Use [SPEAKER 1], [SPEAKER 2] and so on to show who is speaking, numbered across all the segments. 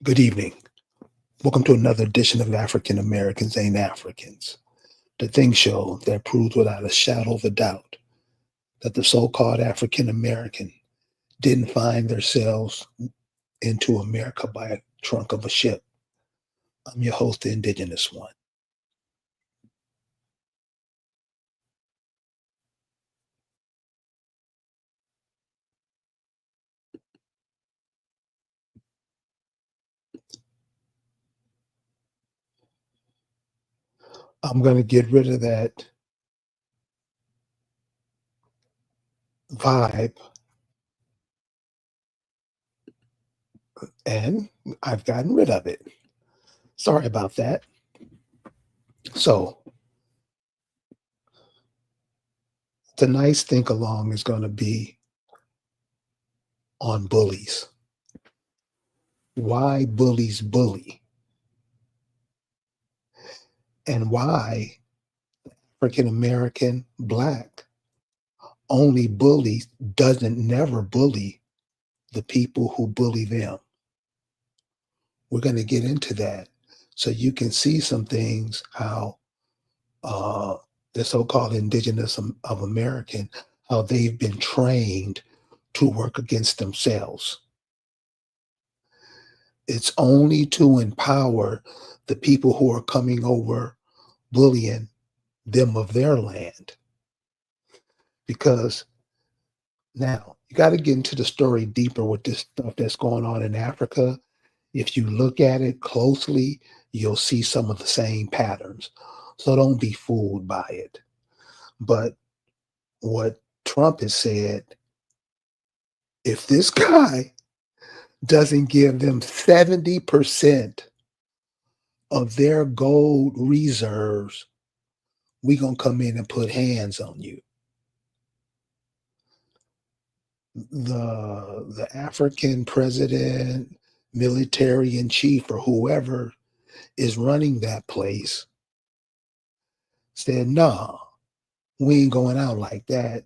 [SPEAKER 1] Good evening. Welcome to another edition of African Americans Ain't Africans, the thing show that proves without a shadow of a doubt that the so called African American didn't find themselves into America by a trunk of a ship. I'm your host, the Indigenous One. I'm going to get rid of that vibe, and I've gotten rid of it. Sorry about that. So, tonight's think along is going to be on bullies. Why bullies bully? And why African American, Black only bullies doesn't never bully the people who bully them. We're going to get into that so you can see some things how uh, the so-called indigenous of American, how they've been trained to work against themselves. It's only to empower the people who are coming over bullying them of their land. Because now you got to get into the story deeper with this stuff that's going on in Africa. If you look at it closely, you'll see some of the same patterns. So don't be fooled by it. But what Trump has said, if this guy doesn't give them 70% of their gold reserves, we're going to come in and put hands on you. The African president, military in chief, or whoever is running that place said, no, we ain't going out like that.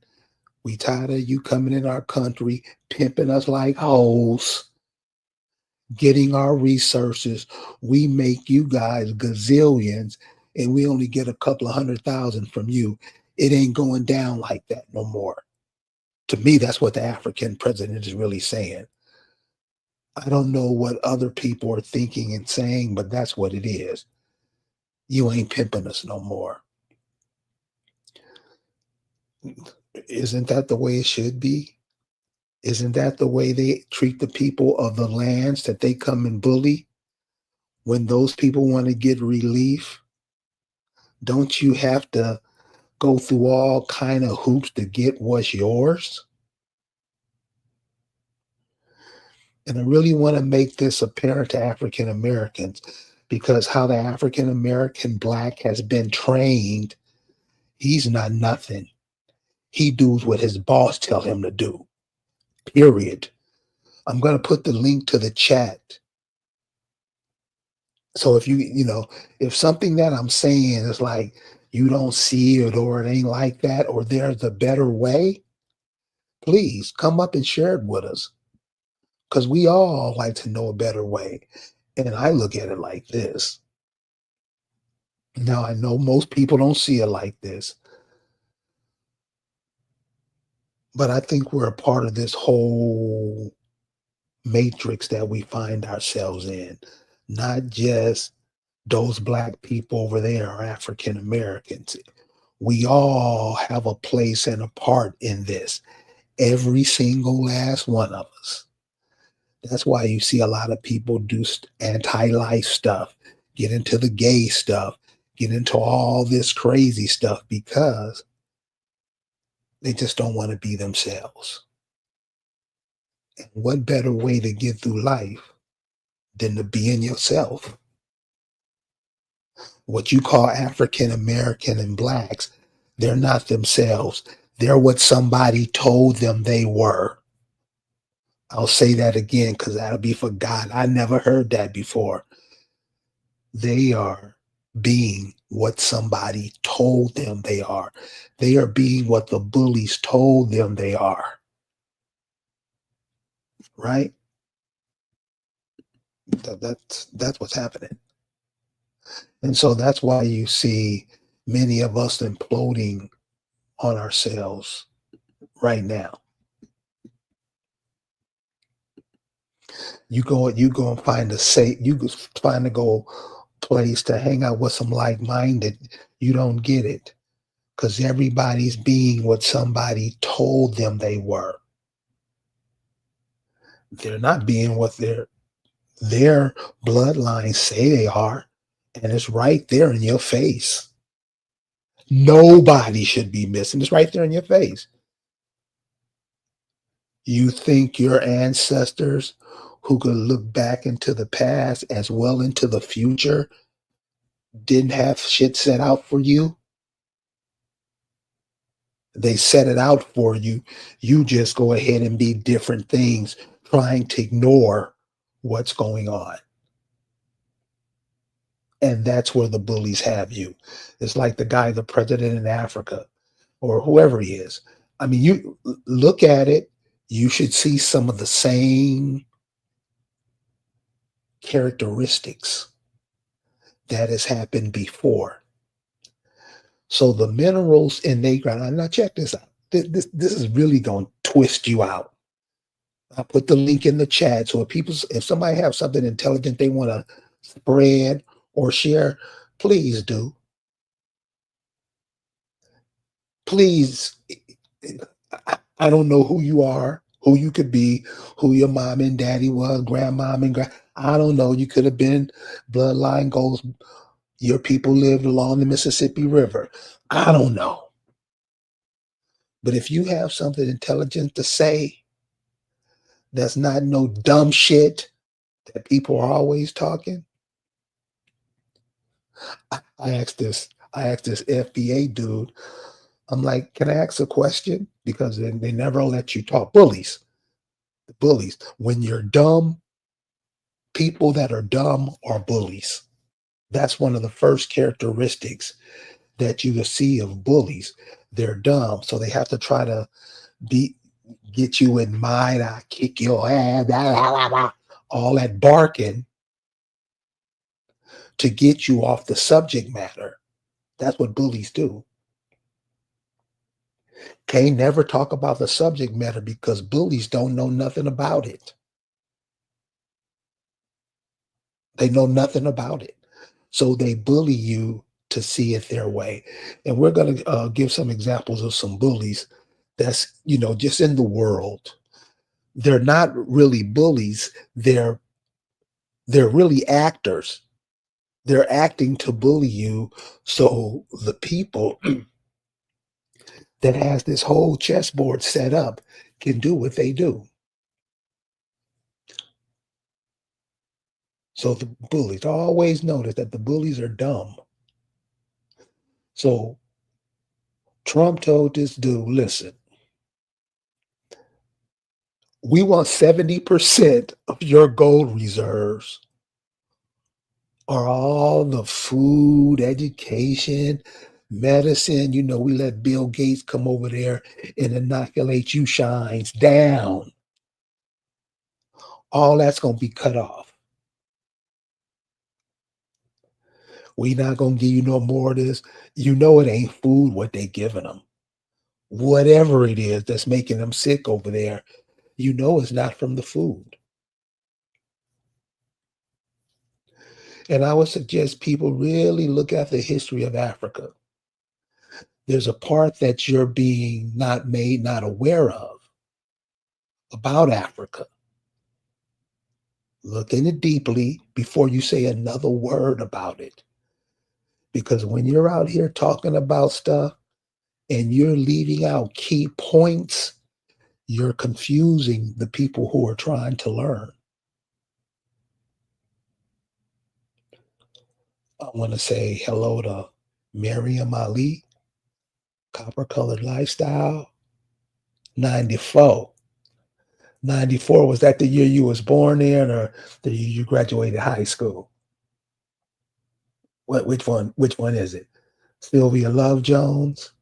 [SPEAKER 1] We tired of you coming in our country, pimping us like hoes, getting our resources. We make you guys gazillions, and we only get a couple of 100,000 from you. It ain't going down like that no more. To me, that's what the African president is really saying. I don't know what other people are thinking and saying, but that's what it is. You ain't pimping us no more. Isn't that the way it should be? Isn't that the way they treat the people of the lands that they come and bully? When those people want to get relief, don't you have to go through all kind of hoops to get what's yours? And I really want to make this apparent to African Americans, because how the African American Black has been trained, he's not nothing. He does what his boss tell him to do. Period. I'm going to put the link to the chat. So if if something that I'm saying is like you don't see it, or it ain't like that, or there's a better way, please come up and share it with us. Because we all like to know a better way. And I look at it like this. Now, I know most people don't see it like this, but I think we're a part of this whole matrix that we find ourselves in. Not just those Black people over there are African Americans. We all have a place and a part in this. Every single last one of us. That's why you see a lot of people do anti-life stuff, get into the gay stuff, get into all this crazy stuff, because they just don't want to be themselves. And what better way to get through life than to be in yourself? What you call African American and Blacks, they're not themselves. They're what somebody told them they were. I'll say that again because that'll be forgotten. I never heard that before. They are being what somebody told them they are. They are being what the bullies told them they are. Right? That's what's happening. And so that's why you see many of us imploding on ourselves right now. You go and find a safe, find a go place to hang out with some like-minded. You don't get it because everybody's being what somebody told them they were. They're not being what their bloodlines say they are, and it's right there in your face. Nobody should be missing. It's right there in your face. You think your ancestors who could look back into the past as well into the future didn't have shit set out for you? They set it out for you. You just go ahead and be different things, trying to ignore what's going on. And that's where the bullies have you. It's like the guy, the president in Africa, or whoever he is. I mean, you look at it, you should see some of the same characteristics that has happened before. So the minerals in their ground, now check this out. This is really going to twist you out. I'll put the link in the chat. So if somebody have something intelligent they want to spread or share, please do. Please. I don't know who you are, who you could be, who your mom and daddy was, grandmom and I don't know. You could have been bloodline goes. Your people lived along the Mississippi River. I don't know. But if you have something intelligent to say, that's not no dumb shit that people are always talking. I asked this FBA dude, I'm like, can I ask a question? Because they never let you talk. Bullies. The bullies. When you're dumb, people that are dumb are bullies. That's one of the first characteristics that you will see of bullies. They're dumb, so they have to try to get you in mind. I kick your ass, blah, blah, blah, blah. All that barking to get you off the subject matter. That's what bullies do. Can't never talk about the subject matter because bullies don't know nothing about it. They know nothing about it. So they bully you to see it their way. And we're going to give some examples of some bullies that's, just in the world. They're not really bullies. They're really actors. They're acting to bully you. So the people that has this whole chessboard set up can do what they do. So the bullies, always notice that the bullies are dumb. So Trump told this dude, listen, we want 70% of your gold reserves are all the food, education, medicine. We let Bill Gates come over there and inoculate you shines down. All that's going to be cut off. We not going to give you no more of this. It ain't food what they giving them. Whatever it is that's making them sick over there, it's not from the food. And I would suggest people really look at the history of Africa. There's a part that you're being not aware of about Africa. Look in it deeply before you say another word about it. Because when you're out here talking about stuff and you're leaving out key points, you're confusing the people who are trying to learn. I want to say hello to Miriam Ali, Copper Colored Lifestyle, 94. 94, was that the year you was born in or the year you graduated high school? Which one is it? Sylvia Love Jones,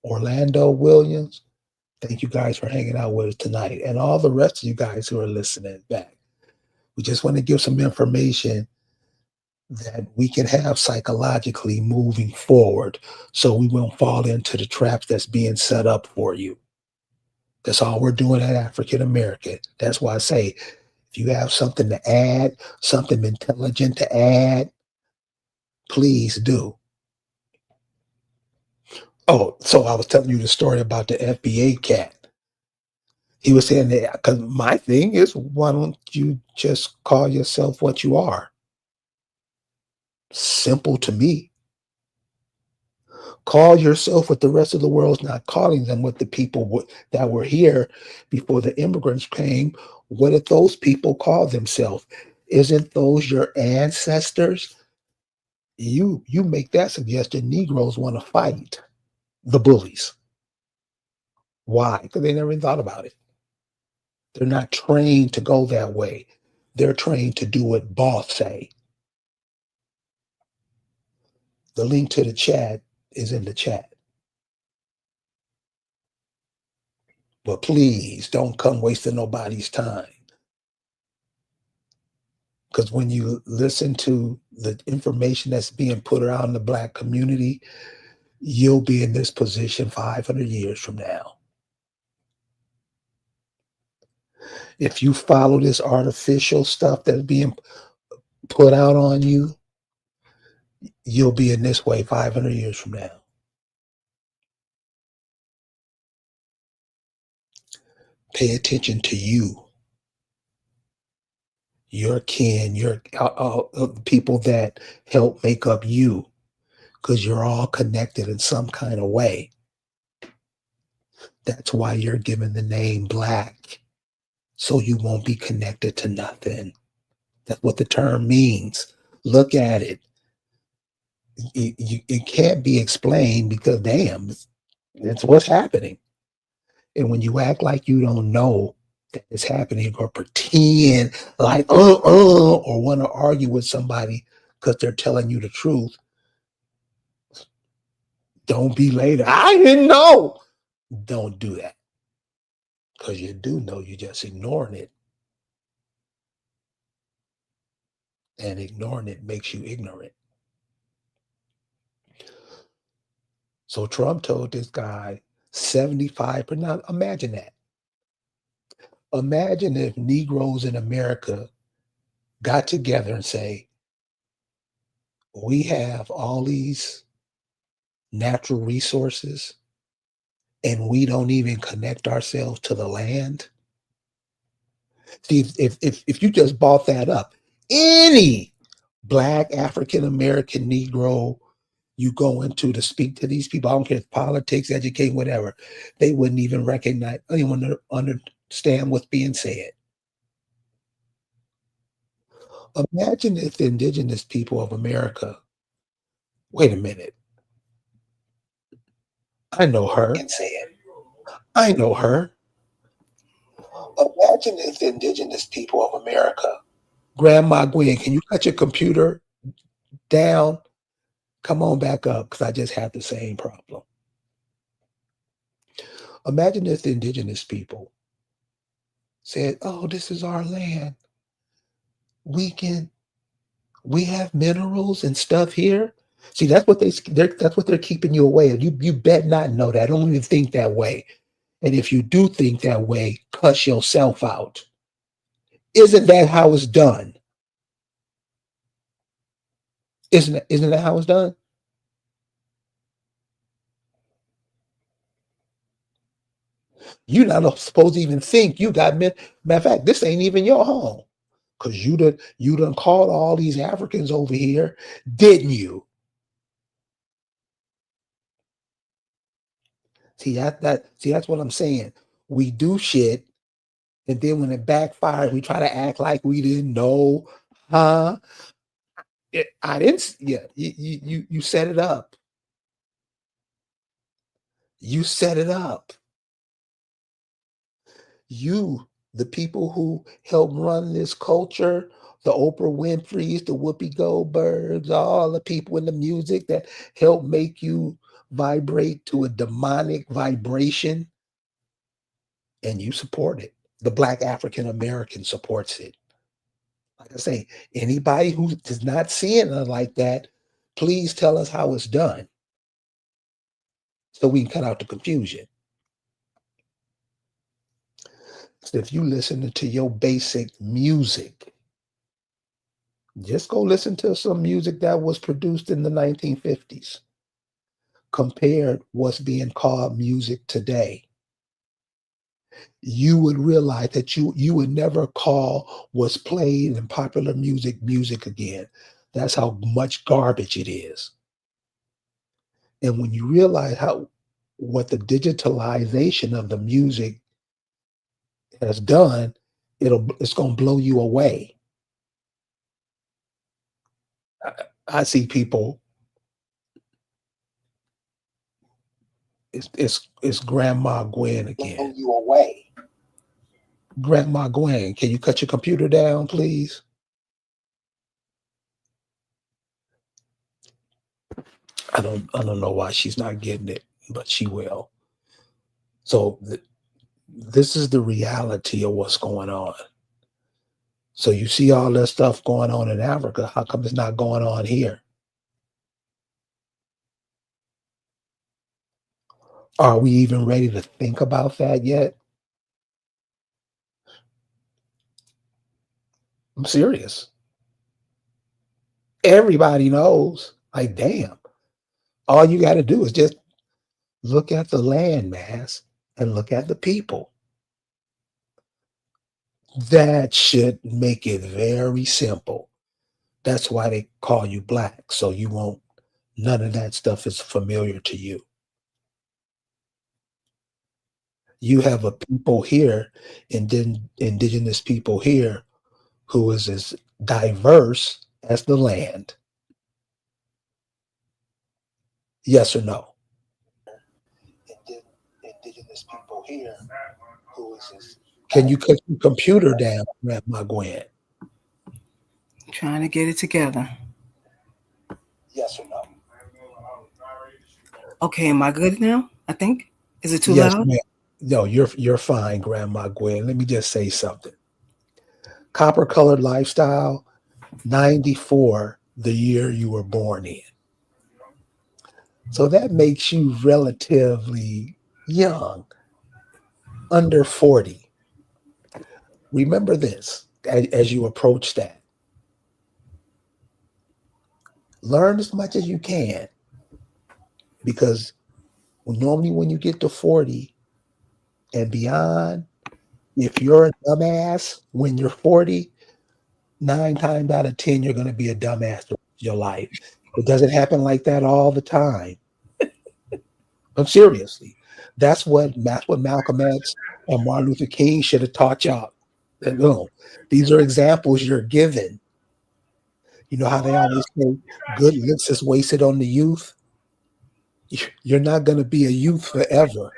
[SPEAKER 1] Orlando Williams. Thank you guys for hanging out with us tonight. And all the rest of you guys who are listening back. We just want to give some information that we can have psychologically moving forward so we won't fall into the traps that's being set up for you. That's all we're doing at African American. That's why I say if you have something to add, something intelligent to add, please do. Oh, so I was telling you the story about the FBA cat. He was saying that because my thing is, why don't you just call yourself what you are? Simple to me. Call yourself what the rest of the world's not calling them, what the people that were here before the immigrants came. What did those people call themselves? Isn't those your ancestors? You make that suggestion. Negroes want to fight the bullies. Why? Because they never even thought about it. They're not trained to go that way. They're trained to do what boss say. The link to the chat is in the chat. But please don't come wasting nobody's time. Because when you listen to the information that's being put out in the Black community, you'll be in this position 500 years from now. If you follow this artificial stuff that's being put out on you, you'll be in this way 500 years from now. Pay attention to you, your kin, your people that help make up you, because you're all connected in some kind of way. That's why you're given the name Black, so you won't be connected to nothing. That's what the term means. Look at it. It can't be explained because, damn, it's what's happening. And when you act like you don't know that it's happening or pretend like, or want to argue with somebody because they're telling you the truth, don't be later. I didn't know. Don't do that because you do know, you're just ignoring it. And ignoring it makes you ignorant. So Trump told this guy 75%. Now imagine that. Imagine if Negroes in America got together and say, we have all these natural resources and we don't even connect ourselves to the land. See, if you just bought that up, any Black African American Negro you go into to speak to these people, I don't care if politics, education, whatever, they wouldn't even recognize, anyone understand what's being said. Imagine if the indigenous people of America, wait a minute, I know her. And say it. I know her. Imagine if the indigenous people of America, Grandma Gwen, can you cut your computer down? Come on back up because I just had the same problem. Imagine if the indigenous people said, oh, this is our land. We can, we have minerals and stuff here. See, that's what that's what they're keeping you away. You bet not know that. Don't even think that way. And if you do think that way, cuss yourself out. Isn't that how it's done? Isn't that how it's done? You're not supposed to even think you got men. Matter of fact, this ain't even your home. Because you done called all these Africans over here, didn't you? See, that's what I'm saying. We do shit, and then when it backfires, we try to act like we didn't know. Huh? I didn't. Yeah, you set it up. You set it up. You, the people who help run this culture, the Oprah Winfrey's, the Whoopi Goldbergs, all the people in the music that help make you vibrate to a demonic vibration, and you support it. The Black African American supports it. like I say, anybody who is not seeing it like that, please tell us how it's done so we can cut out the confusion. So if you listen to your basic music, just go listen to some music that was produced in the 1950s. Compared what's being called music today, you would realize that you would never call what's played in popular music music again. That's how much garbage it is. And when you realize how what the digitalization of the music has done, it's going to blow you away. I, I see people. It's Grandma Gwen again. Blow you away. Grandma Gwen, can you cut your computer down, please? I don't know why she's not getting it, but she will. So this is the reality of what's going on. So you see all this stuff going on in Africa. How come it's not going on here? Are we even ready to think about that yet? I'm serious. Everybody knows. Like, damn. All you got to do is just look at the landmass and look at the people. That should make it very simple. That's why they call you black. So you won't, none of that stuff is familiar to you. You have a people here, and then indigenous people here, who is as diverse as the land. Yes or no? Indigenous people here, who is as can you cut your computer down, Grandma Gwen?
[SPEAKER 2] Trying to get it together.
[SPEAKER 1] Yes or no?
[SPEAKER 2] Okay, am I good now? I think. Is it too
[SPEAKER 1] Yes,
[SPEAKER 2] loud?
[SPEAKER 1] ma'am. No, you're fine, Grandma Gwen. Let me just say something. Copper colored lifestyle, 94, the year you were born in. So that makes you relatively young, under 40. Remember this as you approach that. Learn as much as you can, because normally when you get to 40 and beyond, if you're a dumbass when you're 40, 9 times out of 10, you're going to be a dumbass the rest of your life. It doesn't happen like that all the time. But seriously, that's what Malcolm X and Martin Luther King should have taught y'all. That, no, these are examples you're given. You know how they always say good looks is wasted on the youth? You're not going to be a youth forever.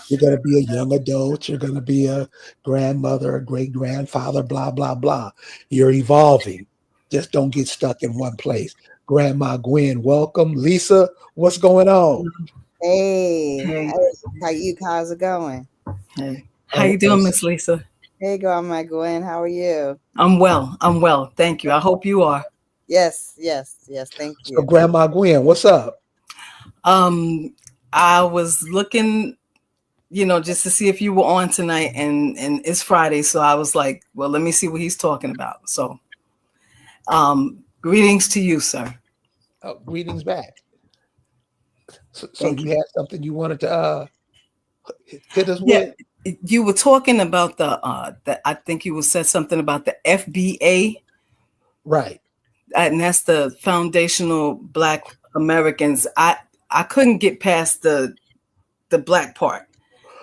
[SPEAKER 1] You're going to be a young adult. You're going to be a grandmother, a great grandfather, blah, blah, blah. You're evolving. Just don't get stuck in one place. Grandma Gwen, welcome. Lisa, what's going on?
[SPEAKER 3] Hey,
[SPEAKER 2] Hey,
[SPEAKER 3] how's it going?
[SPEAKER 2] hey. How
[SPEAKER 1] Oh,
[SPEAKER 2] you doing, Miss Lisa?
[SPEAKER 3] Hey, Grandma Gwen, how are you?
[SPEAKER 2] I'm well. I'm well. Thank you. I hope you are.
[SPEAKER 3] Yes, thank
[SPEAKER 1] so
[SPEAKER 3] you.
[SPEAKER 1] Grandma Gwen, what's up?
[SPEAKER 2] Um, I was looking, just to see if you were on tonight, and it's Friday, so I was like, well, let me see what he's talking about. So, greetings to you, sir.
[SPEAKER 1] Oh, greetings back. So
[SPEAKER 2] Thank
[SPEAKER 1] you
[SPEAKER 2] you.
[SPEAKER 1] had something you wanted to hit us
[SPEAKER 2] Yeah,
[SPEAKER 1] with?
[SPEAKER 2] you were talking about I think you said something about the FBA,
[SPEAKER 1] Right.
[SPEAKER 2] and that's the Foundational Black Americans. I couldn't get past the black part,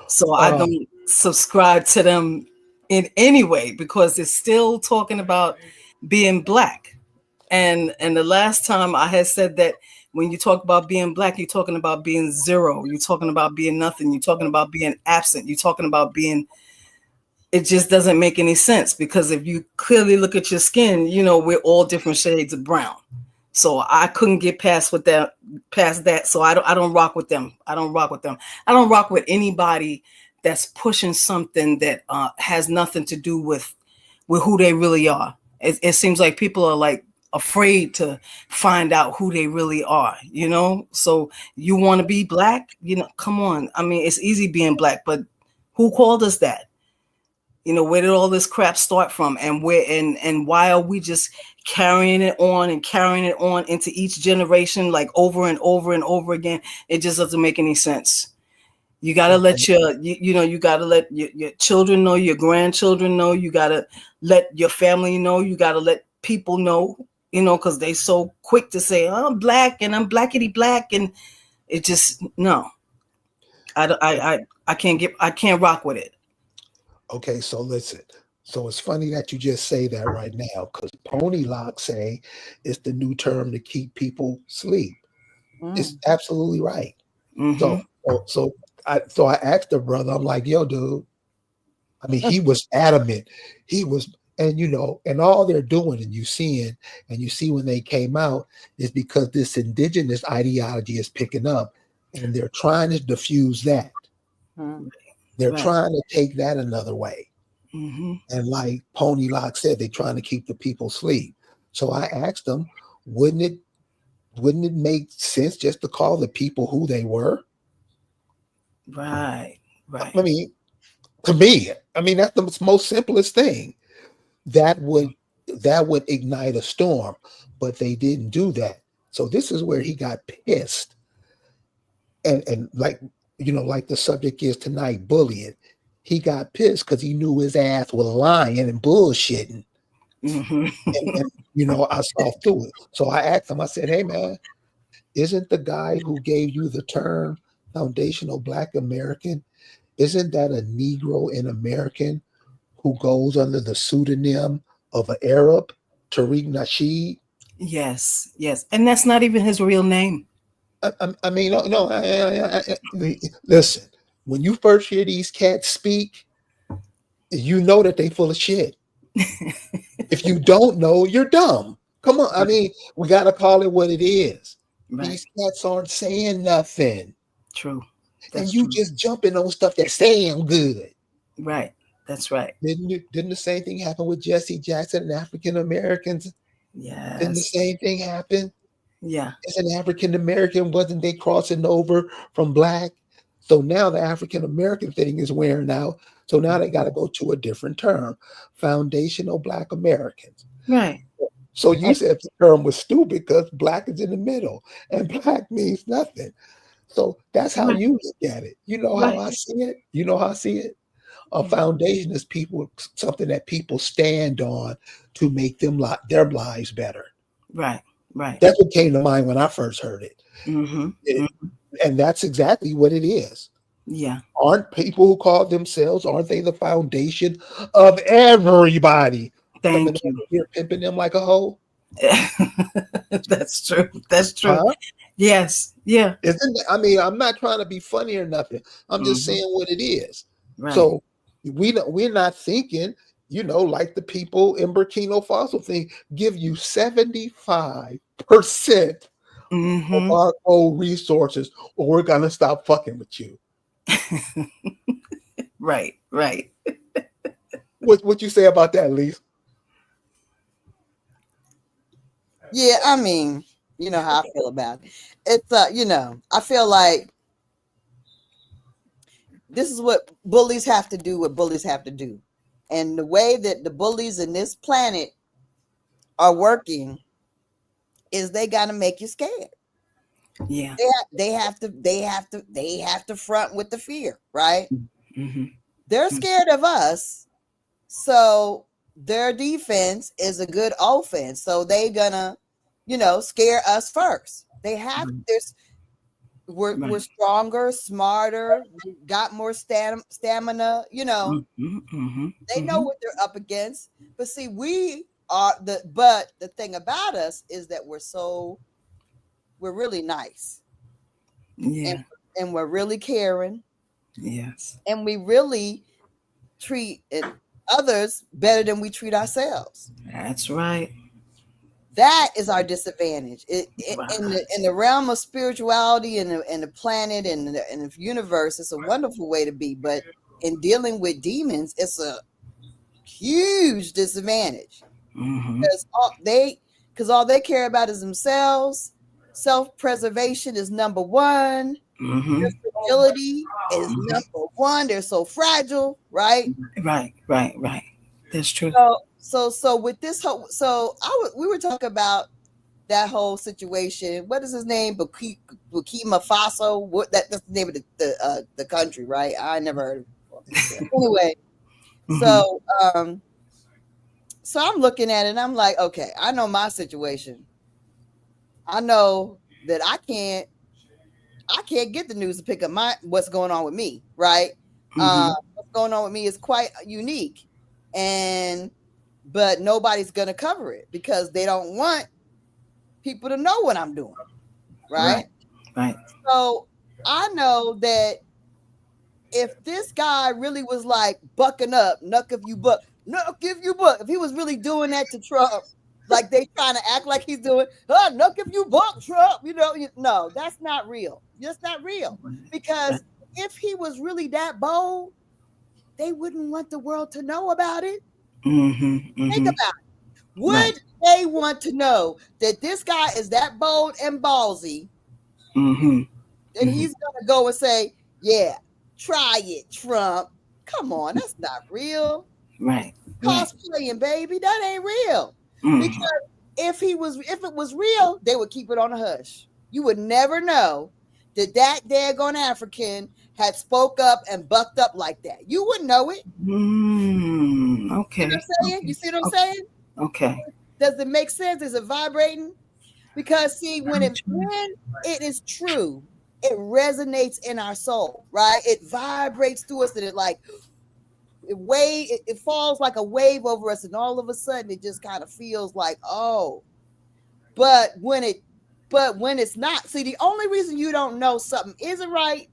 [SPEAKER 2] so I
[SPEAKER 1] Uh,
[SPEAKER 2] don't subscribe to them in any way, because it's still talking about being black. And the last time I had said that when you talk about being black, you're talking about being zero, you're talking about being nothing, you're talking about being absent, you're talking about being, it just doesn't make any sense, because if you clearly look at your skin, we're all different shades of brown. So I couldn't get past that. So I don't rock with them. I don't rock with them. I don't rock with anybody that's pushing something that has nothing to do with who they really are. It seems like people are like afraid to find out who they really are, you know? So you want to be black, you know, come on. I mean, it's easy being black, but who called us that? You know, where did all this crap start from? And where and why are we just carrying it on and carrying it on into each generation like over and over and over again? It just doesn't make any sense. You got to let you know, you got to let your children know, your grandchildren know, you got to let your family know, you got to let people know, you know, because they so quick to say, oh, I'm black and I'm blackity black. And it just, no, I can't rock with it.
[SPEAKER 1] Okay, so listen. So it's funny that you just say that right now, because pony lock say it's the new term to keep people sleep. It's
[SPEAKER 3] Mm.
[SPEAKER 1] absolutely right.
[SPEAKER 2] Mm-hmm.
[SPEAKER 1] So I asked the brother, I'm like, yo, dude. I mean, he was adamant. He was, and and all they're doing, and you see when they came out, is because this indigenous ideology is picking up, and they're trying to diffuse that.
[SPEAKER 3] Mm.
[SPEAKER 1] They're
[SPEAKER 2] Right.
[SPEAKER 1] trying to take that another way.
[SPEAKER 2] Mm-hmm.
[SPEAKER 1] And like Pony Lock said, they're trying to keep the people asleep. So I asked them, wouldn't it wouldn't it make sense just to call the people who they were?
[SPEAKER 2] Right.
[SPEAKER 1] I
[SPEAKER 2] Right.
[SPEAKER 1] mean, to me, I mean that's the most simplest thing. That would that would ignite a storm, but they didn't do that. So this is where he got pissed. And like like the subject is tonight, bullying. He got pissed because he knew his ass was lying and bullshitting.
[SPEAKER 2] Mm-hmm.
[SPEAKER 1] And I saw through it. So I asked him, I said, hey man, isn't the guy who gave you the term foundational black American, isn't that a Negro in American who goes under the pseudonym of an Arab, Tariq Nasheed?
[SPEAKER 2] Yes. Yes. And that's not even his real name.
[SPEAKER 1] I mean, no, listen, when you first hear these cats speak, you know that they full of shit. If you don't know, you're dumb. Come on. I mean, we got to call it what it is.
[SPEAKER 2] Right.
[SPEAKER 1] These cats aren't saying nothing.
[SPEAKER 2] True.
[SPEAKER 1] And
[SPEAKER 2] That's
[SPEAKER 1] you
[SPEAKER 2] true.
[SPEAKER 1] just jumping on stuff that sound good.
[SPEAKER 2] Right. That's right.
[SPEAKER 1] Didn't the same thing happen with Jesse Jackson and African Americans? Didn't the
[SPEAKER 2] Yes.
[SPEAKER 1] same thing happen?
[SPEAKER 2] Yeah.
[SPEAKER 1] As an African American, wasn't they crossing over from black? So now the African American thing is wearing out. So now they got to go to a different term, foundational black Americans.
[SPEAKER 2] Right.
[SPEAKER 1] So you
[SPEAKER 2] And,
[SPEAKER 1] said the term was stupid because black is in the middle and black means nothing. So that's how
[SPEAKER 2] right.
[SPEAKER 1] you look at it. You know how
[SPEAKER 2] Right.
[SPEAKER 1] I see it? You know how I see it? A foundation is something that people stand on to make their lives better.
[SPEAKER 2] Right. Right.
[SPEAKER 1] That's what came to mind when I first heard it.
[SPEAKER 2] Mm-hmm.
[SPEAKER 1] It-
[SPEAKER 2] Mm.
[SPEAKER 1] and that's exactly what it is.
[SPEAKER 2] Yeah.
[SPEAKER 1] Aren't people who call themselves, aren't they the foundation of everybody coming
[SPEAKER 2] Thank
[SPEAKER 1] over
[SPEAKER 2] you.
[SPEAKER 1] here pimping them like a hoe?
[SPEAKER 2] That's true. That's true.
[SPEAKER 1] Huh?
[SPEAKER 2] Yes. Yeah.
[SPEAKER 1] I mean, I'm not trying to be funny or nothing. I'm just
[SPEAKER 2] Mm-hmm.
[SPEAKER 1] saying what it is.
[SPEAKER 2] Right.
[SPEAKER 1] So we're not thinking, like the people in Burkina Faso think, give you 75% of
[SPEAKER 2] Mm-hmm.
[SPEAKER 1] our old resources, or we're gonna stop fucking with you.
[SPEAKER 2] Right. Right.
[SPEAKER 1] What you say about that, Lise?
[SPEAKER 3] Yeah, I mean, you know how I feel about it. It's I feel like this is what bullies have to do, what bullies have to do. And the way that the bullies in this planet are working is they got to make you scared.
[SPEAKER 2] Yeah.
[SPEAKER 3] They have to front with the fear, right?
[SPEAKER 2] Mm-hmm.
[SPEAKER 3] They're scared of us, so their defense is a good offense. So they gonna, scare us first. They have this. We're
[SPEAKER 2] Right.
[SPEAKER 3] stronger, smarter, we got more stamina.
[SPEAKER 2] Mm-hmm. Mm-hmm.
[SPEAKER 3] They know
[SPEAKER 2] Mm-hmm.
[SPEAKER 3] what they're up against. But see, but the thing about us is that we're really nice, and
[SPEAKER 2] Yeah.
[SPEAKER 3] and we're really caring,
[SPEAKER 2] Yes.
[SPEAKER 3] and we really treat others better than we treat ourselves.
[SPEAKER 2] That's right.
[SPEAKER 3] That is our disadvantage. In
[SPEAKER 2] Right.
[SPEAKER 3] the realm of spirituality and the planet and the universe, it's a wonderful way to be. But in dealing with demons, it's a huge disadvantage. Because all they care about is themselves. Self-preservation is number one. Their fragility is number one. They're so fragile, right?
[SPEAKER 2] Right. That's true.
[SPEAKER 3] So with this whole, we were talking about that whole situation. What is his name? Burkina Faso. That's the name of the country, right? I never heard of it before. Anyway, so I'm looking at it and I'm like, okay, I know my situation. I know that I can't get the news to pick up what's going on with me, right? What's going on with me is quite unique, but nobody's gonna cover it because they don't want people to know what I'm doing, right? So I know that if this guy really was like bucking up, knuck if you buck, if he was really doing that to Trump, like they trying to act like he's doing, knuck if you buck Trump, no, that's not real. That's not real. Because if he was really that bold, they wouldn't want the world to know about it. Think about it. Would they want to know that this guy is that bold and ballsy? And he's gonna go and say, yeah, try it, Trump. Come on, that's not real.
[SPEAKER 2] Right.
[SPEAKER 3] Cosplaying, baby, that ain't real. Because if it was real, they would keep it on a hush. You would never know that daggone African had spoke up and bucked up like that. You wouldn't know it.
[SPEAKER 2] Okay.
[SPEAKER 3] You know what I'm saying? You see what I'm saying?
[SPEAKER 2] Okay.
[SPEAKER 3] Does it make sense? Is it vibrating? Because see, when it is true, it resonates in our soul, right? It vibrates through us, and it falls like a wave over us, and all of a sudden it just kind of feels like, oh. But when it's not, see, the only reason you don't know something isn't right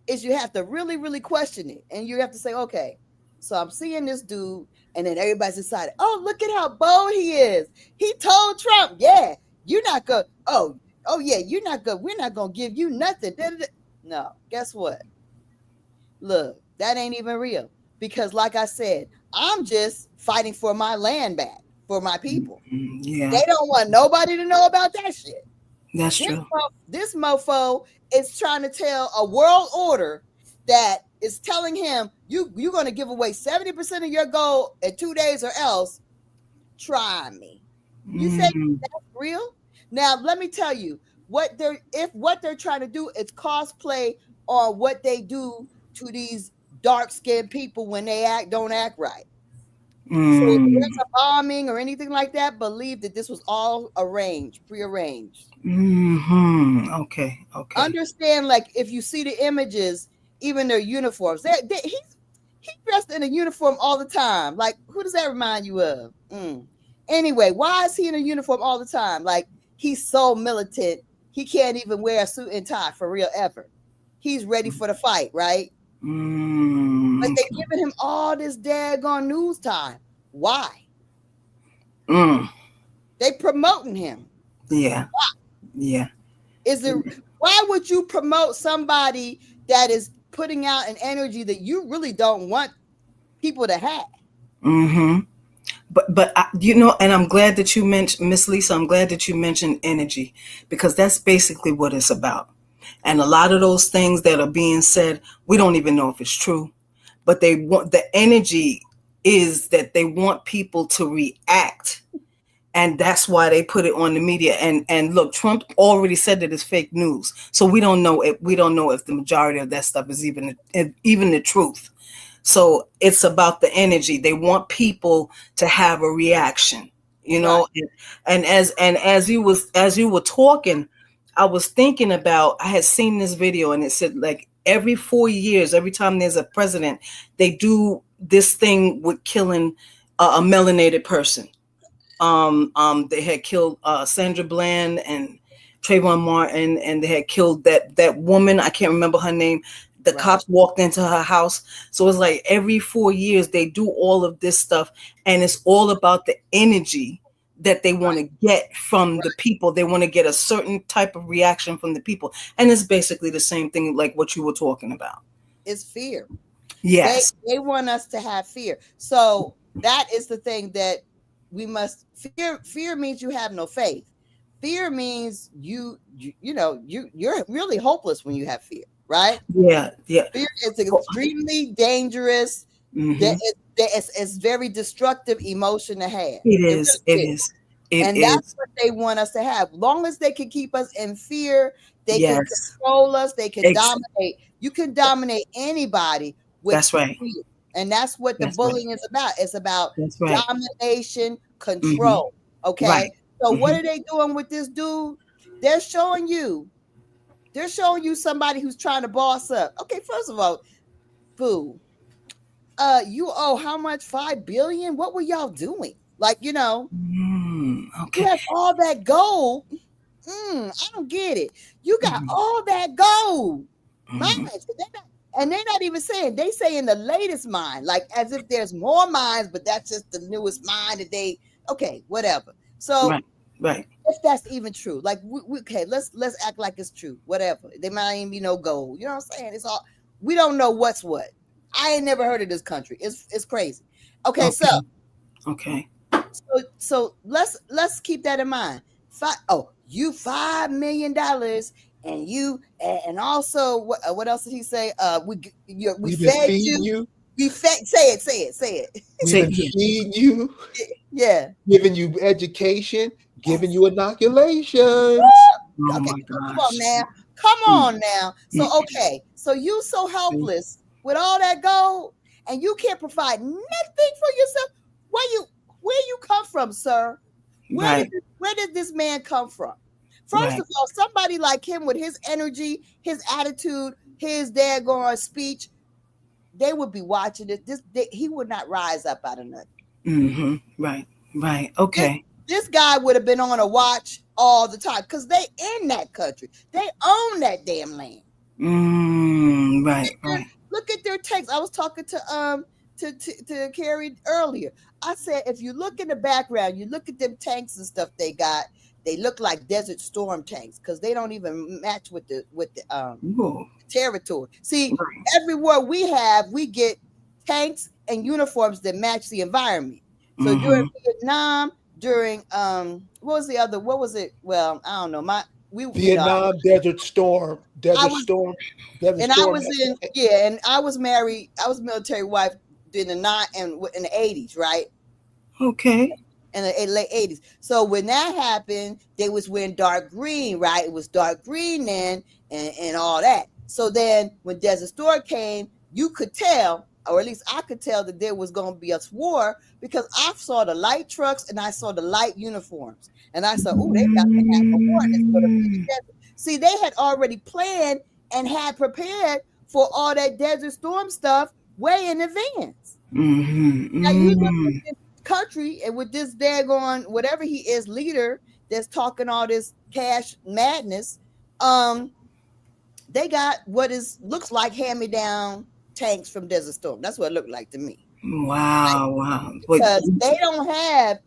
[SPEAKER 3] is you have to really, really question it. And you have to say, okay, so I'm seeing this dude, and then everybody's decided, oh, look at how bold he is. He told Trump, yeah, you're not going, oh yeah, you're not good. We're not going to give you nothing. No, guess what? Look, that ain't even real. Because like I said, I'm just fighting for my land back, for my people.
[SPEAKER 2] Yeah.
[SPEAKER 3] They don't want nobody to know about that shit.
[SPEAKER 2] That's true.
[SPEAKER 3] This mofo is trying to tell a world order that is telling him you're going to give away 70% of your gold in 2 days or else try me. You say that's real? Now let me tell you what they're trying to do is cosplay on what they do to these dark-skinned people when they don't act right. So if there's a bombing or anything like that, believe that this was all prearranged.
[SPEAKER 2] Okay.
[SPEAKER 3] Understand, like if you see the images, even their uniforms, he's dressed in a uniform all the time. Like, who does that remind you of? Anyway, why is he in a uniform all the time? Like, he's so militant, he can't even wear a suit and tie for real ever. He's ready for the fight, right? But they're giving him all this daggone news time. Why? They promoting him.
[SPEAKER 2] Yeah.
[SPEAKER 3] Why?
[SPEAKER 2] Yeah.
[SPEAKER 3] Why would you promote somebody that is putting out an energy that you really don't want people to have?
[SPEAKER 2] But and I'm glad that you mentioned, Miss Lisa, I'm glad that you mentioned energy, because that's basically what it's about. And a lot of those things that are being said, we don't even know if it's true, but they want, the energy is that they want people to react. And that's why they put it on the media. And look, Trump already said that it's fake news. So we don't know if the majority of that stuff is even the truth. So it's about the energy. They want people to have a reaction, right. And as you were talking, I was thinking about, I had seen this video and it said, like, every 4 years, every time there's a president, they do this thing with killing a melanated person. They had killed Sandra Bland and Trayvon Martin, and they had killed that woman. I can't remember her name. The cops walked into her house. So it's like every 4 years they do all of this stuff, and it's all about the energy that they want to get from the people. They want to get a certain type of reaction from the people. And it's basically the same thing like what you were talking about.
[SPEAKER 3] It's fear.
[SPEAKER 2] Yes.
[SPEAKER 3] They want us to have fear. So that is the thing that we must fear means you have no faith. Fear means you're really hopeless when you have fear, right?
[SPEAKER 2] Yeah, yeah.
[SPEAKER 3] Fear is extremely dangerous.
[SPEAKER 2] Mm-hmm.
[SPEAKER 3] It's very destructive emotion to have.
[SPEAKER 2] It
[SPEAKER 3] It
[SPEAKER 2] is. It
[SPEAKER 3] really is.
[SPEAKER 2] is. It
[SPEAKER 3] And that's
[SPEAKER 2] is.
[SPEAKER 3] what they want us to have. Long as they can keep us in fear, they can
[SPEAKER 2] Yes.
[SPEAKER 3] control us, they can
[SPEAKER 2] Ex-
[SPEAKER 3] dominate. You can dominate anybody with
[SPEAKER 2] that's right.
[SPEAKER 3] fear. And that's what the
[SPEAKER 2] That's right.
[SPEAKER 3] bullying is about. It's about
[SPEAKER 2] That's right.
[SPEAKER 3] domination,
[SPEAKER 2] Mm-hmm.
[SPEAKER 3] control. Okay.
[SPEAKER 2] Right.
[SPEAKER 3] So what
[SPEAKER 2] Mm-hmm.
[SPEAKER 3] are they doing with this dude? They're showing you, they're showing you somebody who's trying to boss up. Okay, first of all, boo. You owe how much? 5 billion? What were y'all doing? Like, you
[SPEAKER 2] Okay.
[SPEAKER 3] have all that gold. I don't get it. You got
[SPEAKER 2] Mm-hmm.
[SPEAKER 3] all that gold. Mines.
[SPEAKER 2] Mm-hmm.
[SPEAKER 3] And they're not even saying, they say in the latest mine, like as if there's more mines, but that's just the newest mine that they, okay, whatever. So
[SPEAKER 2] Right. Right.
[SPEAKER 3] if that's even true, like okay, let's act like it's true. Whatever. There might even be no gold. You know what I'm saying? It's all, we don't know what's what. I ain't never heard of this country. It's crazy. Okay, so
[SPEAKER 2] Okay. Okay.
[SPEAKER 3] so let's keep that in mind. You $5 million, and you and also what else did he say? We
[SPEAKER 1] We've been
[SPEAKER 3] fed
[SPEAKER 1] feeding
[SPEAKER 3] you.
[SPEAKER 1] you.
[SPEAKER 3] We fed. Say it.
[SPEAKER 1] We've been feeding you,
[SPEAKER 3] Yeah.
[SPEAKER 1] giving you education, giving you inoculations.
[SPEAKER 2] Oh
[SPEAKER 3] Okay,
[SPEAKER 2] my
[SPEAKER 3] come on
[SPEAKER 2] gosh.
[SPEAKER 3] now. Come on now. So
[SPEAKER 2] Mm-hmm.
[SPEAKER 3] okay, so you so helpless with all that gold, and you can't provide nothing for yourself. Where you come from, sir?
[SPEAKER 2] Right.
[SPEAKER 3] Where did this man come from? First
[SPEAKER 2] Right.
[SPEAKER 3] of all, somebody like him with his energy, his attitude, his daggone speech, they would be watching it. He would not rise up out of nothing.
[SPEAKER 2] Mm-hmm. Right. Right. Okay.
[SPEAKER 3] This guy would have been on a watch all the time because they in that country. They own that damn land.
[SPEAKER 2] Right. Right.
[SPEAKER 3] Look at their tanks. I was talking to Carrie earlier. I said, if you look in the background, you look at them tanks and stuff they got. They look like Desert Storm tanks because they don't even match with the
[SPEAKER 2] Ooh.
[SPEAKER 3] territory. See,
[SPEAKER 2] Right.
[SPEAKER 3] everywhere we get tanks and uniforms that match the environment. So during
[SPEAKER 2] Mm-hmm.
[SPEAKER 3] Vietnam, during what was it? Well, I don't know.
[SPEAKER 1] Vietnam, Desert Storm,
[SPEAKER 3] I
[SPEAKER 1] Desert
[SPEAKER 3] was
[SPEAKER 1] Storm, Desert
[SPEAKER 3] and I
[SPEAKER 1] Storm.
[SPEAKER 3] was and I was married. I was military wife in the in the 80s, right?
[SPEAKER 2] Okay.
[SPEAKER 3] In the late 80s. So when that happened, they was wearing dark green, right? It was dark green then and all that. So then when Desert Storm came, you could tell, or at least I could tell, that there was going to be a war because I saw the light trucks and I saw the light uniforms. And I said, oh, they got to have a war. It's going to be the desert. See, they had already planned and had prepared for all that Desert Storm stuff way in advance.
[SPEAKER 2] Mm-hmm.
[SPEAKER 3] Now you look at this country and with this daggone whatever he is leader that's talking all this cash madness, they got what looks like hand-me-down tanks from Desert Storm. That's what it looked like to me.
[SPEAKER 2] Wow. Wow.
[SPEAKER 3] Because they don't have,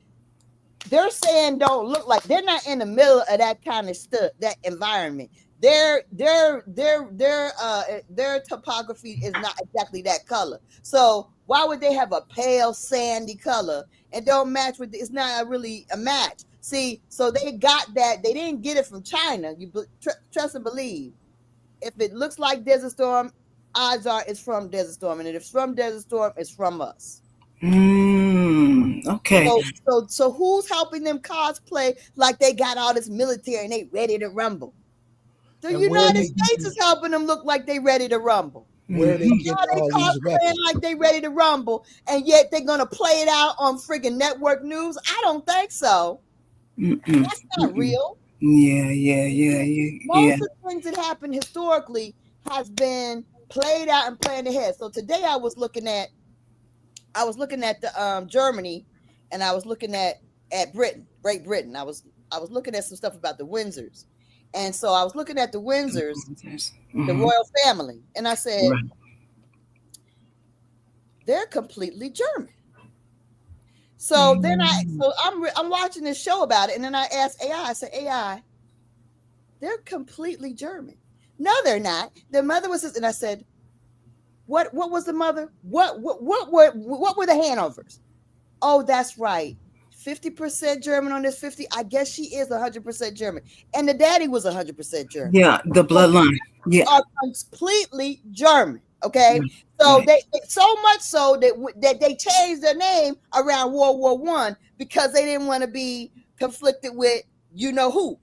[SPEAKER 3] they're saying don't look like, they're not in the middle of that kind of stuff, that environment. Their topography is not exactly that color. So why would they have a pale sandy color and don't match with it's not really a match? See, so they got that. They didn't get it from China. You trust and believe. If it looks like Desert Storm, odds are it's from Desert Storm, and if it's from Desert Storm, it's from us.
[SPEAKER 2] Okay.
[SPEAKER 3] So who's helping them cosplay like they got all this military and they ready to rumble? The United States is helping them look like they ready to rumble.
[SPEAKER 1] Where they get all these weapons?
[SPEAKER 3] Like they ready to rumble, and yet they're gonna play it out on friggin' network news. I don't think so. That's not real.
[SPEAKER 2] Yeah.
[SPEAKER 3] Most of the things that happen historically has been played out and planned ahead. So today I was looking at the Germany, and I was looking at Great Britain. I was looking at some stuff about the Windsors, and so I was looking at the Windsors, the royal family, and I said, they're completely German. So then I'm watching this show about it, and then I asked AI. I said, AI, they're completely German. No, they're not. Their mother was, and I said, what was the mother? What were the Hanovers? Oh, that's right. 50% German on this 50. I guess she is 100% German. And the daddy was 100% German.
[SPEAKER 2] Yeah, the bloodline. Yeah.
[SPEAKER 3] Are completely German. Okay.
[SPEAKER 2] Right.
[SPEAKER 3] So
[SPEAKER 2] Right.
[SPEAKER 3] they so much so that they changed their name around World War One because they didn't want to be conflicted with you know who.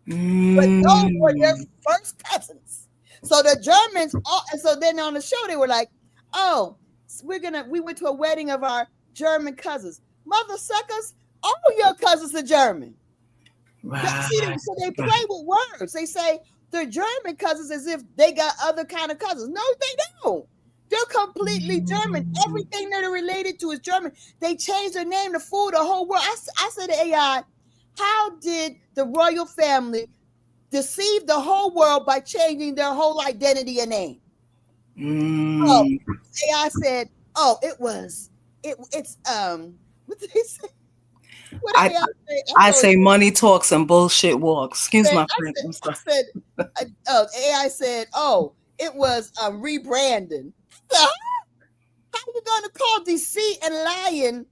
[SPEAKER 3] But those were their
[SPEAKER 2] Mm.
[SPEAKER 3] first cousins. So the Germans, and so then on the show they were like, "Oh, we went to a wedding of our German cousins. Mother suckers, all your cousins are German." See,
[SPEAKER 2] Right.
[SPEAKER 3] so they play with words. They say they're German cousins as if they got other kind of cousins. No, they don't. They're completely German.
[SPEAKER 2] Mm.
[SPEAKER 3] Everything that are related to is German. They changed their name to fool the whole world. I said to AI, how did the royal family deceive the whole world by changing their whole identity and name? Oh,
[SPEAKER 2] Mm.
[SPEAKER 3] AI said, oh, it's what did they say? What did
[SPEAKER 2] I
[SPEAKER 3] AI say?
[SPEAKER 2] I say money talks and bullshit walks. Excuse my friend. I'm sorry.
[SPEAKER 3] AI said, oh, it was rebranding. How are you going to call deceit and lying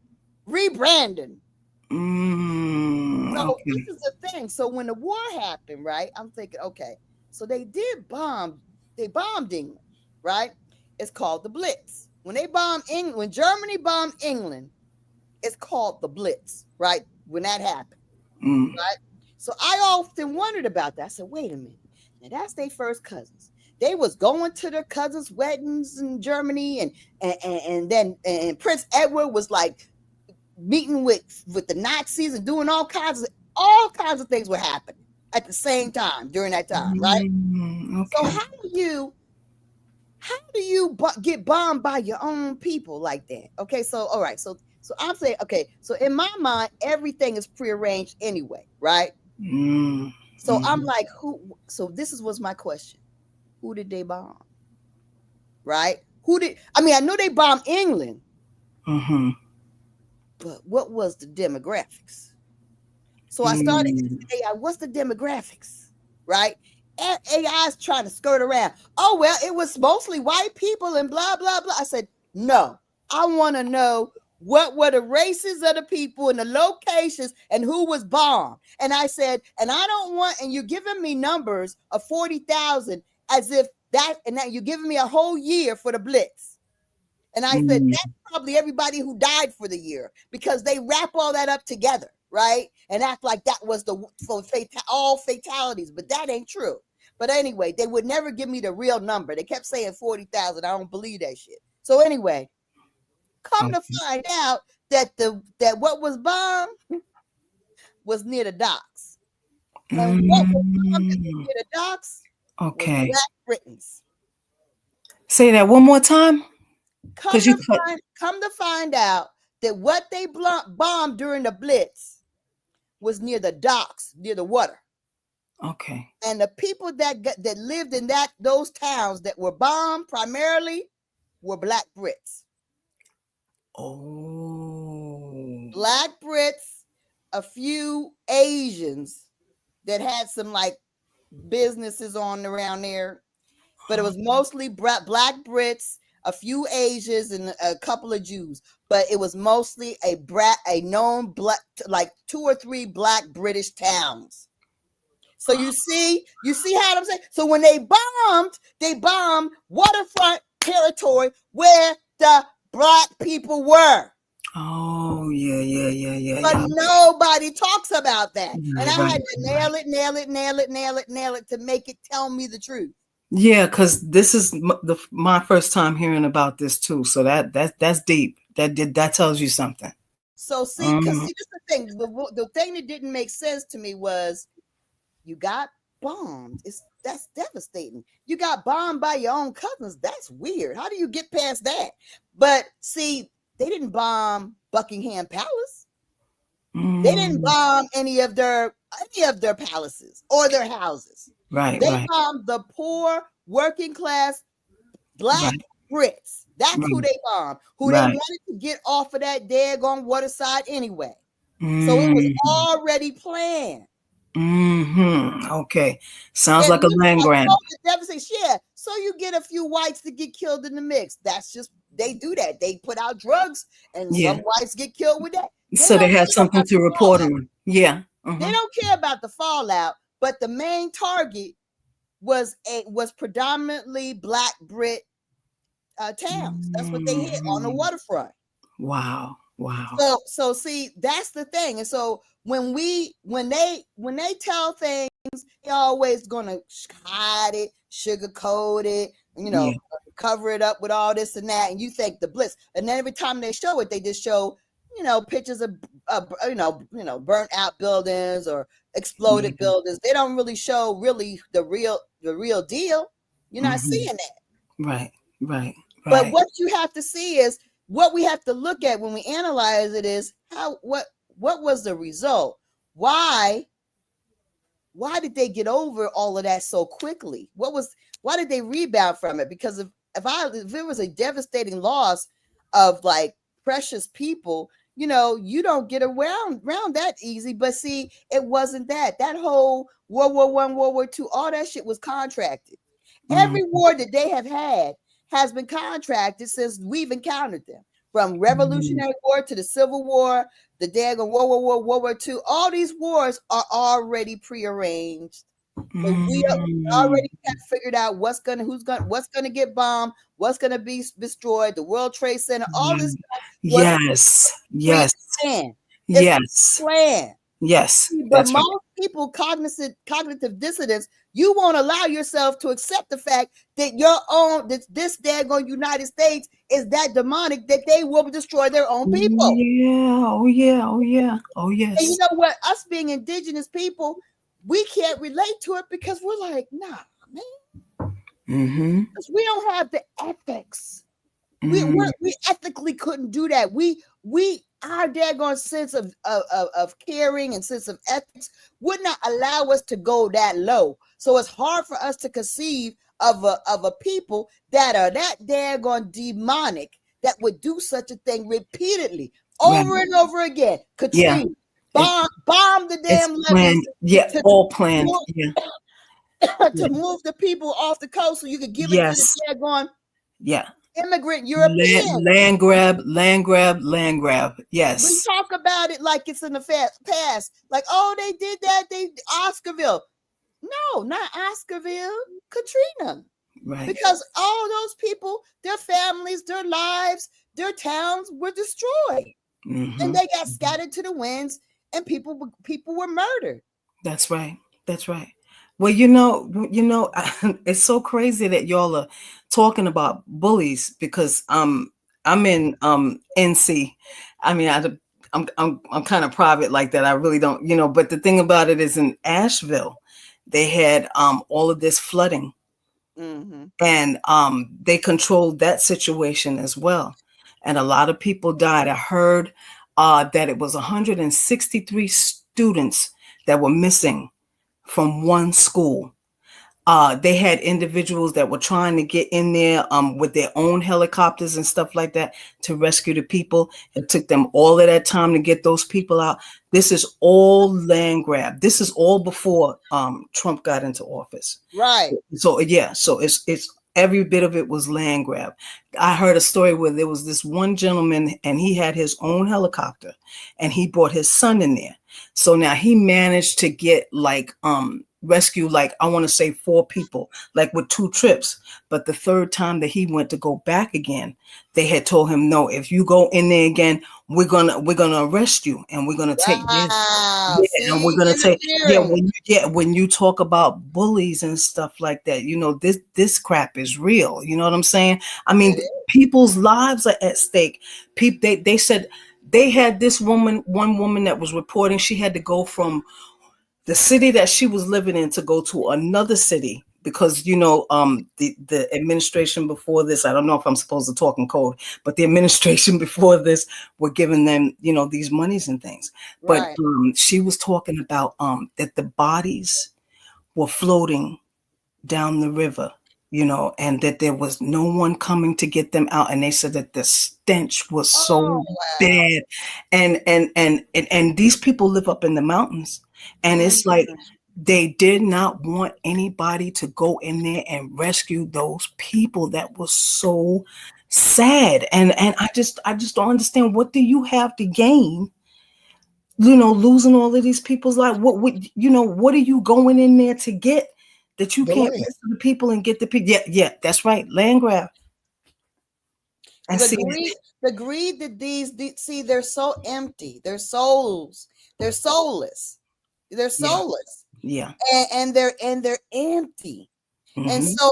[SPEAKER 3] rebranding? So
[SPEAKER 2] Okay.
[SPEAKER 3] this is the thing. So when the war happened, right? I'm thinking, okay, so they bombed England, right? It's called the Blitz. When they bombed England, when Germany bombed England, it's called the Blitz, right? When that happened, right? So I often wondered about that. I said, wait a minute. Now that's their first cousins. They was going to their cousins' weddings in Germany, and then Prince Edward was like meeting with the Nazis and doing all kinds of things were happening at the same time during that time, right?
[SPEAKER 2] Okay.
[SPEAKER 3] So how do you get bombed by your own people like that? Okay, so all right, so I'm saying, okay, so in my mind, everything is prearranged anyway, right? So I'm like, who? So this was my question: who did they bomb? Right? I know they bombed England, but what was the demographics? So I started asking AI, what's the demographics? Right? And AI is trying to skirt around. Oh, well, it was mostly white people and blah, blah, blah. I said, no, I want to know what were the races of the people and the locations and who was bombed. And I said, and I don't want, and you're giving me numbers of 40,000 as if that, and that you're giving me a whole year for the Blitz. And I said, that's probably everybody who died for the year because they wrap all that up together, right? And act like that was all fatalities, but that ain't true. But anyway, they would never give me the real number. They kept saying 40,000. I don't believe that shit. So anyway, come to find out that what was bombed was near the docks. And what was bombed near the docks was Black Britons.
[SPEAKER 2] Say that one more time.
[SPEAKER 3] Come to find out that what they bombed during the Blitz was near the docks, near the water.
[SPEAKER 2] Okay.
[SPEAKER 3] And the people that lived in those towns that were bombed primarily were Black Brits.
[SPEAKER 2] Oh.
[SPEAKER 3] Black Brits, a few Asians that had some like businesses on around there, but it was mostly Black Brits, a few Asians, and a couple of Jews. But it was mostly a known black, like 2 or 3 Black British towns. So you see how I'm saying? So when they bombed waterfront territory where the Black people were.
[SPEAKER 2] Oh, yeah.
[SPEAKER 3] But nobody talks about that. And I had to nail it to make it tell me the truth.
[SPEAKER 2] Yeah, because this is my first time hearing about this too. So that's deep. That tells you something.
[SPEAKER 3] So see, because this is the thing. The thing that didn't make sense to me was you got bombed. That's devastating. You got bombed by your own cousins. That's weird. How do you get past that? But see, they didn't bomb Buckingham Palace. They didn't bomb any of their palaces or their houses. They bombed the poor, working class Black Brits. That's who they bombed. Who they wanted to get off of that daggone waterside anyway. So it was already planned.
[SPEAKER 2] Okay. Sounds like a land grab.
[SPEAKER 3] Yeah. So you get a few whites to get killed in the mix. That's just they do that. They put out drugs, and
[SPEAKER 2] Yeah.
[SPEAKER 3] some whites get killed with that. They
[SPEAKER 2] So they
[SPEAKER 3] don't
[SPEAKER 2] had
[SPEAKER 3] care
[SPEAKER 2] something
[SPEAKER 3] about the
[SPEAKER 2] to report
[SPEAKER 3] fallout.
[SPEAKER 2] on. Yeah.
[SPEAKER 3] They don't care about the fallout. But the main target was predominantly Black Brit towns. That's what they hit on the
[SPEAKER 2] Mhm.
[SPEAKER 3] waterfront.
[SPEAKER 2] Wow. Wow.
[SPEAKER 3] So see, that's the thing. And so when they tell things, they always gonna hide it, sugarcoat it,
[SPEAKER 2] Yeah.
[SPEAKER 3] cover it up with all this and that, and you think the bliss. And then every time they show it, they just show pictures of burnt out buildings or
[SPEAKER 2] Yeah.
[SPEAKER 3] exploded buildings. They don't really show really the real deal. You're not
[SPEAKER 2] Hmm.
[SPEAKER 3] seeing that.
[SPEAKER 2] Right. Right.
[SPEAKER 3] But
[SPEAKER 2] Right.
[SPEAKER 3] what you have to see is what we have to look at when we analyze it is what was the result? Why did they get over all of that so quickly? Why did they rebound from it? Because if it was a devastating loss of like precious people, you don't get around that easy. But see, it wasn't that. That whole World War I, World War II, all that shit was contracted.
[SPEAKER 2] Mm-hmm.
[SPEAKER 3] Every war that they have had has been contracted since we've encountered them. From Revolutionary War to the Civil War, the daggone World War II, all these wars are already prearranged. We already have figured out what's gonna get bombed, what's gonna be destroyed. The World Trade Center, all this stuff was
[SPEAKER 2] Yes. Yes.
[SPEAKER 3] pre-planned. It's
[SPEAKER 2] Yes.
[SPEAKER 3] planned.
[SPEAKER 2] Yes.
[SPEAKER 3] But
[SPEAKER 2] That's right.
[SPEAKER 3] most people, cognitive dissonance, you won't allow yourself to accept the fact that this daggone United States is that demonic that they will destroy their own people.
[SPEAKER 2] Yeah. Oh yeah. Oh yeah. Oh
[SPEAKER 3] And you
[SPEAKER 2] yes.
[SPEAKER 3] know what? Us being indigenous people, we can't relate to it because we're like, nah, man,
[SPEAKER 2] Mm-hmm.
[SPEAKER 3] because we don't have the ethics.
[SPEAKER 2] Mm-hmm.
[SPEAKER 3] We ethically couldn't do that. Our daggone sense of caring and sense of ethics would not allow us to go that low. So it's hard for us to conceive of a people that are that daggone demonic that would do such a thing repeatedly
[SPEAKER 2] Right.
[SPEAKER 3] over and over again.
[SPEAKER 2] Yeah.
[SPEAKER 3] Katrina,
[SPEAKER 2] It,
[SPEAKER 3] bomb the
[SPEAKER 2] it's
[SPEAKER 3] damn levees
[SPEAKER 2] planned. Yeah.
[SPEAKER 3] to,
[SPEAKER 2] All planned. Yeah.
[SPEAKER 3] to move the people off the coast so you could give it to the
[SPEAKER 2] Yes.
[SPEAKER 3] daggone
[SPEAKER 2] Yeah.
[SPEAKER 3] immigrant
[SPEAKER 2] Land,
[SPEAKER 3] Europeans.
[SPEAKER 2] land grab. Land grab. Land grab.
[SPEAKER 3] We
[SPEAKER 2] Yes.
[SPEAKER 3] talk about it like it's in the past. Like, oh, they did that. They Oscarville. No, not Oscarville. Katrina.
[SPEAKER 2] Right.
[SPEAKER 3] Because all those people, their families, their lives, their towns were destroyed, and
[SPEAKER 2] Mm-hmm.
[SPEAKER 3] they got scattered to the winds, and people were murdered.
[SPEAKER 2] That's right. That's right. Well, it's so crazy that y'all are talking about bullies because I'm in NC. I mean, I'm kind of private like that. I really don't, but the thing about it is in Asheville, they had all of this flooding
[SPEAKER 3] Mm-hmm.
[SPEAKER 2] and they controlled that situation as well. And a lot of people died. I heard that it was 163 students that were missing from one school. They had individuals that were trying to get in there with their own helicopters and stuff like that to rescue the people. It took them all of that time to get those people out. This is all land grab. This is all before Trump got into office.
[SPEAKER 3] Right.
[SPEAKER 2] So yeah, so it's every bit of it was land grab. I heard a story where there was this one gentleman and he had his own helicopter and he brought his son in there. So now he managed to get rescue, like I want to say 4 people, like with 2 trips. But the third time that he went to go back again, they had told him, no, if you go in there again, we're gonna arrest you and we're gonna take this.
[SPEAKER 3] Wow.
[SPEAKER 2] Yeah, and we're
[SPEAKER 3] See,
[SPEAKER 2] gonna take
[SPEAKER 3] interfering.
[SPEAKER 2] when you talk about bullies and stuff like that, this crap is real. You know what I'm saying? I mean, people's lives are at stake. People they said they had one woman that was reporting she had to go from the city that she was living in to go to another city because the administration before this, I don't know if I'm supposed to talk in code, but the administration before this were giving them these monies and things. But
[SPEAKER 3] Right.
[SPEAKER 2] she was talking about that the bodies were floating down the river, and that there was no one coming to get them out, and they said that the stench was
[SPEAKER 3] Oh
[SPEAKER 2] so
[SPEAKER 3] wow.
[SPEAKER 2] bad. And these people live up in the mountains, and it's like they did not want anybody to go in there and rescue those people that was so sad. And I just don't understand, what do you have to gain, losing all of these people's life? What are you going in there to get that you
[SPEAKER 1] The
[SPEAKER 2] can't
[SPEAKER 1] land.
[SPEAKER 2] listen to the people and get the people? Yeah, that's right. Land grab. And
[SPEAKER 3] The
[SPEAKER 2] see,
[SPEAKER 3] greed, the greed that these see, they're so empty. Their souls, they're soulless. They're
[SPEAKER 2] yeah,
[SPEAKER 3] soulless,
[SPEAKER 2] yeah.
[SPEAKER 3] and they're empty. And
[SPEAKER 2] Hmm.
[SPEAKER 3] so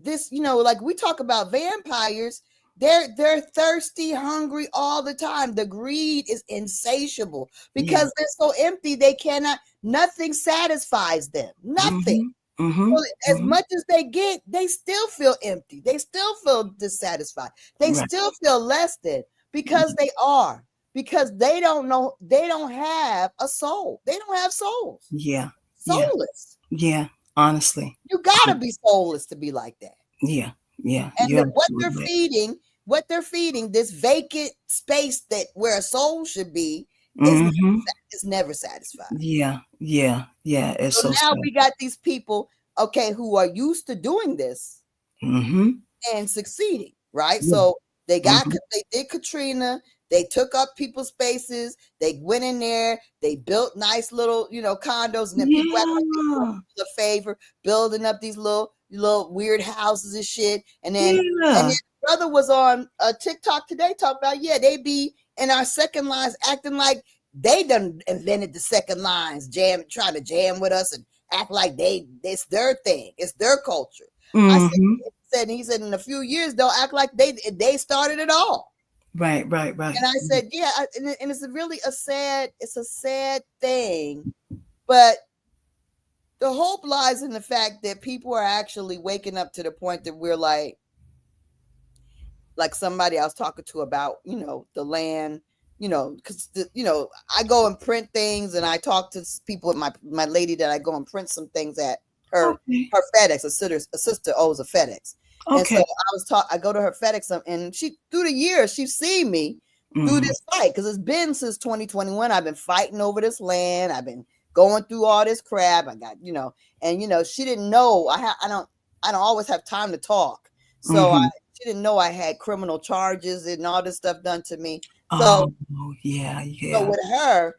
[SPEAKER 3] this, like we talk about vampires, they're thirsty, hungry all the time. The greed is insatiable
[SPEAKER 2] Yeah.
[SPEAKER 3] because they're so empty. They cannot. Nothing satisfies them. Nothing.
[SPEAKER 2] Hmm. Hmm.
[SPEAKER 3] So as
[SPEAKER 2] Hmm.
[SPEAKER 3] much as they get, they still feel empty. They still feel dissatisfied. They
[SPEAKER 2] Right.
[SPEAKER 3] still feel less than because they are. Because they don't know, they don't have a soul. They don't have souls.
[SPEAKER 2] Yeah. Yeah.
[SPEAKER 3] Soulless.
[SPEAKER 2] Yeah. Honestly.
[SPEAKER 3] You gotta be soulless to be like that.
[SPEAKER 2] Yeah. Yeah.
[SPEAKER 3] And
[SPEAKER 2] You're
[SPEAKER 3] what
[SPEAKER 2] absolutely
[SPEAKER 3] they're
[SPEAKER 2] right.
[SPEAKER 3] feeding, this vacant space that where a soul should be is
[SPEAKER 2] Hmm.
[SPEAKER 3] is never satisfied.
[SPEAKER 2] Yeah. Yeah. Yeah. It's
[SPEAKER 3] So
[SPEAKER 2] so
[SPEAKER 3] now
[SPEAKER 2] sad.
[SPEAKER 3] we got these people, okay, who are used to doing this
[SPEAKER 2] Hmm.
[SPEAKER 3] and succeeding, right?
[SPEAKER 2] Yeah.
[SPEAKER 3] So
[SPEAKER 2] Hmm.
[SPEAKER 3] they did Katrina, they took up people's spaces, they went in there, they built nice little, condos, and then people act like they doing
[SPEAKER 2] Yeah.
[SPEAKER 3] people a favor, building up these little weird houses and shit. And then
[SPEAKER 2] Yeah.
[SPEAKER 3] brother was on TikTok today talking about, yeah, they be in our second lines acting like they done invented the second lines, trying to jam with us and act like it's their thing, it's their culture. I
[SPEAKER 2] Hmm.
[SPEAKER 3] he said in a few years they'll act like they started it all.
[SPEAKER 2] Right. Right. Right.
[SPEAKER 3] And I said, yeah, and it's really it's a sad thing, but the hope lies in the fact that people are actually waking up to the point that we're like somebody I was talking to about, the land, because I go and print things, and I talk to people with my lady that I go and print some things at her
[SPEAKER 2] Okay.
[SPEAKER 3] her FedEx. A sister owes a FedEx, and so
[SPEAKER 2] Okay.
[SPEAKER 3] I go to her FedEx, and she through the years she's seen me through
[SPEAKER 2] Hmm.
[SPEAKER 3] this fight because it's been since 2021. I've been fighting over this land. I've been going through all this crap. I got and she didn't know I don't always have time to talk, so
[SPEAKER 2] Hmm.
[SPEAKER 3] she didn't know I had criminal charges and all this stuff done to me. So,
[SPEAKER 2] Oh, yeah.
[SPEAKER 3] so
[SPEAKER 2] Yeah.
[SPEAKER 3] with her,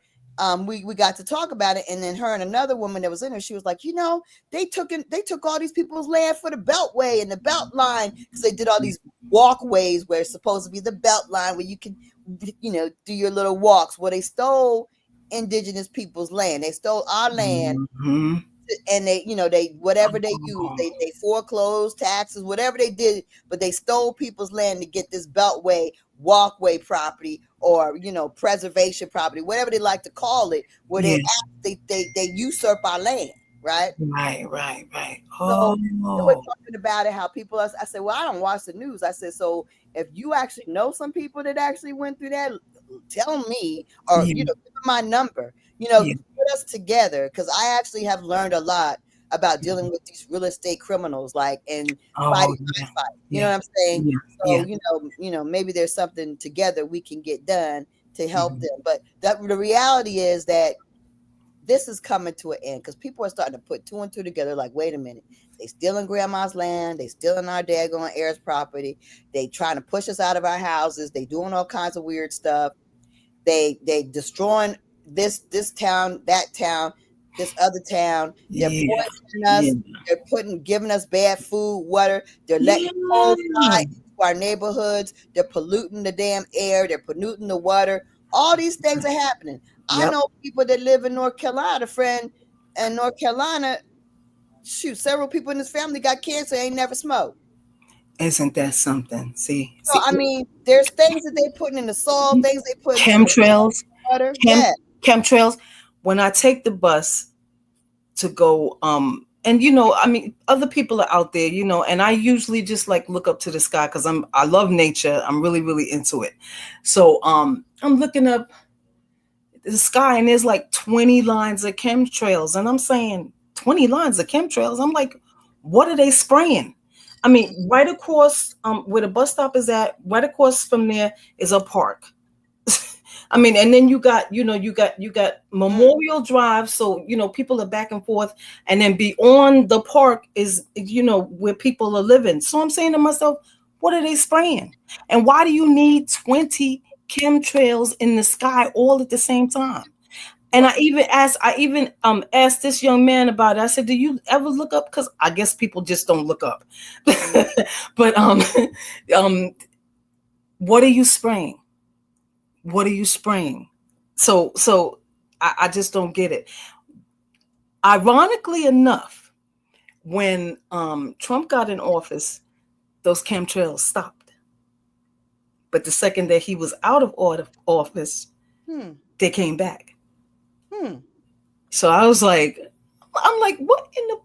[SPEAKER 3] we got to talk about it, and then her and another woman that was in there, she was like, they took all these people's land for the Beltway and the Belt Line because they did all these walkways where it's supposed to be the Belt Line where you can, do your little walks. Well, they stole indigenous people's land. They stole our land,
[SPEAKER 2] Hmm.
[SPEAKER 3] and they whatever they used,
[SPEAKER 2] Oh,
[SPEAKER 3] they foreclosed taxes, whatever they did, but they stole people's land to get this beltway walkway property, or preservation property, whatever they like to call it, where
[SPEAKER 2] yeah.
[SPEAKER 3] they usurp our land, right?
[SPEAKER 2] Right. Right. Right.
[SPEAKER 3] So they were
[SPEAKER 2] Oh,
[SPEAKER 3] talking about it, how people I said, well, I don't watch the news. I said, so if you actually know some people that actually went through that, tell me, or
[SPEAKER 2] yeah.
[SPEAKER 3] give them my number,
[SPEAKER 2] Yeah.
[SPEAKER 3] put us together, because I actually have learned a lot about dealing with these real estate criminals, like, and
[SPEAKER 2] Oh,
[SPEAKER 3] fighting
[SPEAKER 2] yeah.
[SPEAKER 3] my fight. You know
[SPEAKER 2] Yeah.
[SPEAKER 3] what I'm saying?
[SPEAKER 2] Yeah.
[SPEAKER 3] So
[SPEAKER 2] Yeah.
[SPEAKER 3] maybe there's something together we can get done to help
[SPEAKER 2] Mhm.
[SPEAKER 3] them. But the reality is that this is coming to an end because people are starting to put two and two together. Like, wait a minute, they stealing grandma's land, they stealing our daggone heirs property, they trying to push us out of our houses, they doing all kinds of weird stuff. They destroying this town, that town, this other town. They're
[SPEAKER 2] Yeah.
[SPEAKER 3] poisoning
[SPEAKER 2] Yeah.
[SPEAKER 3] us. They're giving us bad food, water. They're letting coal fly
[SPEAKER 2] Yeah.
[SPEAKER 3] into our neighborhoods. They're polluting the damn air. They're polluting the water. All these things are happening. I
[SPEAKER 2] Yep.
[SPEAKER 3] know people that live in North Carolina, friend, and North Carolina, shoot, several people in this family got cancer, ain't never smoked.
[SPEAKER 2] Isn't that something?
[SPEAKER 3] So I mean, there's things that they putting in the soil, things they put into the
[SPEAKER 2] chemtrails,
[SPEAKER 3] water.
[SPEAKER 2] chem
[SPEAKER 3] Yeah.
[SPEAKER 2] chemtrails. When I take the bus to go, and I mean, other people are out there, and I usually just like look up to the sky because I love nature. I'm really, really into it. So I'm looking up the sky, and there's like 20 lines of chemtrails, and I'm saying 20 lines of chemtrails. I'm like, what are they spraying? I mean, right across where the bus stop is at, right across from there is a park. I mean, and then you got Memorial Drive, so people are back and forth, and then beyond the park is where people are living. So I'm saying to myself, What are they spraying? And why do you need 20 chemtrails in the sky all at the same time? And I even asked this young man about it. I said, "Do you ever look up?" Because I guess people just don't look up. But um, what are you spraying? What are you spraying? So I just don't get it. Ironically enough, when Trump got in office, those chemtrails stopped. But the second that he was out of office, they came back. So I was like, I'm like, what in the?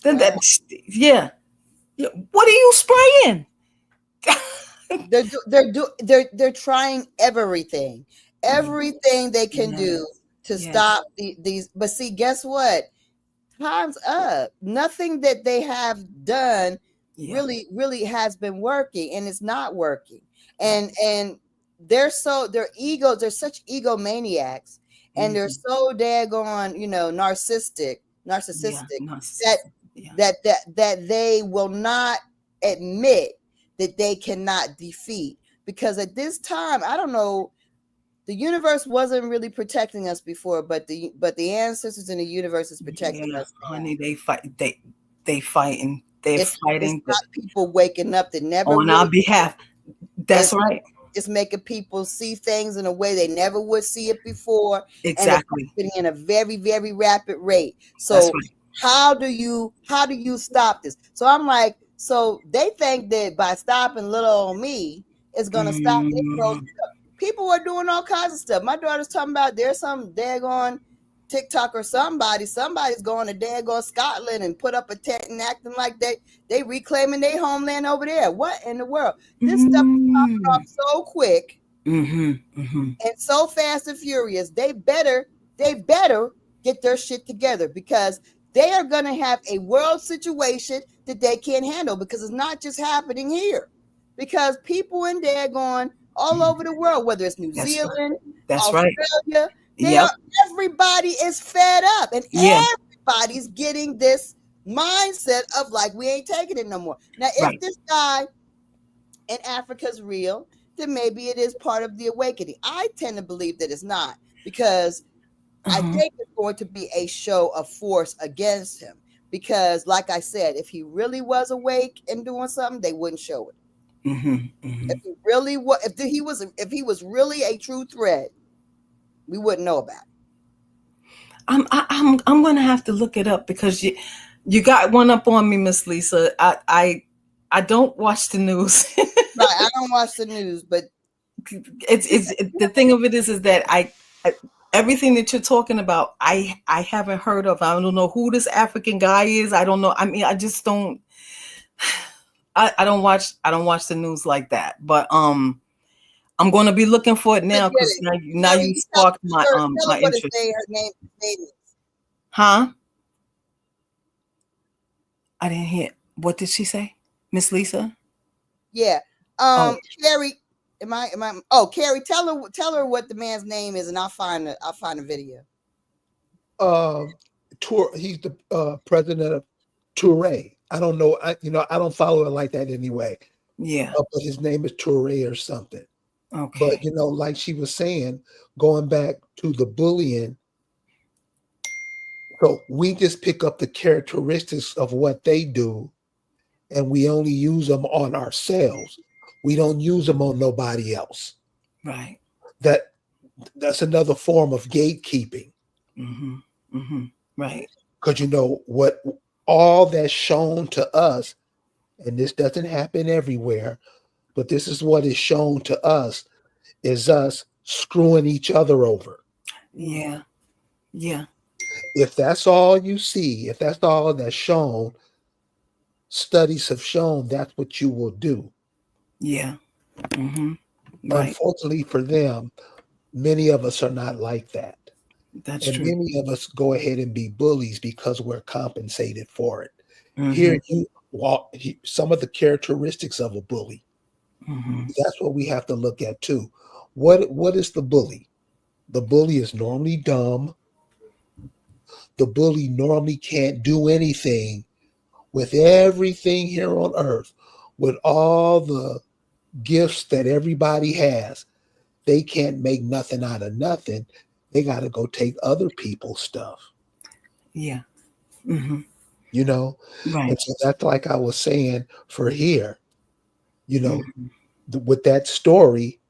[SPEAKER 2] Then
[SPEAKER 3] Wow.
[SPEAKER 2] yeah. What are you spraying?
[SPEAKER 3] They're trying everything they can do to stop these. But see, guess what? Time's up. Nothing that they have done really has been working, and it's not working. And they're egos. They're such egomaniacs, and they're so daggone, narcissistic that they will not admit that they cannot defeat. Because at this time, I don't know, the universe wasn't really protecting us before, but the ancestors in the universe is protecting us now.
[SPEAKER 2] Honey, they fight. They fighting. They're fighting.
[SPEAKER 3] It's not people waking up that never
[SPEAKER 2] on our behalf. That's right.
[SPEAKER 3] It's making people see things in a way they never would see it before.
[SPEAKER 2] Exactly.
[SPEAKER 3] And it's in a very, very rapid rate. So how do you stop this? So I'm like, so they think that by stopping little old me, it's gonna stop Negroes. People are doing all kinds of stuff. My daughter's talking about there's some daggone TikTok or somebody's going to daggone Scotland and put up a tent and acting like they reclaiming their homeland over there. What in the world? This stuff is popping off so quick and so fast and furious. They better get their shit together, because they are going to have a world situation that they can't handle, because it's not just happening here. Because people in daggone all over the world, whether it's New Zealand, Australia, everybody is fed up, and everybody's getting this mindset of like, we ain't taking it no more. Now, if this guy in Africa is real, then maybe it is part of the awakening. I tend to believe that it's not, because I think it's going to be a show of force against him. Because, like I said, if he really was awake and doing something, they wouldn't show it. If he really was, if he was really a true threat, we wouldn't know about it.
[SPEAKER 2] I'm going to have to look it up, because you got one up on me, Miss Lisa. I don't watch the news.
[SPEAKER 3] Right, I don't watch the news, but
[SPEAKER 2] it's the thing of it is that I everything that you're talking about, I haven't heard of. I don't know who this African guy is. I don't know. I mean, I just don't. I don't watch the news like that. But I'm going to be looking for it now, because now you sparked my interest.
[SPEAKER 3] Her name is.
[SPEAKER 2] Huh? I didn't hear. What did she say, Miss Lisa?
[SPEAKER 3] Yeah. Carrie, am I? Carrie, tell her what the man's name is, and I'll find a video.
[SPEAKER 1] He's the president of Touré. I don't know. I don't follow it like that anyway.
[SPEAKER 2] Yeah.
[SPEAKER 1] But his name is Touré or something.
[SPEAKER 2] Okay.
[SPEAKER 1] But like she was saying, going back to the bullying, so we just pick up the characteristics of what they do, and we only use them on ourselves. We don't use them on nobody else.
[SPEAKER 2] Right.
[SPEAKER 1] That's another form of gatekeeping.
[SPEAKER 2] Right.
[SPEAKER 1] Because what all that's shown to us, and this doesn't happen everywhere, but this is what is shown to us, is us screwing each other over.
[SPEAKER 2] Yeah. Yeah.
[SPEAKER 1] If that's all you see, if that's all that's shown, studies have shown that's what you will do.
[SPEAKER 2] Yeah. Right.
[SPEAKER 1] Unfortunately for them, many of us are not like that.
[SPEAKER 2] That's true.
[SPEAKER 1] Many of us go ahead and be bullies because we're compensated for it. Here you walk some of the characteristics of a bully. That's what we have to look at too. What is the bully? The bully is normally dumb. The bully normally can't do anything with everything here on earth, with all the gifts that everybody has, they can't make nothing out of nothing. They got to go take other people's stuff,
[SPEAKER 2] Yeah. Hmm.
[SPEAKER 1] you know?
[SPEAKER 2] Right.
[SPEAKER 1] And so that's like I was saying for here, you know,
[SPEAKER 2] Mhm.
[SPEAKER 1] with that story,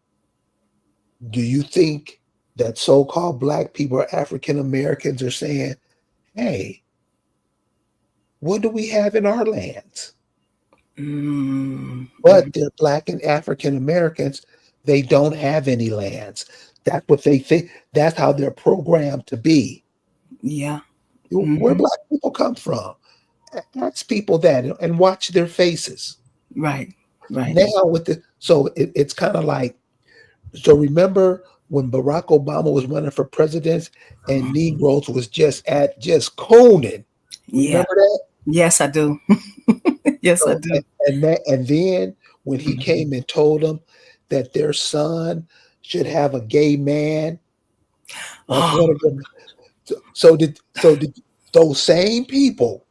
[SPEAKER 1] do you think that so-called black people or African Americans are saying, hey, what do we have in our lands?
[SPEAKER 2] Mm.
[SPEAKER 1] But they're black and African Americans. They don't have any lands. That's what they think. That's how they're programmed to be.
[SPEAKER 2] Yeah.
[SPEAKER 1] Where
[SPEAKER 2] Hmm.
[SPEAKER 1] black people come from. Ask people that and watch their faces.
[SPEAKER 2] Right. Right.
[SPEAKER 1] Now with the so it's kind of like, so remember when Barack Obama was running for president and Negroes was just cooning.
[SPEAKER 2] Yeah.
[SPEAKER 1] Remember that?
[SPEAKER 2] Yes, I do. Yes, I
[SPEAKER 1] So,
[SPEAKER 2] do.
[SPEAKER 1] and then when he
[SPEAKER 2] Mhm.
[SPEAKER 1] came and told them that their son should have a gay man as
[SPEAKER 2] Oh.
[SPEAKER 1] one of them, so did those same people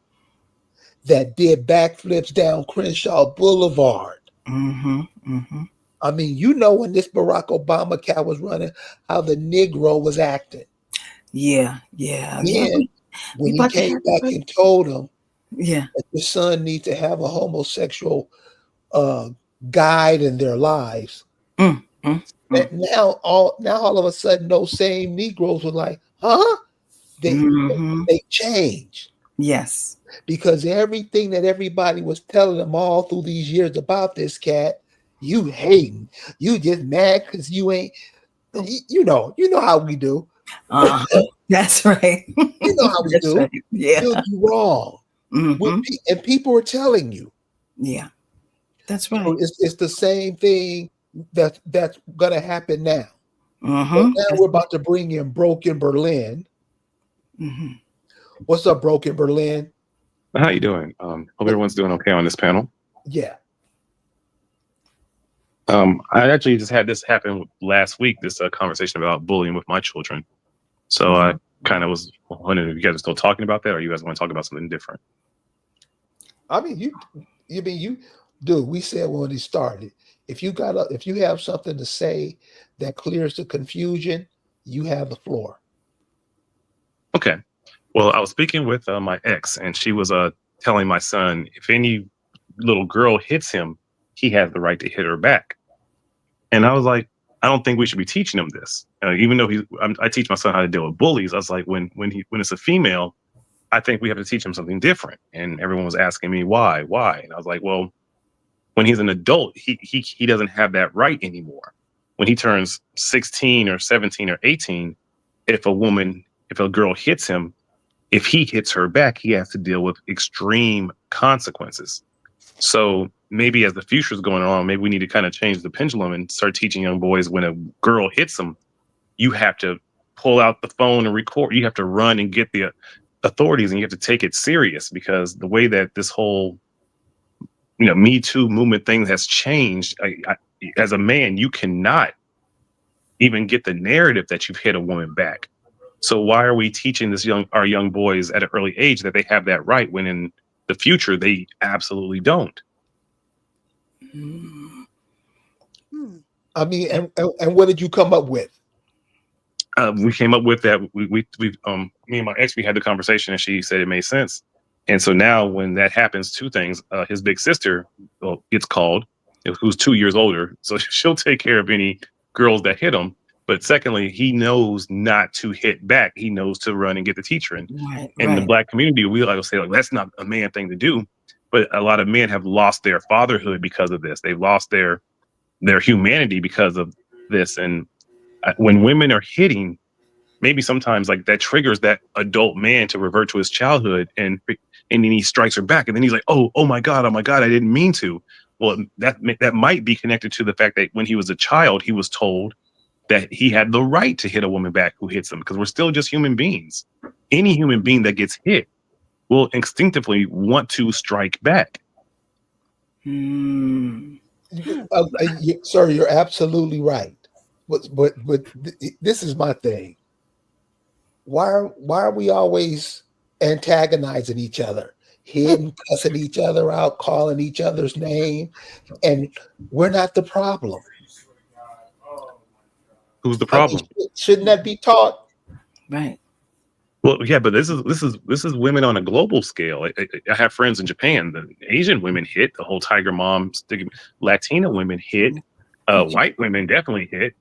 [SPEAKER 1] that did backflips down Crenshaw Boulevard.
[SPEAKER 2] Hmm. Hmm.
[SPEAKER 1] I mean, you know when this Barack Obama cat was running, how the Negro was acting.
[SPEAKER 2] Yeah. Yeah. Yeah.
[SPEAKER 1] Then
[SPEAKER 2] We
[SPEAKER 1] when he
[SPEAKER 2] about to
[SPEAKER 1] came
[SPEAKER 2] have
[SPEAKER 1] back
[SPEAKER 2] it.
[SPEAKER 1] and told them
[SPEAKER 2] Yeah.
[SPEAKER 1] that the son needs to have a homosexual uh, guide in their lives,
[SPEAKER 2] Mm, mm, mm.
[SPEAKER 1] that now all of a sudden those same Negroes were like, huh? They
[SPEAKER 2] Hmm.
[SPEAKER 1] they changed
[SPEAKER 2] Yes.
[SPEAKER 1] because everything that everybody was telling them all through these years about this cat, you hating, you just mad because you ain't, you know how we do.
[SPEAKER 2] Uh-huh. That's right.
[SPEAKER 1] You know how we
[SPEAKER 2] That's
[SPEAKER 1] do.
[SPEAKER 2] right. Yeah.
[SPEAKER 1] Dude, you wrong.
[SPEAKER 2] Hmm.
[SPEAKER 1] And people are telling you.
[SPEAKER 2] Yeah. That's
[SPEAKER 1] So
[SPEAKER 2] right.
[SPEAKER 1] it's the same thing that's gonna happen now. So
[SPEAKER 2] Hmm.
[SPEAKER 1] now we're about to bring in Broken Berlin.
[SPEAKER 2] Hmm.
[SPEAKER 1] What's up, Broken Berlin?
[SPEAKER 4] How you doing? Hope everyone's doing okay on this panel.
[SPEAKER 1] Yeah.
[SPEAKER 4] I actually just had this happen last week. This conversation about bullying with my children. So I kind of was wondering if you guys are still talking about that, or you guys want to talk about something different.
[SPEAKER 1] I mean, dude. We said when it started, if you have something to say that clears the confusion, you have the floor.
[SPEAKER 4] Okay. Well, I was speaking with my ex, and she was telling my son if any little girl hits him, he has the right to hit her back. And I was like, I don't think we should be teaching him this. Even though I teach my son how to deal with bullies. I was like, when it's a female, I think we have to teach him something different. And everyone was asking me why, and I was like, well, when he's an adult, he doesn't have that right anymore. When he turns 16 or 17 or 18, if a girl hits him, if he hits her back, he has to deal with extreme consequences. So maybe as the future is going on, maybe we need to kind of change the pendulum and start teaching young boys when a girl hits them, you have to pull out the phone and record. You have to run and get the authorities, and you have to take it serious, because the way that this whole Me Too movement thing has changed. As a man, you cannot even get the narrative that you've hit a woman back. So why are we teaching our young boys at an early age that they have that right, when in the future they absolutely don't?
[SPEAKER 2] Mm.
[SPEAKER 3] Hmm.
[SPEAKER 1] I mean, and what did you come up with?
[SPEAKER 4] We came up with that. Me and my ex, we had the conversation, and she said it made sense. And so now, when that happens, two things: his big sister gets called, who's 2 years older, so she'll take care of any girls that hit him. But secondly, he knows not to hit back. He knows to run and get the teacher. And
[SPEAKER 2] Right.
[SPEAKER 4] in the
[SPEAKER 2] Right.
[SPEAKER 4] black community, we like to say, like, that's not a man thing to do. But a lot of men have lost their fatherhood because of this. They've lost their humanity because of this. And when women are hitting, maybe sometimes like that triggers that adult man to revert to his childhood, and then he strikes her back, and then he's like, oh my god, I didn't mean to. Well, that might be connected to the fact that when he was a child, he was told that he had the right to hit a woman back who hits him, because we're still just human beings. Any human being that gets hit will instinctively want to strike back.
[SPEAKER 2] Mm.
[SPEAKER 1] Sir, you're absolutely right. But this is my thing. Why are we always antagonizing each other? hitting, cussing each other out, calling each other's name, and we're not the problem.
[SPEAKER 4] Who's the
[SPEAKER 1] I mean,
[SPEAKER 4] problem?
[SPEAKER 1] shouldn't that be taught?
[SPEAKER 2] Right.
[SPEAKER 4] Well, yeah, but this is women on a global scale. I have friends in Japan. The Asian women hit the whole Tiger Mom stigma. Latina women hit. White women definitely hit,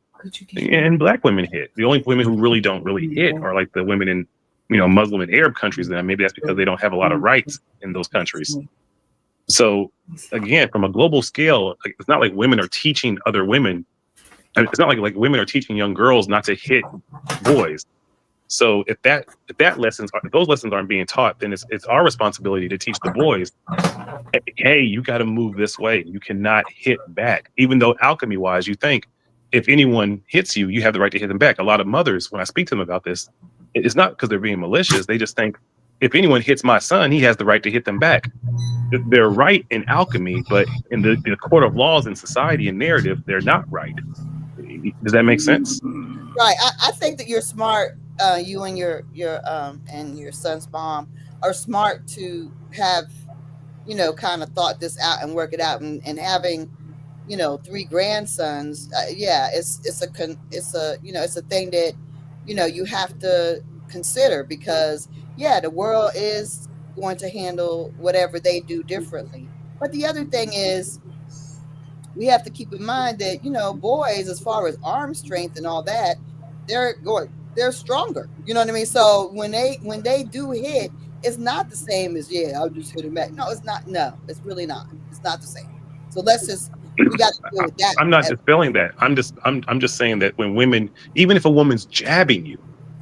[SPEAKER 4] and black women hit. The only women who really don't really hit are like the women in Muslim and Arab countries. And maybe that's because they don't have a lot of rights in those countries. So again, from a global scale, it's not like women are teaching other women. It's not like women are teaching young girls not to hit boys. So if those lessons aren't being taught, then it's our responsibility to teach the boys, hey, you got to move this way. You cannot hit back. Even though alchemy wise, you think if anyone hits you, you have the right to hit them back. A lot of mothers, when I speak to them about this, it's not because they're being malicious. They just think if anyone hits my son, he has the right to hit them back. They're right in alchemy, but in the court of laws and society and narrative, they're not right. Does that make sense?
[SPEAKER 3] Right. I think that you're smart. You and your son's mom are smart to have, kind of thought this out and work it out, and having, three grandsons. Yeah, it's a thing that, you have to consider, because yeah, the world is going to handle whatever they do differently. But the other thing is, we have to keep in mind that, boys, as far as arm strength and all that, they're stronger. You know what I mean? So when they do hit, it's not the same as, yeah, I'll just hit him back. No, it's not. No, it's really not. It's not the same. So we got to deal with that.
[SPEAKER 4] I'm not dispelling that. I'm just saying that when women, even if a woman's jabbing you,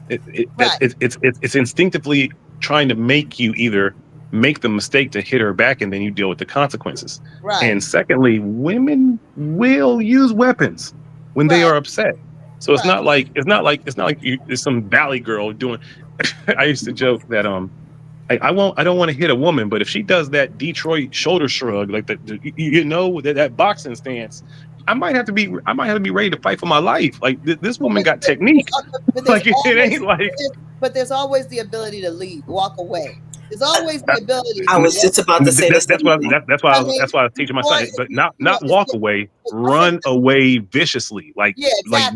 [SPEAKER 3] Right.
[SPEAKER 4] it's instinctively trying to make you either make the mistake to hit her back, and then you deal with the consequences.
[SPEAKER 3] Right.
[SPEAKER 4] And secondly, women will use weapons when they
[SPEAKER 3] Right.
[SPEAKER 4] are upset. So it's
[SPEAKER 3] Right.
[SPEAKER 4] not like it's some valley girl doing. I used to joke that I don't want to hit a woman, but if she does that Detroit shoulder shrug, like that boxing stance, I might have to be ready to fight for my life. Like this woman got technique. Like it ain't like.
[SPEAKER 3] But there's always the ability to leave, walk away. There's always the ability.
[SPEAKER 2] I was just about to say
[SPEAKER 4] that's why that's why I was teaching my son, but not walk away, run away viciously, like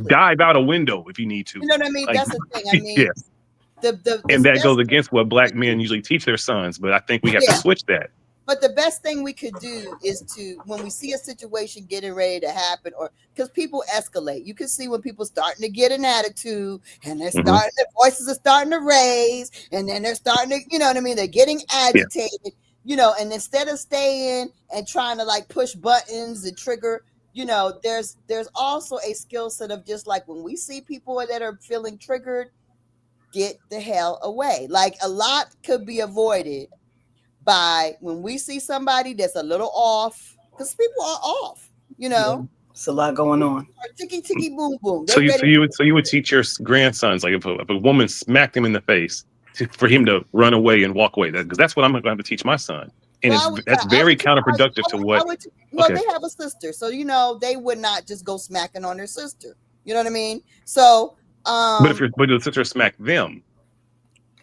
[SPEAKER 4] dive out a window if you need to.
[SPEAKER 3] You know what I mean?
[SPEAKER 4] Like,
[SPEAKER 3] that's the thing. I mean,
[SPEAKER 4] yeah. And that goes against what black men usually teach their sons, but I think we have to switch that.
[SPEAKER 3] But the best thing we could do is to, when we see a situation getting ready to happen, or because people escalate, you can see when people starting to get an attitude, and they're starting, their voices are starting to raise, and then they're starting to, you know what I mean? They're getting agitated, and instead of staying and trying to like push buttons and trigger, there's also a skill set of just like when we see people that are feeling triggered, get the hell away. Like a lot could be avoided by when we see somebody that's a little off, because people are off,
[SPEAKER 2] It's a lot going on.
[SPEAKER 3] Ticky ticky boom boom.
[SPEAKER 4] So you would teach your grandsons, like if a woman smacked him in the face, for him to run away and walk away, because that's what I'm going to have to teach my son, and that's very counterproductive to what.
[SPEAKER 3] They have a sister, so they would not just go smacking on their sister. You know what I mean? So,
[SPEAKER 4] but if the sister smacked them,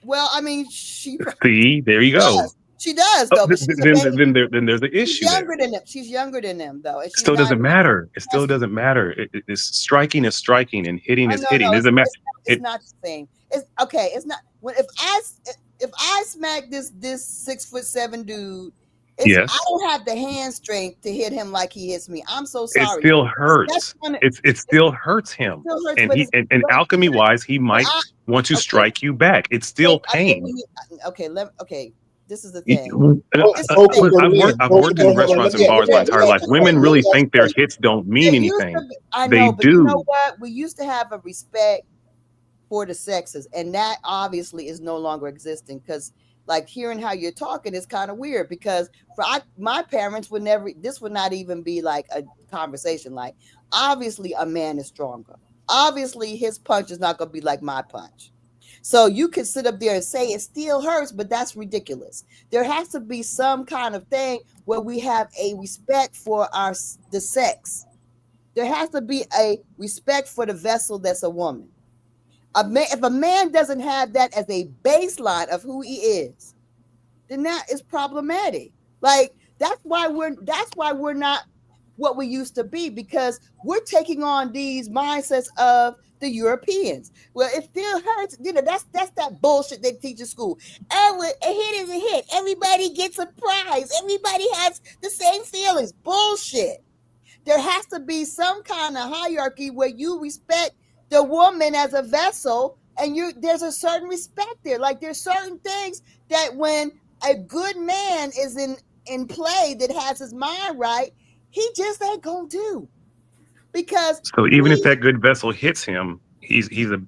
[SPEAKER 3] well, I mean, she
[SPEAKER 4] see, there you go.
[SPEAKER 3] She does, though. But
[SPEAKER 4] then there's the issue.
[SPEAKER 3] She's younger than them. She's younger than them, though.
[SPEAKER 4] It still doesn't matter. It still doesn't matter. It's striking is striking, and hitting is hitting. Doesn't matter.
[SPEAKER 3] It's not the same. It's okay. It's not. If I smack this 6'7" dude, I don't have the hand strength to hit him like he hits me. I'm so sorry.
[SPEAKER 4] It still hurts. It still hurts him. And alchemy wise, he might want to strike you back. It's still pain.
[SPEAKER 3] Okay. This is the thing.
[SPEAKER 4] I've worked in restaurants and bars my entire life. Women really think their hits don't mean anything.
[SPEAKER 3] I know, but you know what? We used to have a respect for the sexes, and that obviously is no longer existing, because like hearing how you're talking is kind of weird, because my parents would never, this would not even be like a conversation. Like, obviously a man is stronger. Obviously his punch is not going to be like my punch. So you can sit up there and say it still hurts, but that's ridiculous. There has to be some kind of thing where we have a respect for the sex. There has to be a respect for the vessel that's a woman. If a man doesn't have that as a baseline of who he is, then that is problematic. Like that's why we're not what we used to be, because we're taking on these mindsets of the Europeans. Well, it still hurts. That's that bullshit they teach in school. Oh, a hit is a hit. Everybody gets a prize. Everybody has the same feelings. Bullshit. There has to be some kind of hierarchy where you respect the woman as a vessel, and there's a certain respect there. Like there's certain things that when a good man is in play that has his mind right, he just ain't gonna do, because
[SPEAKER 4] So even if that good vessel hits him, he's a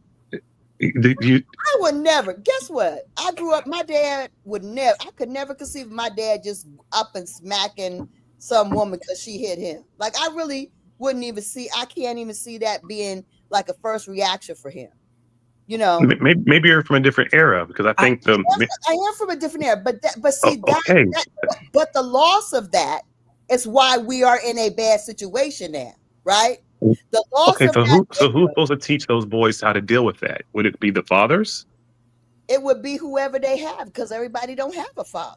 [SPEAKER 4] you.
[SPEAKER 3] I would never. Guess what? I grew up. My dad would never. I could never conceive of my dad just up and smacking some woman because she hit him. Like I really wouldn't even see. I can't even see that being like a first reaction for him. You know.
[SPEAKER 4] Maybe you're from a different era because I think the
[SPEAKER 3] I am from a different era, but see
[SPEAKER 4] okay.
[SPEAKER 3] but the loss of that is why we are in a bad situation now, right? The loss
[SPEAKER 4] Okay,
[SPEAKER 3] of that
[SPEAKER 4] so who's
[SPEAKER 3] ignorance,
[SPEAKER 4] supposed to teach those boys how to deal with that? Would it be the fathers?
[SPEAKER 3] it would be whoever they have, because everybody don't have a father.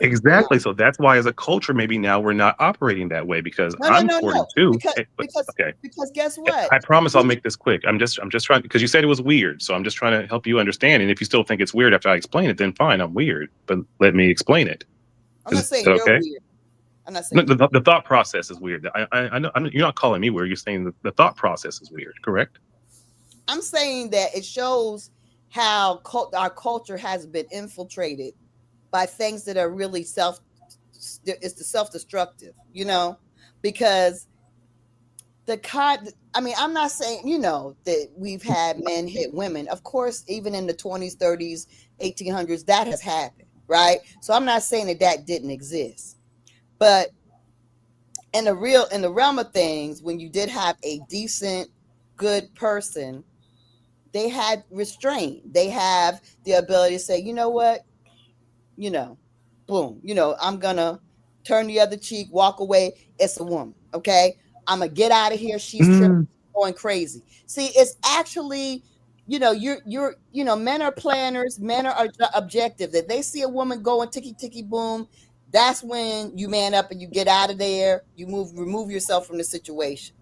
[SPEAKER 4] Exactly. So that's why, as a culture, maybe now we're not operating that way because
[SPEAKER 3] No, no,
[SPEAKER 4] I'm
[SPEAKER 3] no, no.
[SPEAKER 4] 42.
[SPEAKER 3] Because
[SPEAKER 4] But
[SPEAKER 3] because
[SPEAKER 4] okay,
[SPEAKER 3] because guess what?
[SPEAKER 4] I promise I'll make this quick. I'm just trying because you said it was weird, so I'm just trying to help you understand. And if you still think it's weird after I explain it, then fine, I'm weird. But let me explain it.
[SPEAKER 3] I'm not
[SPEAKER 4] Is
[SPEAKER 3] saying
[SPEAKER 4] that
[SPEAKER 3] you're
[SPEAKER 4] okay?
[SPEAKER 3] weird. I'm not
[SPEAKER 4] No,
[SPEAKER 3] saying you're weird.
[SPEAKER 4] the thought process is weird. I know you're not calling me weird. You're saying the thought process is weird. Correct?
[SPEAKER 3] I'm saying that it shows how our culture has been infiltrated by things that are really it's the self-destructive, because I mean, I'm not saying, that we've had men hit women. Of course, even in the 20s, 30s, 1800s, that has happened, right? So I'm not saying that didn't exist. But in the realm of things, when you did have a decent, good person, they had restraint. They have the ability to say, you know what, you know, boom, I'm gonna turn the other cheek, walk away. It's a woman, okay? I'm gonna get out of here. She's tripping,
[SPEAKER 4] Mm.
[SPEAKER 3] going crazy. See, it's actually, men are planners, men are objective. If they see a woman going ticky ticky boom, that's when you man up and you get out of there. You remove yourself from the situation.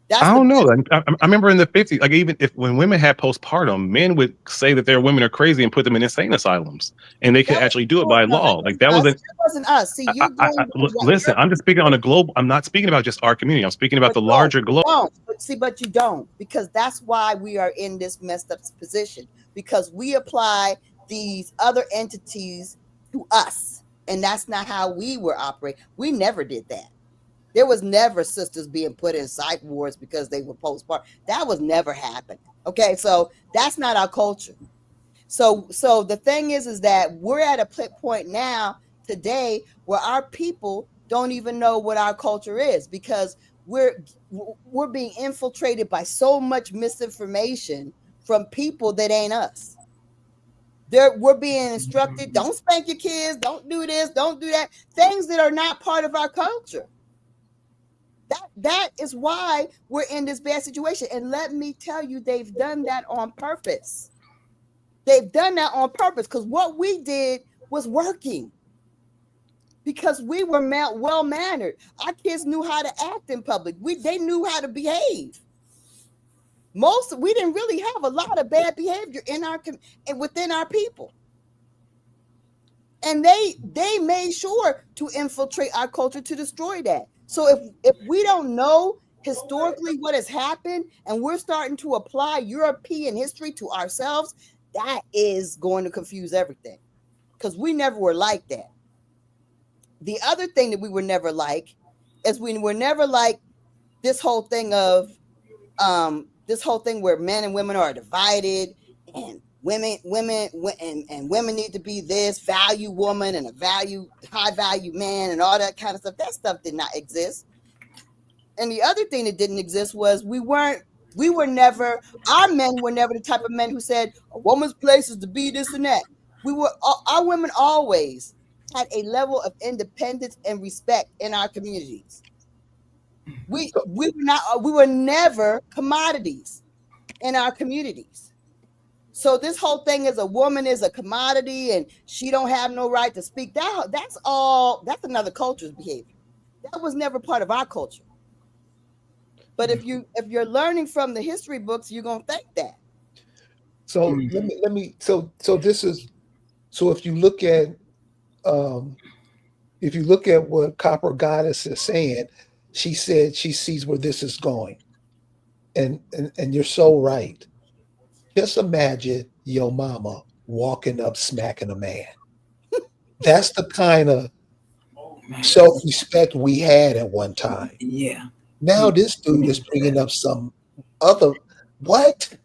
[SPEAKER 3] That's
[SPEAKER 4] I
[SPEAKER 3] the
[SPEAKER 4] don't know.
[SPEAKER 3] best.
[SPEAKER 4] I remember in the 50s, like even if when women had postpartum, men would say that their women are crazy and put them in insane asylums, and they could
[SPEAKER 3] That
[SPEAKER 4] actually do it
[SPEAKER 3] was
[SPEAKER 4] by
[SPEAKER 3] no, that
[SPEAKER 4] law. Like
[SPEAKER 3] wasn't
[SPEAKER 4] that
[SPEAKER 3] us.
[SPEAKER 4] wasn't.
[SPEAKER 3] That wasn't us. See, you're going to what
[SPEAKER 4] Listen, I'm just speaking on a global. I'm not speaking about just our community. I'm speaking about
[SPEAKER 3] but
[SPEAKER 4] the larger globe.
[SPEAKER 3] don't. But you don't, because that's why we are in this messed up position, because we apply these other entities to us, and that's not how we were operating. We never did that. There was never sisters being put in psych wards because they were postpartum. That was never happening. Okay, so that's not our culture. So the thing is that we're at a point now today where our people don't even know what our culture is, because we're being infiltrated by so much misinformation from people that ain't us. We're being instructed, don't spank your kids, don't do this, don't do that, things that are not part of our culture. That is why we're in this bad situation. And let me tell you, they've done that on purpose. They've done that on purpose, because what we did was working, because we were well mannered. Our kids knew how to act in public. They knew how to behave. We didn't really have a lot of bad behavior within our people, and they made sure to infiltrate our culture to destroy that. So if we don't know historically what has happened, and we're starting to apply European history to ourselves, that is going to confuse everything, because we never were like that. The other thing that we were never like is we were never like this whole thing where men and women are divided, and women need to be this value woman and a high value man and all that kind of stuff. That stuff did not exist. And the other thing that didn't exist was our men were never the type of men who said a woman's place is to be this and that. Our women always had a level of independence and respect in our communities. We were never commodities in our communities. So this whole thing is a woman is a commodity and she don't have no right to speak. That's another culture's behavior. That was never part of our culture. But if you're learning from the history books, you're gonna think that.
[SPEAKER 1] So let me so this is so um if you look at what Copper Goddess is saying, she said she sees where this is going. And you're so right. Just imagine your mama walking up smacking a man. That's the kind of self-respect we had at one time.
[SPEAKER 2] Yeah.
[SPEAKER 1] Now this dude is bringing up some other what?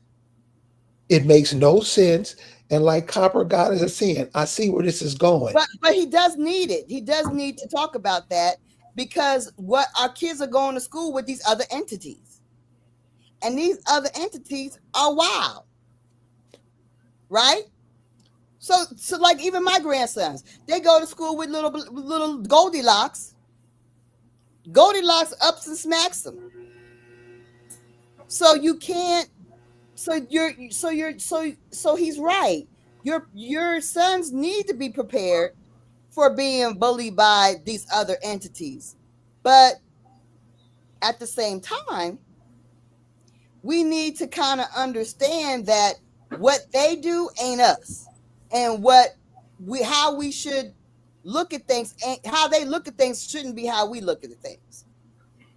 [SPEAKER 1] It makes no sense. And like Copper Goddess is saying, I see where this is going.
[SPEAKER 3] But he does need it. He does need to talk about that because what our kids are going to school with these other entities. And these other entities are wild. Right? So like even my grandsons, they go to school with little Goldilocks. Goldilocks ups and smacks them. So you can't. So he's right. Your sons need to be prepared for being bullied by these other entities, but at the same time, we need to kind of understand that what they do ain't us, and how we should look at things and how they look at things shouldn't be how we look at the things.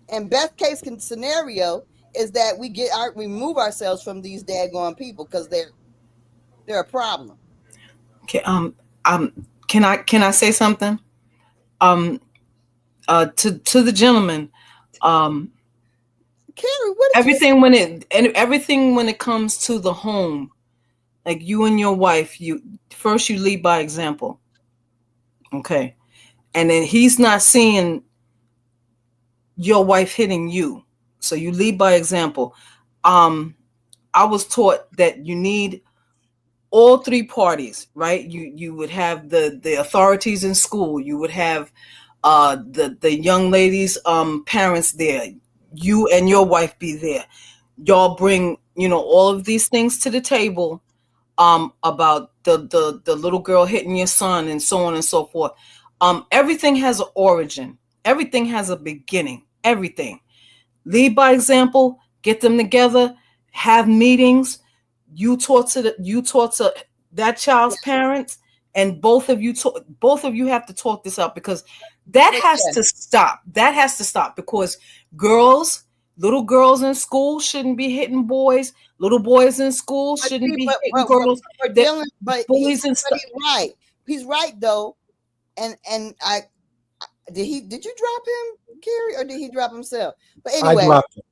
[SPEAKER 3] And best case scenario is that we remove ourselves from these daggone people because they're a problem.
[SPEAKER 2] Okay. Can I say something? To the gentleman.
[SPEAKER 3] Carrie, what did
[SPEAKER 2] everything when it comes to the home, like you and your wife, you lead by example. Okay. And then he's not seeing your wife hitting you. So you lead by example. I was taught that you need all three parties, right? You would have the authorities in school. You would have the young lady's parents there. You and your wife be there. Y'all bring, all of these things to the table about the little girl hitting your son and so on and so forth. Everything has an origin. Everything has a beginning. Everything. Lead by example, get them together, have meetings. You talk to that child's parents, and both of you have to talk this out because that has to stop. That has to stop because little girls in school shouldn't be hitting boys. Little boys in school shouldn't be hitting girls.
[SPEAKER 3] Bullies and stuff. He's right though. And did you drop him, Carrie, or did he drop himself? But anyway,
[SPEAKER 1] I dropped him.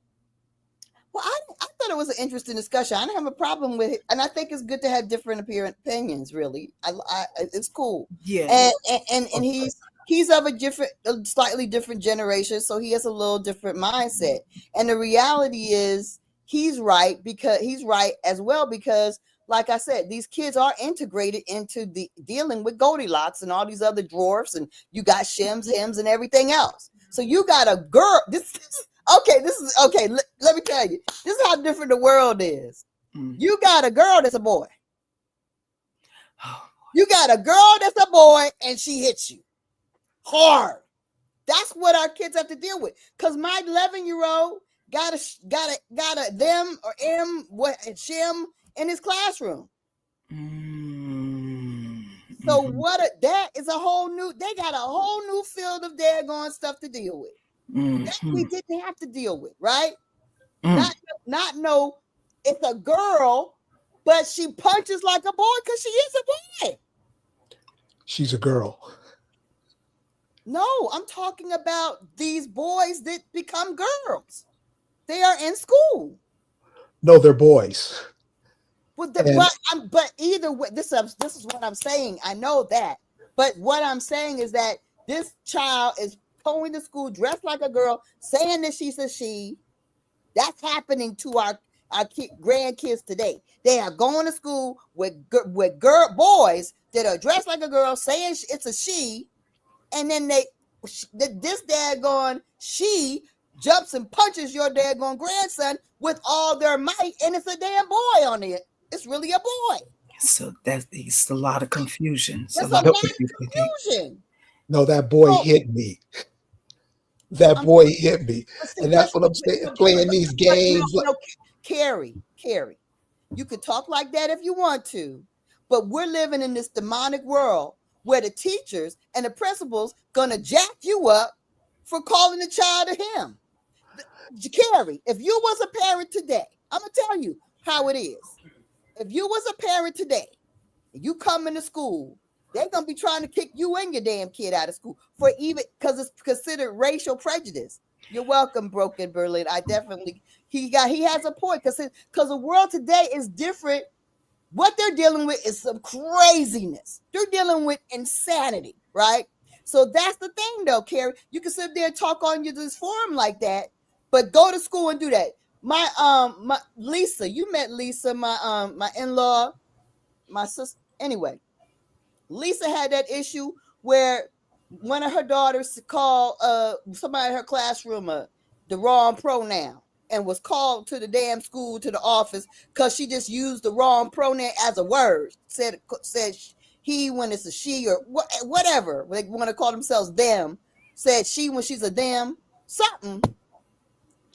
[SPEAKER 3] Well, I thought it was an interesting discussion. I don't have a problem with it, and I think it's good to have different opinions. Really, it's cool.
[SPEAKER 2] Yeah,
[SPEAKER 3] and he's of a slightly different generation, so he has a little different mindset. And the reality is, he's right as well because, like I said, these kids are integrated into the dealing with Goldilocks and all these other dwarfs, and you got shims, hims, and everything else. So you got a girl. Okay. Let me tell you, this is how different the world is. You got a girl that's a boy. You got a girl that's a boy, and she hits you hard. That's what our kids have to deal with. Cause my 11-year-old got a them or shim in his classroom. So that is they got a whole new field of daggone stuff to deal with. That we didn't have to deal with, right? Not know it's a girl, but she punches like a boy because she is a boy.
[SPEAKER 1] She's a girl.
[SPEAKER 3] No, I'm talking about these boys that become girls. They are in school.
[SPEAKER 1] No, they're boys.
[SPEAKER 3] But either way, this is what I'm saying. I know that, but what I'm saying is that this child is going to school dressed like a girl, saying that she's a she. That's happening to our grandkids today. They are going to school with boys that are dressed like a girl, saying it's a she, and then this daggone she jumps and punches your daggone grandson with all their might, and it's a damn boy on it. It's really a boy.
[SPEAKER 2] So it's a lot of confusion. It's a
[SPEAKER 3] There's a
[SPEAKER 2] lot
[SPEAKER 3] lot
[SPEAKER 2] of
[SPEAKER 3] of
[SPEAKER 2] confusion.
[SPEAKER 3] confusion.
[SPEAKER 1] No, that boy
[SPEAKER 3] So,
[SPEAKER 1] hit me. That
[SPEAKER 3] I'm
[SPEAKER 1] boy hit me.
[SPEAKER 3] but see,
[SPEAKER 1] And that's what I'm saying. Playing these games.
[SPEAKER 3] no, Carrie, you could talk like that if you want to, but we're living in this demonic world where the teachers and the principals gonna jack you up for calling the child a him. Carrie, if you was a parent today, I'm gonna tell you how it is. If you was a parent today, and you come into school, they're gonna be trying to kick you and your damn kid out of school for even because it's considered racial prejudice. You're welcome, Broken Berlin. I definitely he has a point because the world today is different. What they're dealing with is some craziness. They're dealing with insanity, right? So that's the thing, though, Carrie. You can sit there and talk on this forum like that, but go to school and do that. My Lisa, you met Lisa, my in-law, my sister. Anyway, Lisa had that issue where one of her daughters called somebody in her classroom the wrong pronoun and was called to the damn school to the office because she just used the wrong pronoun as a word. Said he when it's a she or whatever they want to call themselves them. Said she when she's a them something.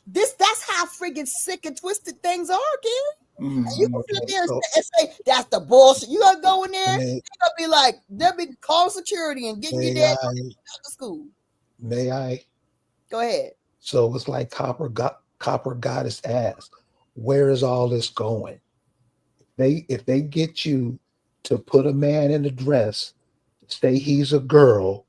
[SPEAKER 3] That's how friggin' sick and twisted things are, Gary. And you can sit there and say that's the bullshit. You gonna go in there, they're gonna be like, they'll be call security and getting you there out of school.
[SPEAKER 1] May I?
[SPEAKER 3] Go ahead.
[SPEAKER 1] So it's like Copper Goddess asked, where is all this going? If they get you to put a man in a dress, say he's a girl,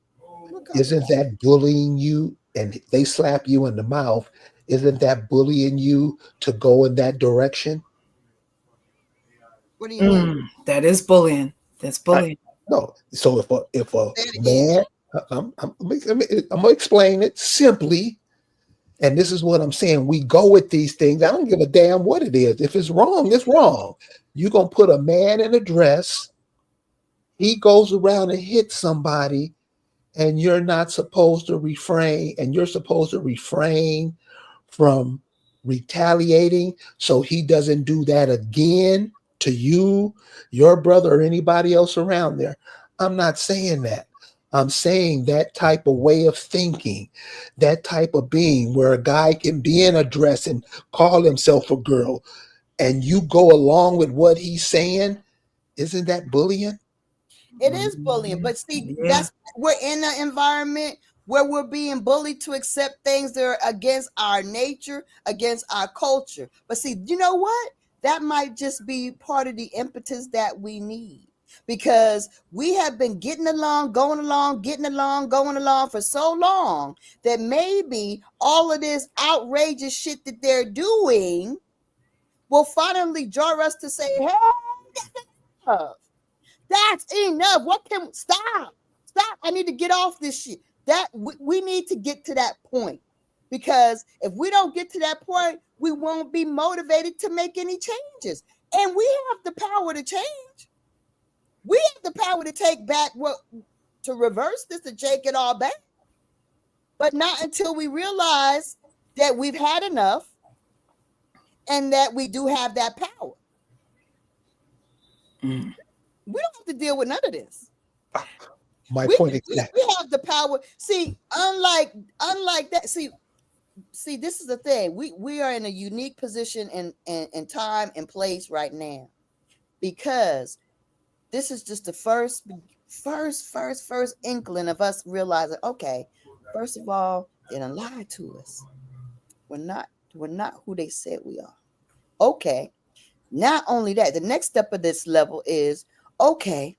[SPEAKER 1] isn't that bullying you? And they slap you in the mouth, isn't that bullying you to go in that direction?
[SPEAKER 3] What do you mean?
[SPEAKER 2] That is bullying. That's bullying.
[SPEAKER 1] No. So if a man, I'm gonna explain it simply. And this is what I'm saying. We go with these things. I don't give a damn what it is. If it's wrong, it's wrong. You're going to put a man in a dress. He goes around and hits somebody, and you're not supposed to refrain. And you're supposed to refrain from retaliating so he doesn't do that again to you, your brother, or anybody else around there. I'm not saying that. I'm saying that type of way of thinking, that type of being where a guy can be in a dress and call himself a girl and you go along with what he's saying, isn't that bullying?
[SPEAKER 3] It is bullying, but see, that's we're in an environment where we're being bullied to accept things that are against our nature, against our culture. But see, you know what? That might just be part of the impetus that we need. Because we have been getting along, going along for so long that maybe all of this outrageous shit that they're doing will finally draw us to say, hey, that's enough. What can stop? I need to get off this shit. That we need to get to that point, because if we don't get to that point, we won't be motivated to make any changes. And we have the power to change. We have the power to take back to reverse this, to take it all back. But not until we realize that we've had enough and that we do have that power. We don't have to deal with none of this.
[SPEAKER 1] My
[SPEAKER 3] we,
[SPEAKER 1] point
[SPEAKER 3] we,
[SPEAKER 1] exactly.
[SPEAKER 3] we have the power. See, unlike that, see, this is the thing. We are in a unique position in time and place right now, because this is just the first inkling of us realizing, okay, first of all, they done lied to us. We're not who they said we are. Okay. Not only that, the next step of this level is, okay,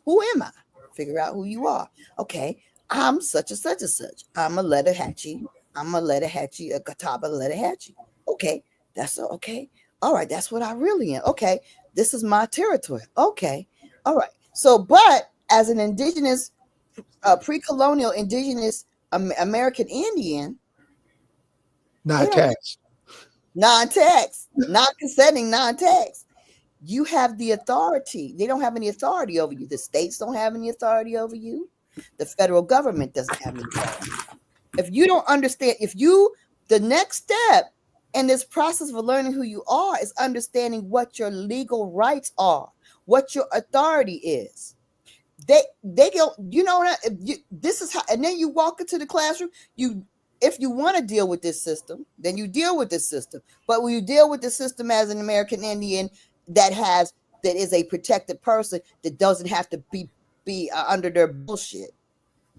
[SPEAKER 3] who am I? Figure out who you are. Okay, I'm such and such and such. I'm a letter hatchie. a Kataba letter hatchie. Okay, that's okay. All right, that's what I really am. Okay, this is my territory. Okay, all right. So, but as an indigenous, pre-colonial indigenous American Indian,
[SPEAKER 1] Not tax.
[SPEAKER 3] non-tax, non-consenting, non-tax, you have the authority. They don't have any authority over you. The states don't have any authority over you. The federal government doesn't have any authority. If you don't understand, the next step And this process of learning who you are is understanding what your legal rights are, what your authority is. They go, you know what, this is how, and then you walk into the classroom, if you want to deal with this system, then you deal with this system. But when you deal with the system as an American Indian that is a protected person, that doesn't have to be under their bullshit.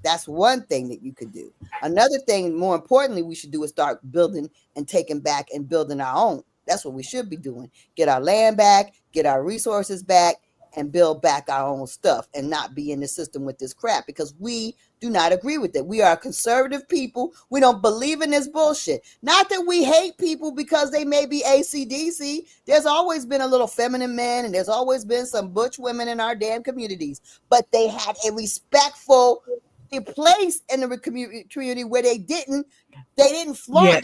[SPEAKER 3] That's one thing that you could do. Another thing, more importantly, we should do is start building and taking back and building our own. That's what we should be doing. Get our land back, get our resources back, and build back our own stuff and not be in the system with this crap, because we do not agree with it. We are conservative people. We don't believe in this bullshit. Not that we hate people because they may be ACDC. There's always been a little feminine men and there's always been some butch women in our damn communities, but they had a respectful place in the community where they didn't flaunt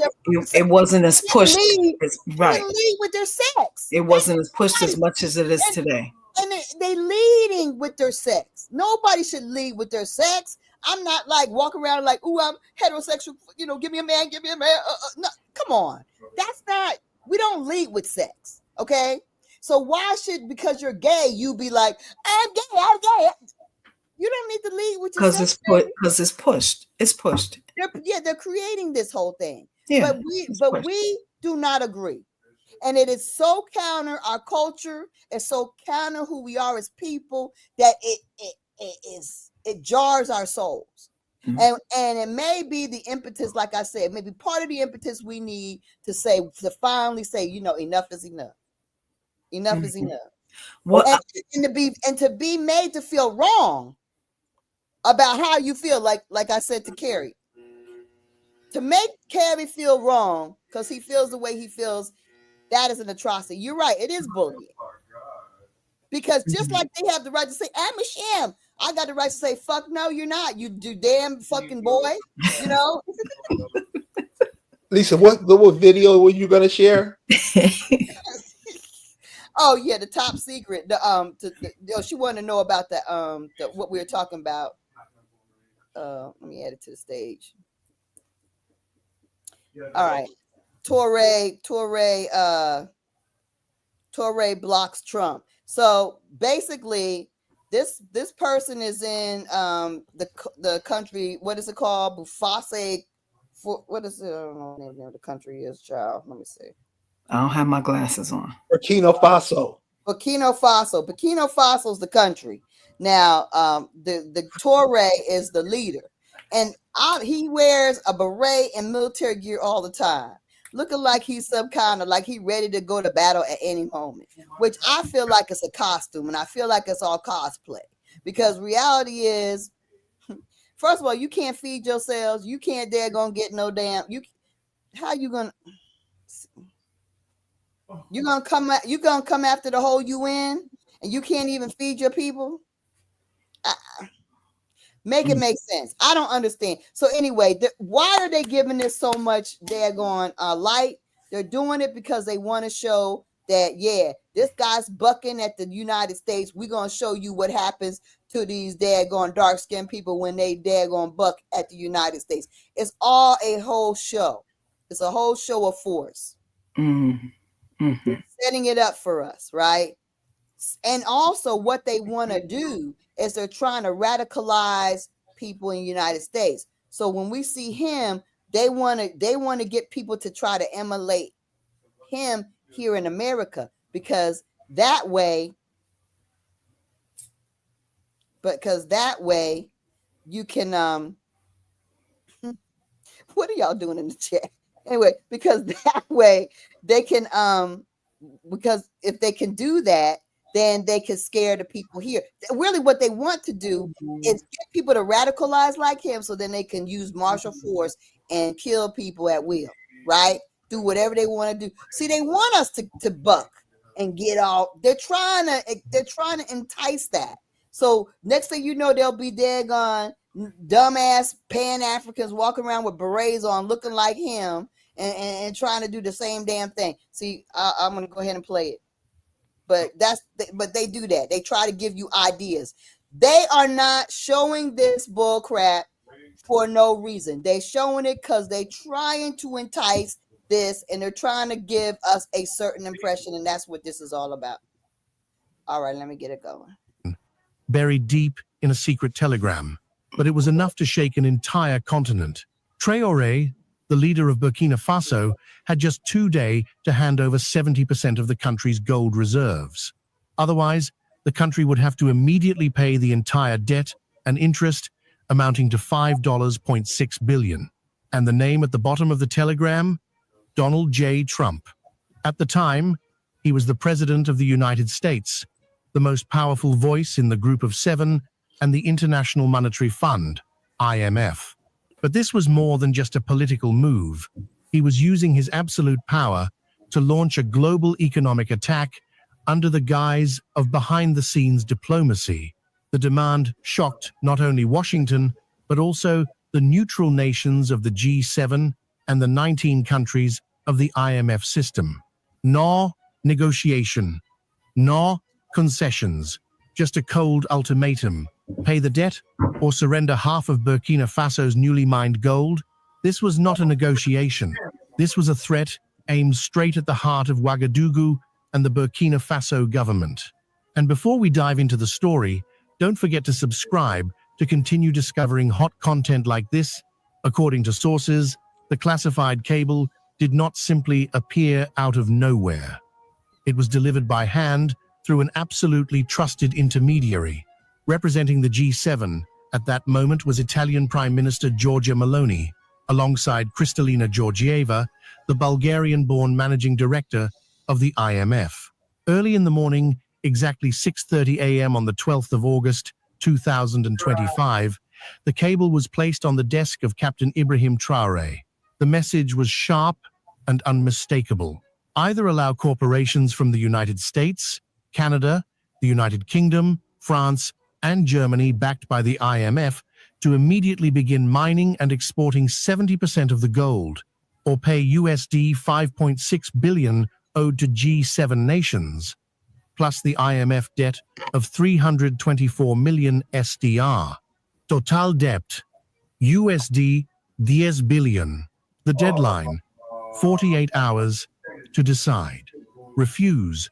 [SPEAKER 2] it wasn't as pushed. Right.
[SPEAKER 3] They lead with their sex.
[SPEAKER 2] It wasn't as pushed as much as it is today.
[SPEAKER 3] And they leading with their sex. Nobody should lead with their sex. I'm not like walking around like, ooh, I'm heterosexual, give me a man. No, come on. That's not, we don't lead with sex. Okay. So why should, because you're gay, you be like, I'm gay. You don't need to lead with your sex.
[SPEAKER 2] Because it's pushed. It's pushed.
[SPEAKER 3] They're creating this whole thing.
[SPEAKER 2] Yeah,
[SPEAKER 3] but we do not agree. And it is so counter our culture. It's so counter who we are as people that it jars our souls. Mm-hmm. And it may be the impetus, like I said, maybe part of the impetus we need to finally say, enough is enough. Enough mm-hmm. is enough. Well, and to be made to feel wrong about how you feel, like I said to Carrie, to make Carrie feel wrong because he feels the way he feels, that is an atrocity. You're right, it is bullying. Because just like they have the right to say, I'm a sham, I got the right to say, fuck no, you're not, you do damn fucking boy,
[SPEAKER 1] Lisa, what video were you gonna share?
[SPEAKER 3] Oh yeah, the top secret. She wanted to know about what we were talking about. Let me add it to the stage. All right. Toure blocks Trump. So basically, this person is in the country. What is it called? Bufase. What is it? I don't know what the name of the country is, child. Let me see.
[SPEAKER 2] I don't have my glasses on.
[SPEAKER 1] Burkina Faso.
[SPEAKER 3] Burkina Faso is the country. Now, the Toure is the leader, and he wears a beret and military gear all the time, looking like he's some kind of like he ready to go to battle at any moment, which I feel like it's a costume, and I feel like it's all cosplay, because reality is, first of all, you can't feed yourselves. You can't gonna get no damn. How you gonna? You're gonna come after the whole UN, and you can't even feed your people. Make it make sense. I don't understand. So anyway, why are they giving this so much daggone light? They're doing it because they want to show that, yeah, this guy's bucking at the United States. We're gonna show you what happens to these daggone dark-skinned people when they daggone buck at the United States. It's all a whole show. It's a whole show of force.
[SPEAKER 2] Mm-hmm. Mm-hmm.
[SPEAKER 3] Setting it up for us, right? And also what they want to do is they're trying to radicalize people in the United States. So when we see him, they want to get people to try to emulate him here in America, because that way you can what are y'all doing in the chat? Anyway, because that way they can because if they can do that, then they can scare the people here. Really what they want to do is get people to radicalize like him, so then they can use martial force and kill people at will, right? Do whatever they want to do. See, they want us to buck and get all. They're trying to entice that. So next thing you know, they'll be daggone dumbass Pan-Africans walking around with berets on, looking like him, and trying to do the same damn thing. See, I'm gonna go ahead and play it. But they do that. They try to give you ideas. They are not showing this bull crap for no reason. They showing it because they trying to entice this, and they're trying to give us a certain impression, and that's what this is all about. All right, let me get it going.
[SPEAKER 5] Buried deep in a secret telegram, but it was enough to shake an entire continent. Traoré, the leader of Burkina Faso, had just 2 days to hand over 70% of the country's gold reserves. Otherwise, the country would have to immediately pay the entire debt and interest, amounting to $5.6 billion. And the name at the bottom of the telegram? Donald J. Trump. At the time, he was the President of the United States, the most powerful voice in the Group of Seven and the International Monetary Fund, IMF. But this was more than just a political move. He was using his absolute power to launch a global economic attack under the guise of behind-the-scenes diplomacy. The demand shocked not only Washington, but also the neutral nations of the G7 and the 19 countries of the IMF system. No negotiation, no concessions, just a cold ultimatum: pay the debt or surrender half of Burkina Faso's newly mined gold. This was not a negotiation. This was a threat aimed straight at the heart of Ouagadougou and the Burkina Faso government. And before we dive into the story, don't forget to subscribe to continue discovering hot content like this. According to sources, the classified cable did not simply appear out of nowhere. It was delivered by hand through an absolutely trusted intermediary. Representing the G7 at that moment was Italian Prime Minister Giorgia Meloni, alongside Kristalina Georgieva, the Bulgarian-born managing director of the IMF. Early in the morning, exactly 6:30 a.m. on the 12th of August, 2025, the cable was placed on the desk of Captain Ibrahim Traoré. The message was sharp and unmistakable. Either allow corporations from the United States, Canada, the United Kingdom, France, and Germany, backed by the IMF, to immediately begin mining and exporting 70% of the gold, or pay USD 5.6 billion owed to G7 nations, plus the IMF debt of 324 million SDR. Total debt, USD 10 billion. The deadline, 48 hours to decide, refuse,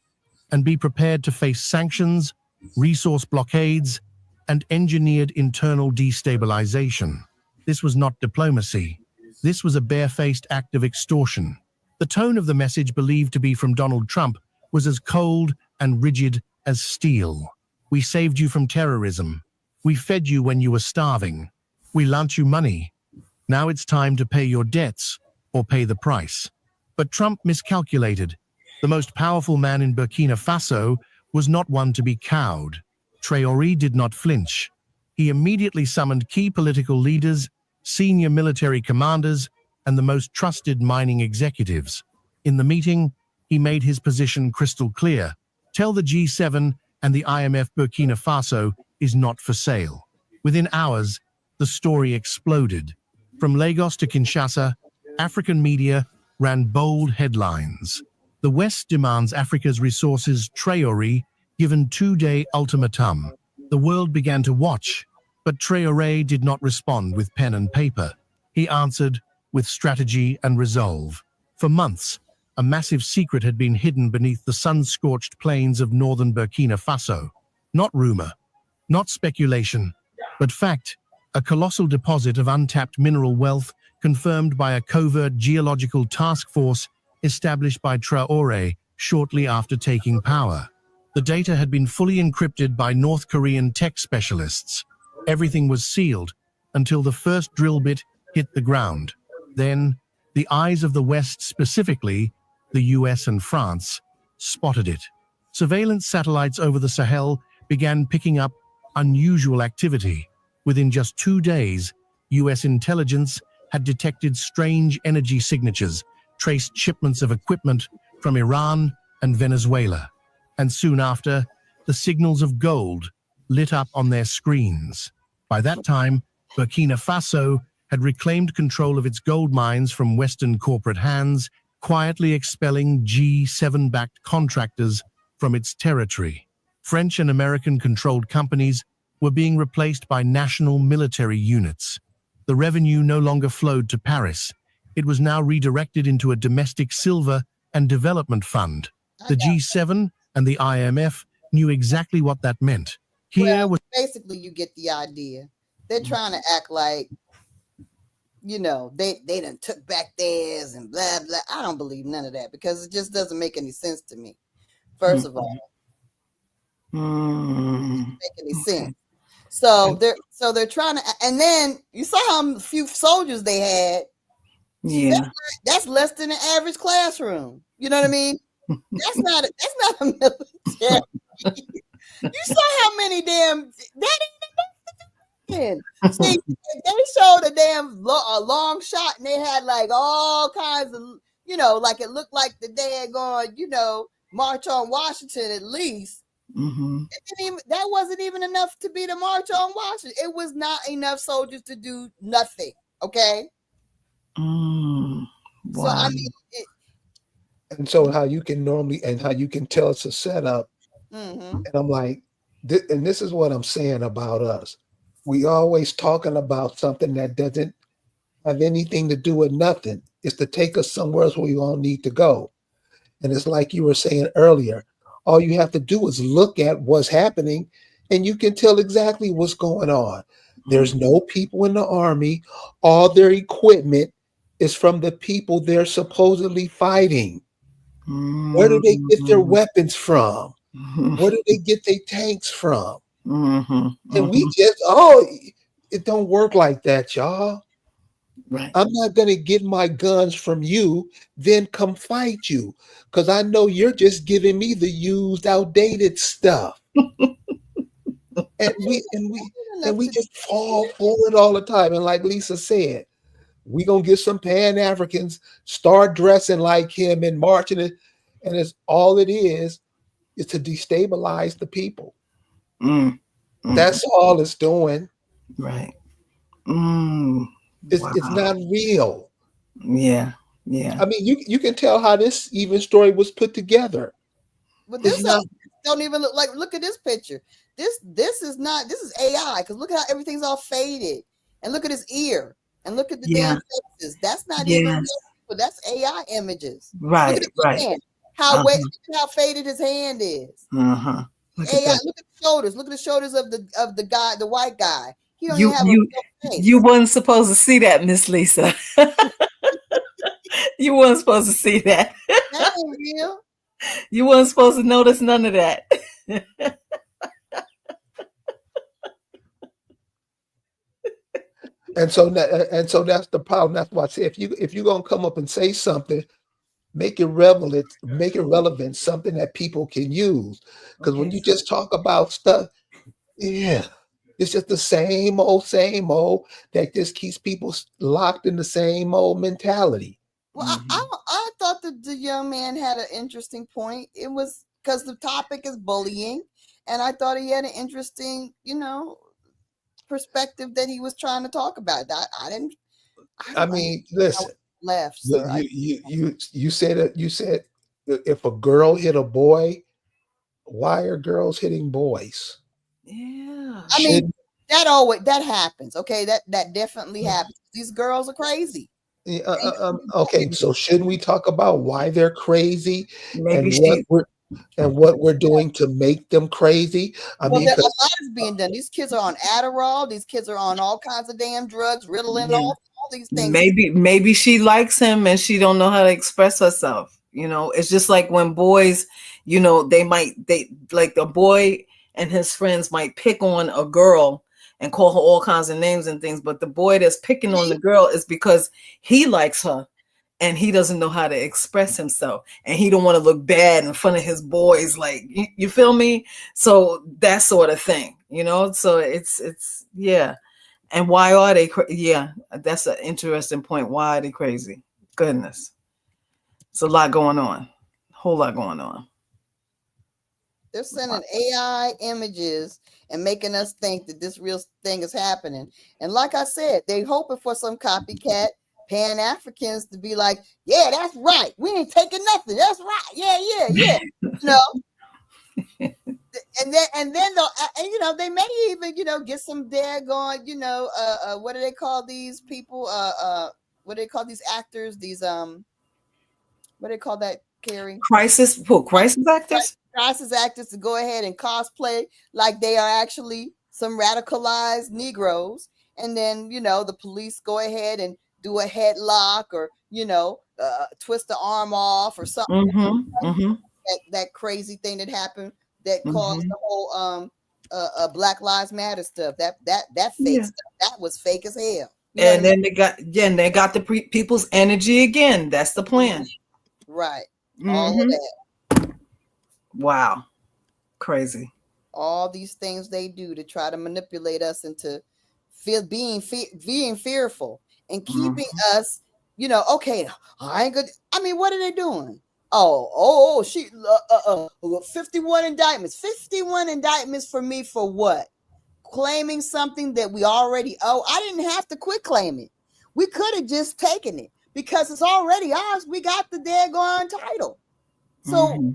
[SPEAKER 5] and be prepared to face sanctions, resource blockades, and engineered internal destabilization. This was not diplomacy. This was a barefaced act of extortion. The tone of the message, believed to be from Donald Trump, was as cold and rigid as steel. We saved you from terrorism. We fed you when you were starving. We lent you money. Now it's time to pay your debts or pay the price. But Trump miscalculated. The most powerful man in Burkina Faso was not one to be cowed. Traoré did not flinch. He immediately summoned key political leaders, senior military commanders, and the most trusted mining executives. In the meeting, he made his position crystal clear. Tell the G7 and the IMF Burkina Faso is not for sale. Within hours, the story exploded. From Lagos to Kinshasa, African media ran bold headlines. The West demands Africa's resources, Traoré given 2-day ultimatum. The world began to watch, but Traoré did not respond with pen and paper. He answered with strategy and resolve. For months, a massive secret had been hidden beneath the sun-scorched plains of northern Burkina Faso. Not rumor, not speculation, but fact, a colossal deposit of untapped mineral wealth confirmed by a covert geological task force established by Traoré shortly after taking power. The data had been fully encrypted by North Korean tech specialists. Everything was sealed until the first drill bit hit the ground. Then, the eyes of the West, specifically the US and France, spotted it. Surveillance satellites over the Sahel began picking up unusual activity. Within just 2 days, US intelligence had detected strange energy signatures, traced shipments of equipment from Iran and Venezuela. And soon after, the signals of gold lit up on their screens. By that time, Burkina Faso had reclaimed control of its gold mines from Western corporate hands, quietly expelling G7-backed contractors from its territory. French and American-controlled companies were being replaced by national military units. The revenue no longer flowed to Paris. it was now redirected into a domestic silver and development fund. The G7 and the IMF knew exactly what that meant. Here was
[SPEAKER 3] basically, you get the idea. They're trying to act like, they done took back theirs and blah blah. I don't believe none of that, because it just doesn't make any sense to me. First of all, it doesn't make any sense. So they're trying to, and then you saw how few soldiers they had.
[SPEAKER 2] Yeah,
[SPEAKER 3] that's less than an average classroom. You know what I mean? That's not a military. You saw how many damn that ain't see, they showed a long shot, and they had like all kinds of, like it looked like the daggone, March on Washington at least. That wasn't even enough to be the March on Washington. It was not enough soldiers to do nothing. Okay.
[SPEAKER 2] Wow.
[SPEAKER 3] So I mean,
[SPEAKER 1] and so how you can tell it's a setup. And I'm like, and this is what I'm saying about us. We always talking about something that doesn't have anything to do with nothing. It's to take us somewhere else where we all need to go. And it's like you were saying earlier, all you have to do is look at what's happening, and you can tell exactly what's going on. There's no people in the army. All their equipment is from the people they're supposedly fighting. Where do they get their weapons from? Where do they get their tanks from? And we just, it don't work like that, y'all.
[SPEAKER 2] Right.
[SPEAKER 1] I'm not going to get my guns from you, then come fight you, because I know you're just giving me the used, outdated stuff. and we just fall for it all the time. And like Lisa said, we gonna get some Pan Africans, start dressing like him and marching it, and it's all it is to destabilize the people. That's all it's doing.
[SPEAKER 2] Right.
[SPEAKER 1] It's not real.
[SPEAKER 2] Yeah.
[SPEAKER 1] I mean, you can tell how this even story was put together.
[SPEAKER 3] But this don't even look at this picture. This is AI, because look how everything's all faded, and look at his ear, and look at the damn faces. That's not even real people. That's AI images.
[SPEAKER 2] Right.
[SPEAKER 3] Look at his hand. Look at how faded his hand is.
[SPEAKER 2] Look
[SPEAKER 3] AI.
[SPEAKER 2] at
[SPEAKER 3] Look at the shoulders. Look at the shoulders of the guy, the white guy. He don't
[SPEAKER 2] you
[SPEAKER 3] even have a real face.
[SPEAKER 2] you wasn't supposed to see that, Miss Lisa. You weren't supposed to see that.
[SPEAKER 3] That ain't real.
[SPEAKER 2] You weren't supposed to notice none of that.
[SPEAKER 1] And so that's the problem. That's why I say, if you're gonna come up and say something, make it relevant, something that people can use. Because when you just talk about stuff, it's just the same old that just keeps people locked in the same old mentality.
[SPEAKER 3] Well, I thought that the young man had an interesting point. It was because the topic is bullying, and I thought he had an interesting, perspective that he was trying to talk about. I
[SPEAKER 1] mean, listen,
[SPEAKER 3] left, sir.
[SPEAKER 1] You said if a girl hit a boy, why are girls hitting boys?
[SPEAKER 2] Yeah,
[SPEAKER 3] I mean, that happens. Okay, that definitely happens. These girls are crazy.
[SPEAKER 1] Okay, so shouldn't we talk about why they're crazy
[SPEAKER 2] maybe
[SPEAKER 1] and what we're doing to make them crazy? I mean,
[SPEAKER 3] a lot is being done. These kids are on Adderall. These kids are on all kinds of damn drugs, Ritalin, all these things.
[SPEAKER 2] Maybe she likes him and she don't know how to express herself. It's just like when boys, they like the boy and his friends might pick on a girl and call her all kinds of names and things, but the boy that's picking on the girl is because he likes her and he doesn't know how to express himself, and he don't want to look bad in front of his boys. Like, you feel me? So that sort of thing, so it's yeah. And why are they that's an interesting point. Why are they crazy? Goodness, it's a lot going on, whole lot going on.
[SPEAKER 3] They're sending AI images and making us think that this real thing is happening. And like I said, they hoping for some copycat Pan Africans to be like, yeah, that's right. We ain't taking nothing. That's right. Yeah. And then they'll, they may even, get some daggone, what do they call these people? what do they call these actors? These what do they call that, Carrie?
[SPEAKER 2] Crisis actors.
[SPEAKER 3] Crisis actors to go ahead and cosplay like they are actually some radicalized Negroes, and then the police go ahead and do a headlock, or twist the arm off or something.
[SPEAKER 2] Mm-hmm. Mm-hmm.
[SPEAKER 3] That crazy thing that happened that caused
[SPEAKER 2] Mm-hmm.
[SPEAKER 3] the whole Black Lives Matter stuff. That fake
[SPEAKER 2] Yeah.
[SPEAKER 3] stuff, that was fake as hell. You know what I
[SPEAKER 2] And
[SPEAKER 3] mean?
[SPEAKER 2] then they got the people's energy again. That's the plan.
[SPEAKER 3] Right. All of
[SPEAKER 2] Mm-hmm.
[SPEAKER 3] that.
[SPEAKER 2] Wow. Crazy.
[SPEAKER 3] All these things they do to try to manipulate us into being fearful and keeping us, okay, I ain't good. I mean, what are they doing? She 51 indictments. 51 indictments for me for what? Claiming something that we already owe. I didn't have to quit claiming. We could have just taken it because it's already ours. We got the daggone title. So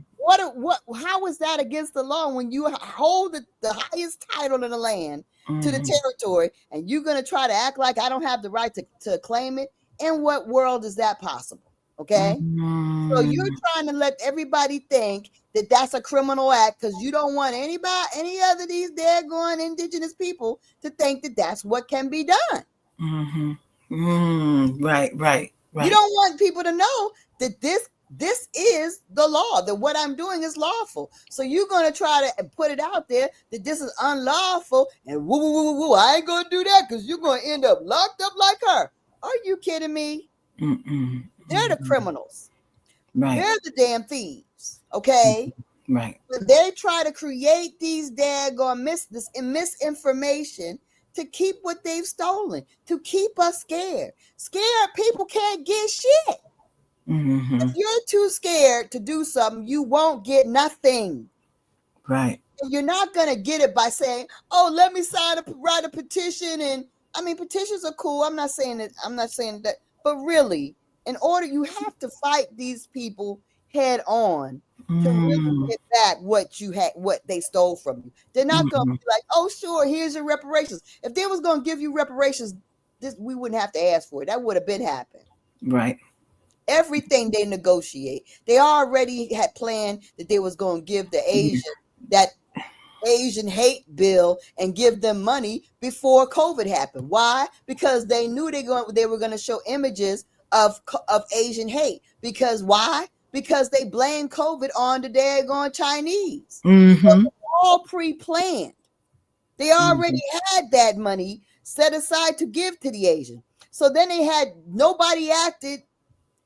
[SPEAKER 3] how is that against the law when you hold the highest title in the land to the territory, and you're going to try to act like I don't have the right to claim it? In what world is that possible? Okay. So you're trying to let everybody think that that's a criminal act because you don't want any other these daggone indigenous people to think that that's what can be done.
[SPEAKER 2] Right.
[SPEAKER 3] You don't want people to know that this is the law, that what I'm doing is lawful. So you're going to try to put it out there that this is unlawful, and I ain't going to do that because you're going to end up locked up like her. Are you kidding me? They're the criminals.
[SPEAKER 2] Right.
[SPEAKER 3] They're the damn thieves. Okay.
[SPEAKER 2] Right.
[SPEAKER 3] But they try to create these daggone misinformation to keep what they've stolen, to keep us scared. Scared people can't get shit. If you're too scared to do something, you won't get nothing.
[SPEAKER 2] Right.
[SPEAKER 3] And you're not going to get it by saying, oh, let me write a petition. And I mean, petitions are cool. I'm not saying that. But really, in order, you have to fight these people head on to really get back what they stole from you. They're not going to be like, oh, sure, here's your reparations. If they was going to give you reparations, we wouldn't have to ask for it. That would have been happened.
[SPEAKER 2] Right.
[SPEAKER 3] Everything they negotiate, they already had planned that they was going to give the that Asian hate bill and give them money before COVID happened. Why? Because they knew they were going to show images of Asian hate. Because why? Because they blame COVID on the daggone Chinese. So it's all pre-planned. They already had that money set aside to give to the Asians. So then nobody acted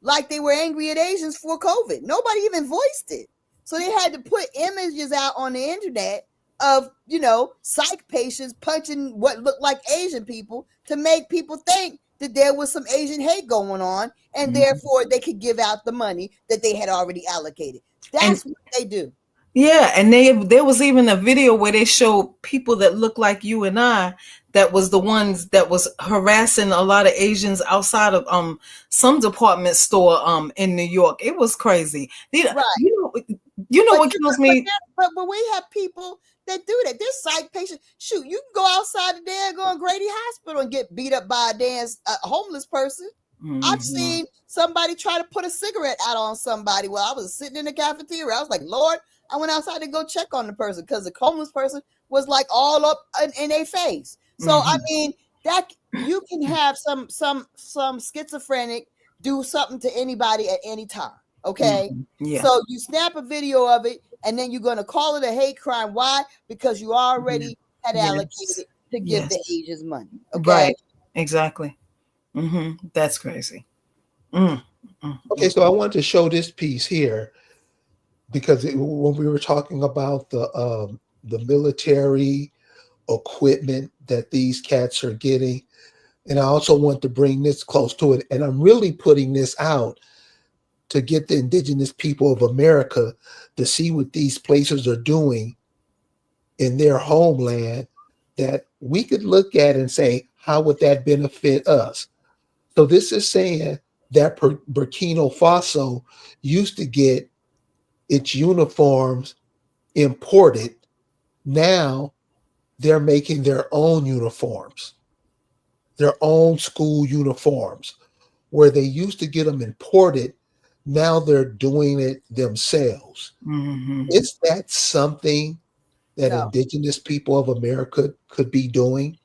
[SPEAKER 3] like they were angry at Asians for COVID. Nobody even voiced it. So they had to put images out on the internet of, psych patients punching what looked like Asian people to make people think that there was some Asian hate going on, and therefore they could give out the money that they had already allocated. That's what they do.
[SPEAKER 2] Yeah, and there was even a video where they showed people that look like you and I that was the ones that was harassing a lot of Asians outside of some department store in New York. It was crazy.
[SPEAKER 3] Right.
[SPEAKER 2] You know what kills me?
[SPEAKER 3] But we have people that do that. There's psych patients. Shoot, you can go outside the daggone Grady Hospital and get beat up by a homeless person. I've seen somebody try to put a cigarette out on somebody while I was sitting in the cafeteria. I was like, Lord, I went outside to go check on the person because the homeless person was like all up in their face. So I mean, that you can have some schizophrenic do something to anybody at any time. Okay.
[SPEAKER 2] Yeah.
[SPEAKER 3] So you snap a video of it and then you're going to call it a hate crime. Why? Because you already had allocated to give the Asians money. Okay.
[SPEAKER 2] Right. Exactly. That's crazy.
[SPEAKER 1] Okay, so I want to show this piece here because when we were talking about the military equipment that these cats are getting, and I also want to bring this close to it, and I'm really putting this out to get the indigenous people of America to see what these places are doing in their homeland that we could look at and say, how would that benefit us? So this is saying that Burkina Faso used to get its uniforms imported. Now they're making their own uniforms, their own school uniforms. where they used to get them imported, now they're doing it themselves. Is that something that
[SPEAKER 3] No.
[SPEAKER 1] indigenous people of America could be doing?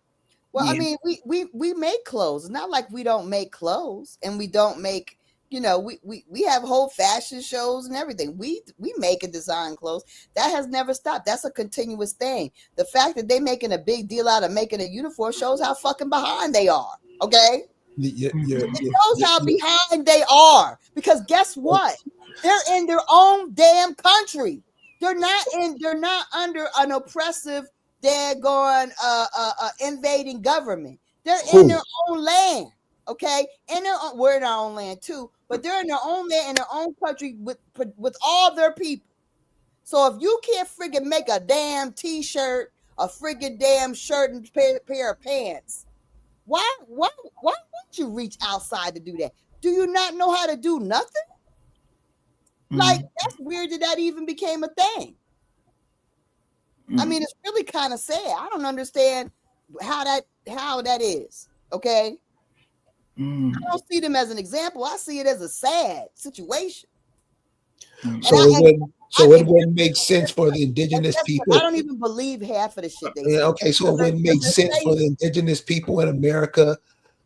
[SPEAKER 3] Well, I
[SPEAKER 2] Yeah.
[SPEAKER 3] mean, we make clothes. It's not like we don't make clothes and we don't make, we have whole fashion shows and everything. We make and design clothes. That has never stopped. That's a continuous thing. The fact that they making a big deal out of making a uniform shows how fucking behind they are. Okay? It shows how behind they are. Because guess what? They're in their own damn country. They're not under an oppressive daggone invading government. They're in their own land, okay? We're in our own land too, but they're in their own land in their own country with all their people. So if you can't friggin' make a damn t-shirt, a friggin' damn shirt and pair of pants, why would you reach outside to do that? Do you not know how to do nothing? Like, that's weird that even became a thing. I mean, it's really kind of sad. I don't understand how that is. Okay. I don't see them as an example. I see it as a sad situation.
[SPEAKER 1] So it wouldn't make sense for the indigenous people.
[SPEAKER 3] I don't even believe half of the shit they say.
[SPEAKER 1] Okay, so it wouldn't make sense for the indigenous people in America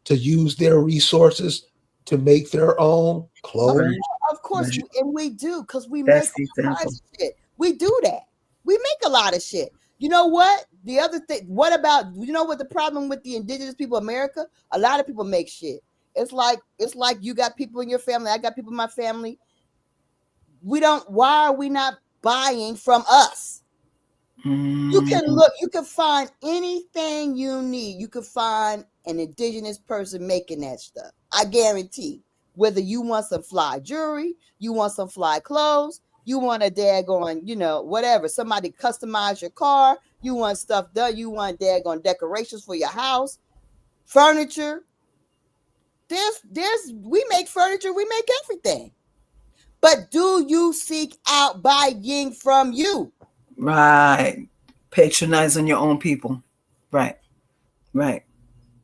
[SPEAKER 1] to use their resources to make their own clothes.
[SPEAKER 3] Of course, and we do, because we make all kinds of shit. We do that. We make a lot of shit. You know what? The other thing, what the problem with the indigenous people of America? A lot of people make shit. It's like you got people in your family, I got people in my family. Why are we not buying from us? You can find anything you need. You can find an indigenous person making that stuff. I guarantee. Whether you want some fly jewelry, you want some fly clothes, you want a daggone, whatever. Somebody customize your car, you want stuff done, you want daggone decorations for your house, furniture. We make furniture, we make everything. But do you seek out buying from you?
[SPEAKER 2] Right. Patronize on your own people. Right.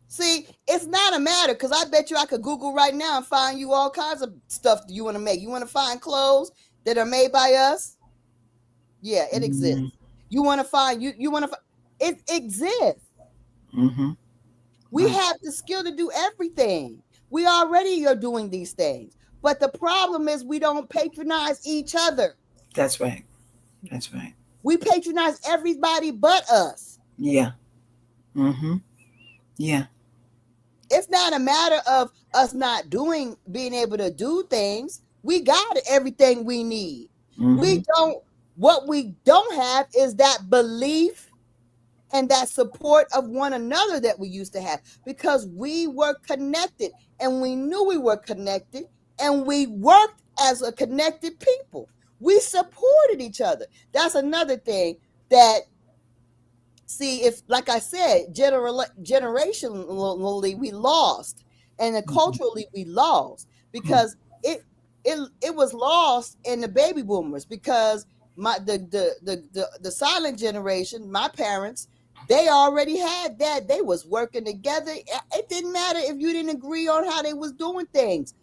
[SPEAKER 3] See, it's not a matter, because I bet you I could Google right now and find you all kinds of stuff that you want to make. You want to find clothes that are made by us? Yeah, it exists. You want to find it exists. We have the skill to do everything. We already are doing these things. But the problem is we don't patronize each other.
[SPEAKER 2] That's right.
[SPEAKER 3] We patronize everybody but us.
[SPEAKER 2] Yeah. Yeah.
[SPEAKER 3] It's not a matter of us not being able to do things. We got everything we need. What we don't have is that belief and that support of one another that we used to have, because we were connected and we knew we were connected and we worked as a connected people. We supported each other. That's another thing that, see, if, like I said, generationally we lost, and then culturally we lost, because it was lost in the baby boomers, because the silent generation, my parents, they already had that. They was working together. It didn't matter if you didn't agree on how they was doing things.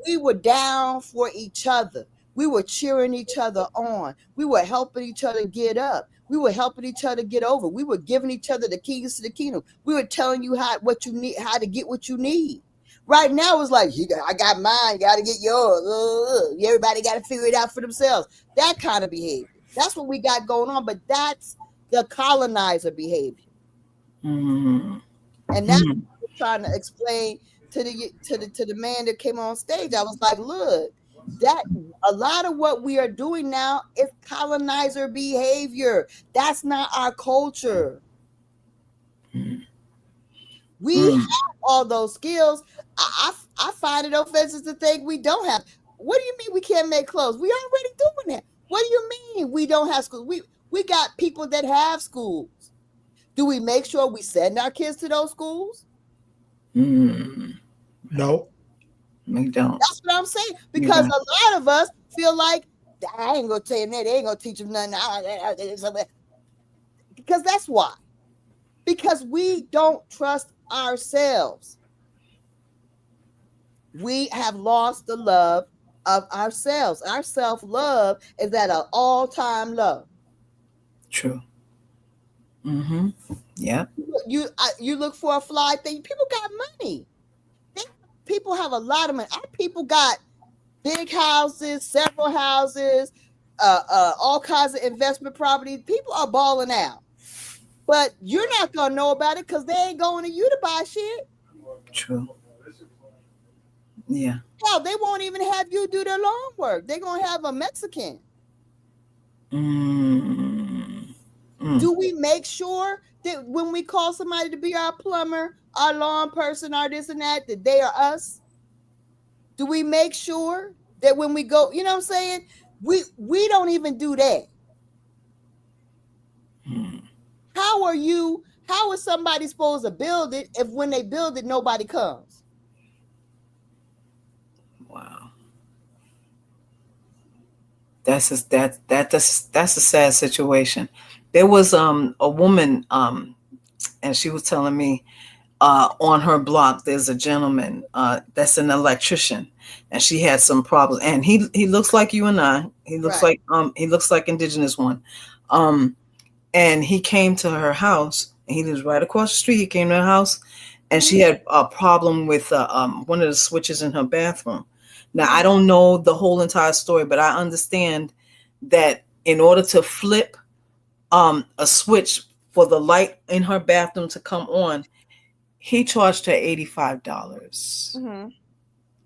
[SPEAKER 3] We were down for each other. We were cheering each other on. We were helping each other get up. We were helping each other get over. We were giving each other the keys to the kingdom. We were telling you how to get what you need. Right now, it's like, I got mine, you got to get yours. Everybody got to figure it out for themselves. That kind of behavior. That's what we got going on, but that's the colonizer behavior. And that's what I'm trying to explain to the man that came on stage. I was like, look, that a lot of what we are doing now is colonizer behavior. That's not our culture. We have all those skills. I find it offensive to think we don't have. What do you mean we can't make clothes? We already doing that. What do you mean we don't have schools? We got people that have schools. Do we make sure we send our kids to those schools?
[SPEAKER 1] No.
[SPEAKER 2] We don't.
[SPEAKER 3] That's what I'm saying. Because a lot of us feel like, I ain't gonna tell them that. They ain't gonna teach them nothing. Because that's why. Because we don't trust ourselves. we have lost the love of ourselves. Our self-love is at an all-time low.
[SPEAKER 2] True. Mm-hmm. Yeah.
[SPEAKER 3] You look for a fly thing. People got money. They, people have a lot of money. Our people got big houses, several houses, all kinds of investment properties. People are balling out. But you're not gonna know about it because they ain't going to you to buy shit.
[SPEAKER 2] True. Yeah.
[SPEAKER 3] Hell, they won't even have you do their lawn work. They're gonna have a Mexican.
[SPEAKER 2] Mm.
[SPEAKER 3] Do we make sure that when we call somebody to be our plumber, our lawn person, our this and that they are us? Do we make sure that when we go, you know what I'm saying? We don't even do that. How is somebody supposed to build it if when they build it nobody comes?
[SPEAKER 2] Wow. That's a sad situation. There was a woman and she was telling me on her block there's a gentleman that's an electrician, and she had some problems, and he looks like you and I.
[SPEAKER 3] Right.
[SPEAKER 2] He looks like Indigenous one. And he came to her house, and he lives right across the street. He came to her house, and she had a problem with one of the switches in her bathroom. Now, I don't know the whole entire story, but I understand that in order to flip a switch for the light in her bathroom to come on, he charged her $85.
[SPEAKER 3] Mm-hmm.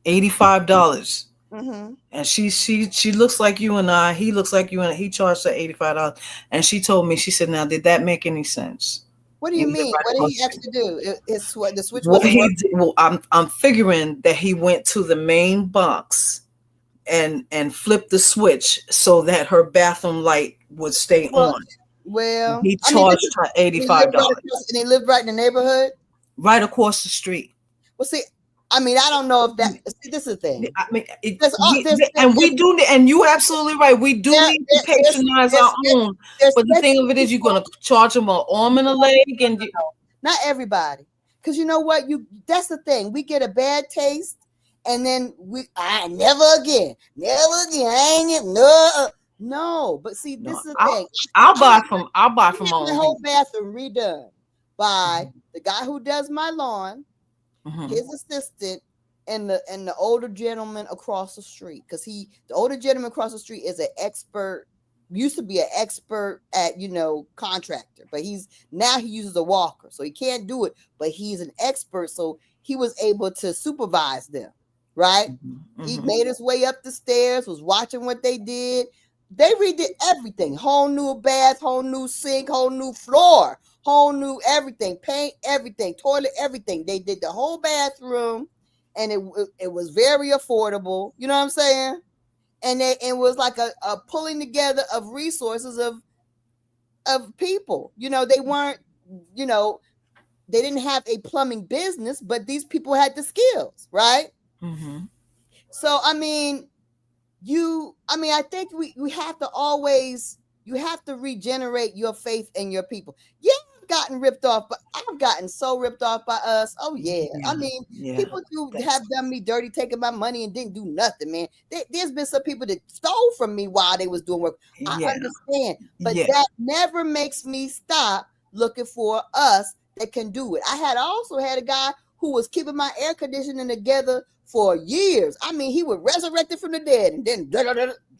[SPEAKER 2] $85.
[SPEAKER 3] Mm-hmm.
[SPEAKER 2] And she looks like you and I. He looks like you and I. He charged her $85. And she told me, she said, "Now, did that make any sense?"
[SPEAKER 3] What do you mean? What did he actually do? It's what the switch
[SPEAKER 2] What
[SPEAKER 3] wasn't
[SPEAKER 2] he
[SPEAKER 3] working.
[SPEAKER 2] did, well, I'm figuring that he went to the main box and flipped the switch so that her bathroom light would stay on.
[SPEAKER 3] Well,
[SPEAKER 2] He
[SPEAKER 3] I mean,
[SPEAKER 2] charged her $85
[SPEAKER 3] and they live right in the neighborhood.
[SPEAKER 2] right across the street.
[SPEAKER 3] Well, see, I mean, I don't know if that. See, this is the thing.
[SPEAKER 2] I mean,
[SPEAKER 3] We
[SPEAKER 2] do, and you're absolutely right. We do need to patronize our own. But the thing of it is, you're going to charge them an arm and a leg, and
[SPEAKER 3] not everybody, because you know what? That's the thing. We get a bad taste, and then never again. I ain't no. But see, this is the thing.
[SPEAKER 2] I'll buy from my
[SPEAKER 3] own. Whole bathroom redone by the guy who does my lawn, his assistant, and the older gentleman across the street. Because the older gentleman across the street is an expert. Used to be an expert at contractor, but he uses a walker, so he can't do it. But he's an expert, so he was able to supervise them. Right? He made his way up the stairs, was watching what they did. They redid everything. Whole new bath, whole new sink, whole new floor, whole new everything, paint, everything, toilet, everything. They did the whole bathroom, and it was very affordable. You know what I'm saying? And it was like a pulling together of resources of people. They weren't, they didn't have a plumbing business, but these people had the skills, right? So I mean, I think we have to always, you have to regenerate your faith in your people. Yeah, I've gotten ripped off, but I've gotten so ripped off by us. Oh yeah. I mean, people have done me dirty, taking my money and didn't do nothing, man. There's been some people that stole from me while they was doing work. I understand, but that never makes me stop looking for us that can do it. I also had a guy who was keeping my air conditioning together for years. I mean, he was resurrected from the dead and then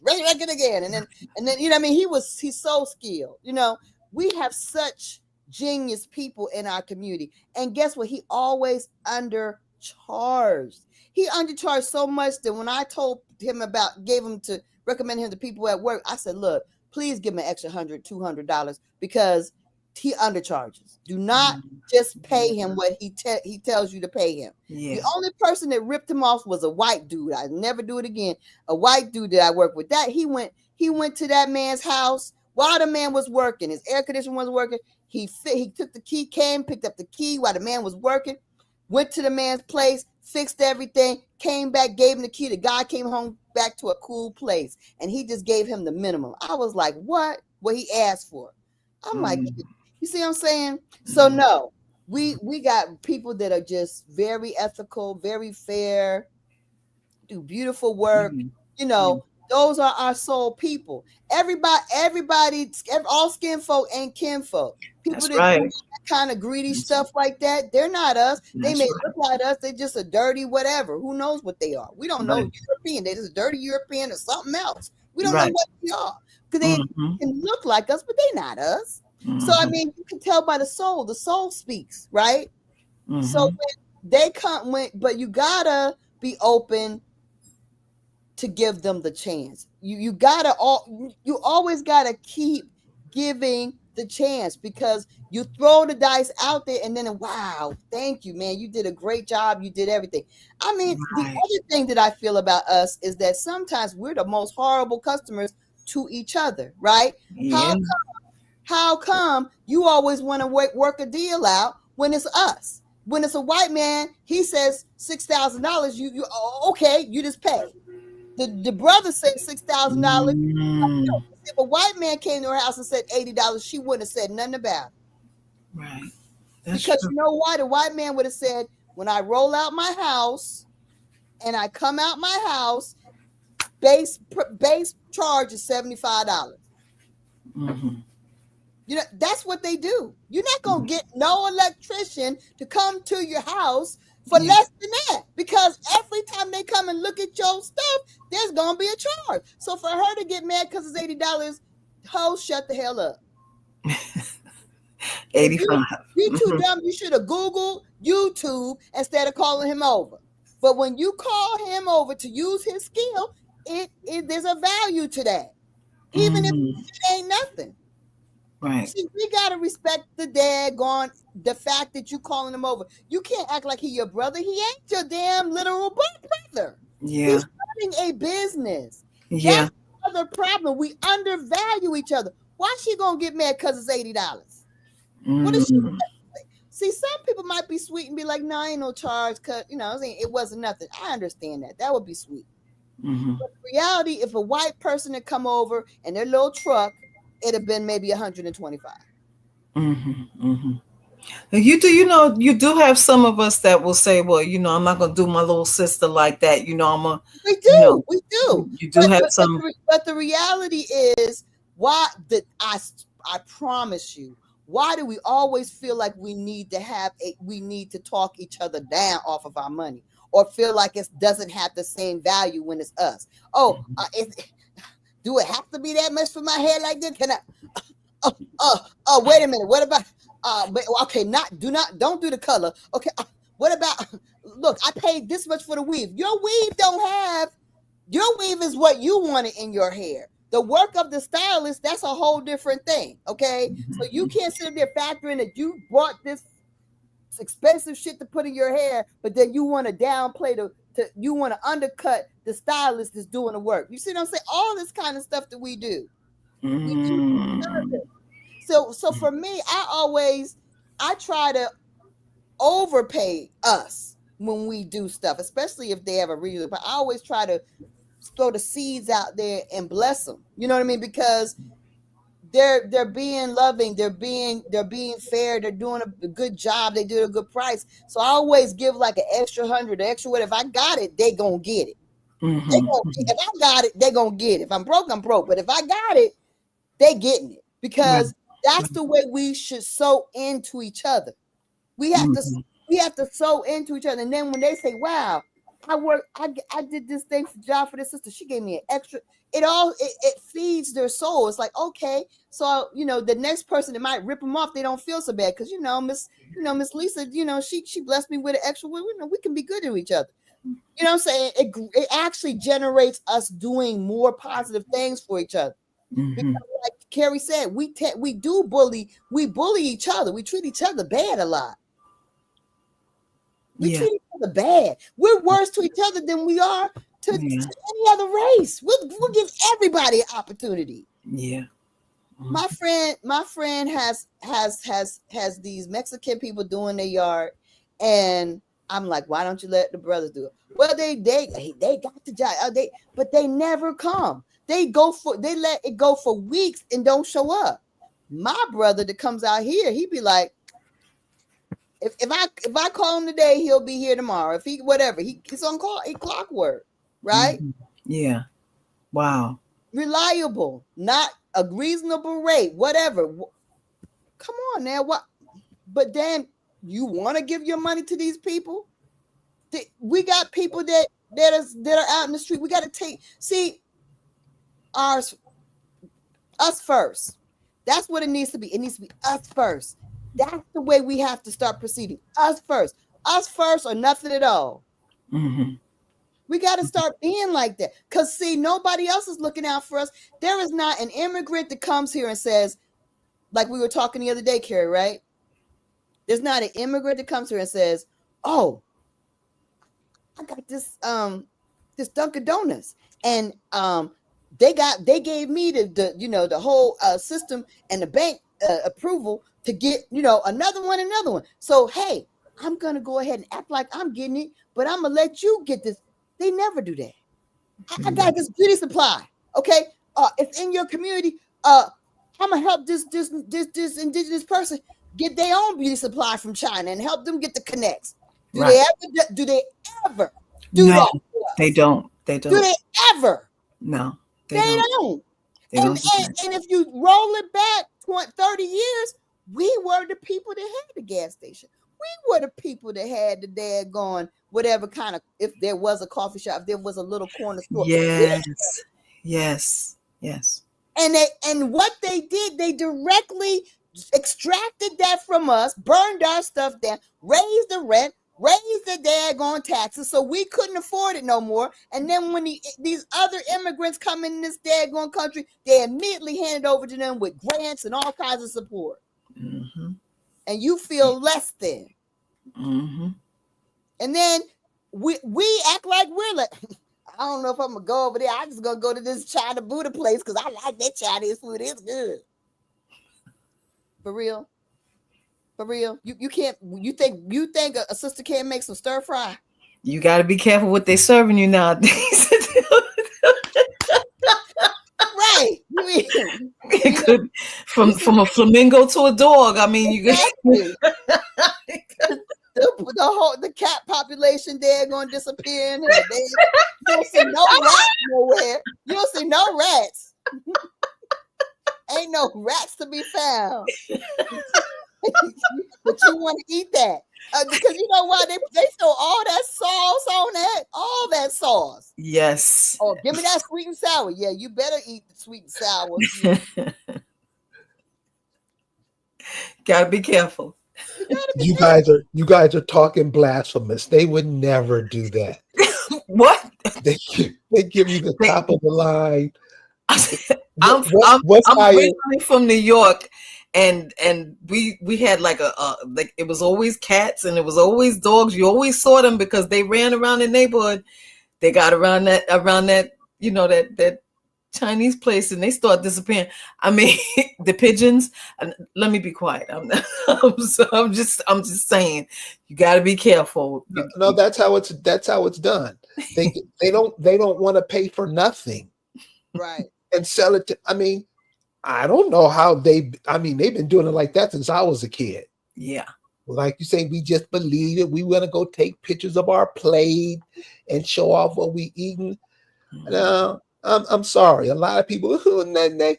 [SPEAKER 3] resurrected again. And then, you know what I mean? He's so skilled. We have such genius people in our community. And guess what? He always undercharged. He undercharged so much that when I told him recommend him to people at work, I said, look, please give him an extra $100, $200 because he undercharges. Do not just pay him what he tells you to pay him. The only person that ripped him off was a white dude. I never do it again. A white dude that I work with. That he went to that man's house while the man was working. His air conditioner was working. He took the key, picked up the key while the man was working, went to the man's place, fixed everything, came back, gave him the key. The guy came home back to a cool place, and he just gave him the minimum. I was like, what he asked for? I'm like, you see what I'm saying? So no, we got people that are just very ethical, very fair, do beautiful work.
[SPEAKER 2] Mhm.
[SPEAKER 3] You know, those are our soul people. Everybody, all skin folk ain't kinfolk. People
[SPEAKER 2] That's
[SPEAKER 3] that
[SPEAKER 2] right.
[SPEAKER 3] do that kind of greedy
[SPEAKER 2] That's-
[SPEAKER 3] stuff like that, they're not us. They
[SPEAKER 2] That's
[SPEAKER 3] may
[SPEAKER 2] right.
[SPEAKER 3] look like us. They're just a dirty whatever. Who knows what they are? We don't know.
[SPEAKER 2] Right.
[SPEAKER 3] European. They're just a dirty European or something else. We don't know
[SPEAKER 2] Right.
[SPEAKER 3] what they are because they
[SPEAKER 2] Mhm.
[SPEAKER 3] can look like us, but they're not us. So I
[SPEAKER 2] Mhm.
[SPEAKER 3] mean, you can tell by the soul. The soul speaks, right? So
[SPEAKER 2] Mhm.
[SPEAKER 3] when they come, but you gotta be open to give them the chance. You always gotta keep giving the chance because you throw the dice out there and then wow, thank you, man. You did a great job. You did everything. I mean, the
[SPEAKER 2] Right.
[SPEAKER 3] other thing that I feel about us is that sometimes we're the most horrible customers to each other, right?
[SPEAKER 2] Yeah.
[SPEAKER 3] How come you always want to work a deal out when it's us? When it's a white man, he says $6,000. You okay? You just pay. The brother said $6,000.
[SPEAKER 2] Mm.
[SPEAKER 3] If a white man came to her house and said $80, she wouldn't have said nothing about it.
[SPEAKER 2] Right. That's
[SPEAKER 3] Because
[SPEAKER 2] true.
[SPEAKER 3] you know why? The white man would have said, when I roll out my house and I come out my house, base charge is $75.
[SPEAKER 2] Mhm.
[SPEAKER 3] You know, that's what they do. You're not gonna get no electrician to come to your house for
[SPEAKER 2] Yeah.
[SPEAKER 3] less than that because every time they come and look at your stuff, there's gonna be a charge. So for her to get mad because it's $80, ho, shut the hell up. If
[SPEAKER 2] 85.
[SPEAKER 3] you too
[SPEAKER 2] Mhm.
[SPEAKER 3] dumb, you should have Googled YouTube instead of calling him over. But when you call him over to use his skill, there's a value to that, even if
[SPEAKER 2] Mhm.
[SPEAKER 3] it ain't nothing.
[SPEAKER 2] Right.
[SPEAKER 3] See, we gotta respect the fact that you calling him over. You can't act like he your brother. He ain't your damn literal brother.
[SPEAKER 2] Yeah.
[SPEAKER 3] He's running a business.
[SPEAKER 2] Yeah.
[SPEAKER 3] That's another problem. We undervalue each other. Why she gonna get mad because it's $80? What is she?
[SPEAKER 2] Mm.
[SPEAKER 3] See, some people might be sweet and be like, "No, ain't no charge," because it wasn't nothing. I understand that. That would be sweet.
[SPEAKER 2] Mhm.
[SPEAKER 3] But in reality, if a white person had come over and their little truck, it'd have been maybe 125.
[SPEAKER 2] Mhm. Mhm. You do have some of us that will say, well, I'm not gonna do my little sister like that. I'm a,
[SPEAKER 3] We
[SPEAKER 2] you know,
[SPEAKER 3] do, we do.
[SPEAKER 2] you do have
[SPEAKER 3] But,
[SPEAKER 2] some.
[SPEAKER 3] but the reality is, why that I promise you, why do we always feel like we need to talk each other down off of our money, or feel like it doesn't have the same value when it's us? Oh, do it have to be that much for my hair like this? Can I? Wait a minute. What about? Okay, don't do the color. Okay, what about? Look, I paid this much for the weave. Your weave is what you wanted in your hair. The work of the stylist, that's a whole different thing. Okay, so you can't sit there factoring that you bought this expensive shit to put in your hair, but then you want to downplay you want to undercut the stylist that's doing the work. You see what I'm saying? All this kind of stuff that we do. We do.
[SPEAKER 2] Mm.
[SPEAKER 3] So for me, I try to overpay us when we do stuff, especially if they have a reason. But I always try to throw the seeds out there and bless them. You know what I mean? Because they're being loving, they're being fair, they're doing a good job, they do a good price. So I always give like an extra 100, extra what. If I got it, they gonna get it.
[SPEAKER 2] Mhm.
[SPEAKER 3] If I got it, they gonna get it. If I'm broke, I'm broke. But if I got it, they getting it
[SPEAKER 2] Right.
[SPEAKER 3] because that's the way we should sow into each other. We have to
[SPEAKER 2] Mhm.
[SPEAKER 3] we have to sow into each other. And then when they say, "Wow, I did this job for this sister. She gave me an extra." It feeds their soul. It's like, okay, so the next person that might rip them off, they don't feel so bad because Miss Lisa, she blessed me with an extra. We can be good to each other. You know what I'm saying? It actually generates us doing more positive things for each other. Because
[SPEAKER 2] Mhm.
[SPEAKER 3] like Carrie said, we bully each other. We treat each other bad a lot. We
[SPEAKER 2] Yeah.
[SPEAKER 3] treat each other bad. We're worse to each other than we are to
[SPEAKER 2] Yeah.
[SPEAKER 3] any other race. We'll give everybody an opportunity.
[SPEAKER 2] Yeah.
[SPEAKER 3] My friend has these Mexican people doing their yard, and I'm like, why don't you let the brothers do it? Well, they got the job. But they never come. They let it go for weeks and don't show up. My brother that comes out here, he'd be like, if I call him today, he'll be here tomorrow. If he whatever, he's on call, he clockwork. right?
[SPEAKER 2] Yeah. Wow.
[SPEAKER 3] Reliable, not a reasonable rate, whatever. Come on now, what? But then you want to give your money to these people? We got people that are out in the street. We got to see us first. That's what it needs to be. It needs to be us first. That's the way we have to start proceeding. Us first or nothing at all.
[SPEAKER 2] Mm-hmm.
[SPEAKER 3] We got to start being like that. Because, see, nobody else is looking out for us. There is not an immigrant that comes here and says, like we were talking the other day, Carrie, right? There's not an immigrant that comes here and says, oh, I got this Dunkin' Donuts. And they gave me the whole system and the bank approval to get, another one. So, hey, I'm going to go ahead and act like I'm getting it, but I'm going to let you get this. They never do that. I got this beauty supply. Okay. It's in your community. I'm going to help this indigenous person get their own beauty supply from China and help them get the connects. Do they ever do
[SPEAKER 2] no,
[SPEAKER 3] that?
[SPEAKER 2] They don't.
[SPEAKER 3] Do they ever?
[SPEAKER 2] No,
[SPEAKER 3] they don't. And if you roll it back 20, 30 years, we were the people that had the gas station. We were the people that had the daggone whatever kind of, if there was a coffee shop, if there was a little corner store.
[SPEAKER 2] Yes.
[SPEAKER 3] And what they did, they directly extracted that from us, burned our stuff down, raised the rent, raised the daggone taxes, so we couldn't afford it no more. And then when these other immigrants come in this daggone country, they immediately hand it over to them with grants and all kinds of support.
[SPEAKER 2] Mm-hmm.
[SPEAKER 3] And you feel less than.
[SPEAKER 2] Mm-hmm.
[SPEAKER 3] And then we act like we're like, I don't know if I'm gonna go over there. I'm just gonna go to this China Buddha place because I like that Chinese food. It's good. For real. You can't. You think a sister can't make some stir fry?
[SPEAKER 2] You got to be careful what they're serving you nowadays.
[SPEAKER 3] Right.
[SPEAKER 2] It could, from a flamingo to a dog. I mean, you
[SPEAKER 3] exactly. the cat population there going to disappear. You don't see no rats nowhere. You don't see no rats. Ain't no rats to be found. But you want to eat that because you know why they throw all that sauce on that, all that sauce.
[SPEAKER 2] Yes.
[SPEAKER 3] Oh, give me that sweet and sour. Yeah, you better eat the sweet and sour.
[SPEAKER 2] Gotta be careful.
[SPEAKER 1] You guys are talking blasphemous. They would never do that.
[SPEAKER 2] What?
[SPEAKER 1] They give you the top of the line.
[SPEAKER 2] I'm originally from New York, and we had like like it was always cats and it was always dogs. You always saw them because they ran around the neighborhood. They got around that that Chinese place and they start disappearing. I mean, the pigeons. Let me be quiet. I'm just saying, you got to be careful.
[SPEAKER 1] No, that's how it's done. They don't want to pay for nothing,
[SPEAKER 3] right?
[SPEAKER 1] And sell it to. I mean, I don't know how they've been doing it like that since I was a kid.
[SPEAKER 2] Yeah.
[SPEAKER 1] Like you say, we just believe it. We want to go take pictures of our plate and show off what we eating. Now, I'm sorry. A lot of people, they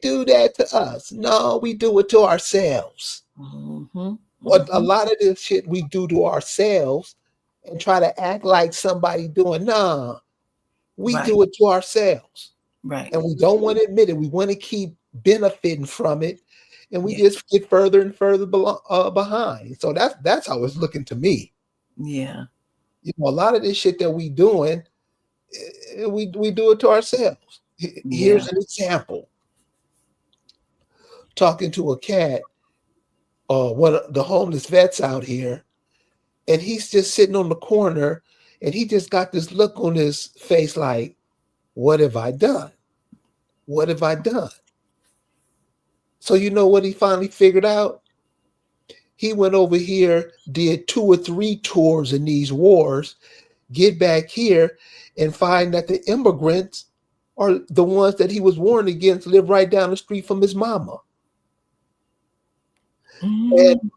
[SPEAKER 1] do that to us. No, we do it to ourselves.
[SPEAKER 2] Mm-hmm.
[SPEAKER 1] What a lot of this shit we do to ourselves and try to act like somebody doing. No, we do it to ourselves.
[SPEAKER 2] Right.
[SPEAKER 1] And we don't want to admit it. We want to keep benefiting from it. And we just get further and further behind. So that's how it's looking to me.
[SPEAKER 2] Yeah.
[SPEAKER 1] You know, a lot of this shit that we doing, we do it to ourselves. Here's an example. Talking to a cat, one of the homeless vets out here, and he's just sitting on the corner, and he just got this look on his face like, what have I done? What have I done? So you know what he finally figured out? He went over here, did 2 or 3 tours in these wars, get back here and find that the immigrants are the ones that he was warned against live right down the street from his mama. And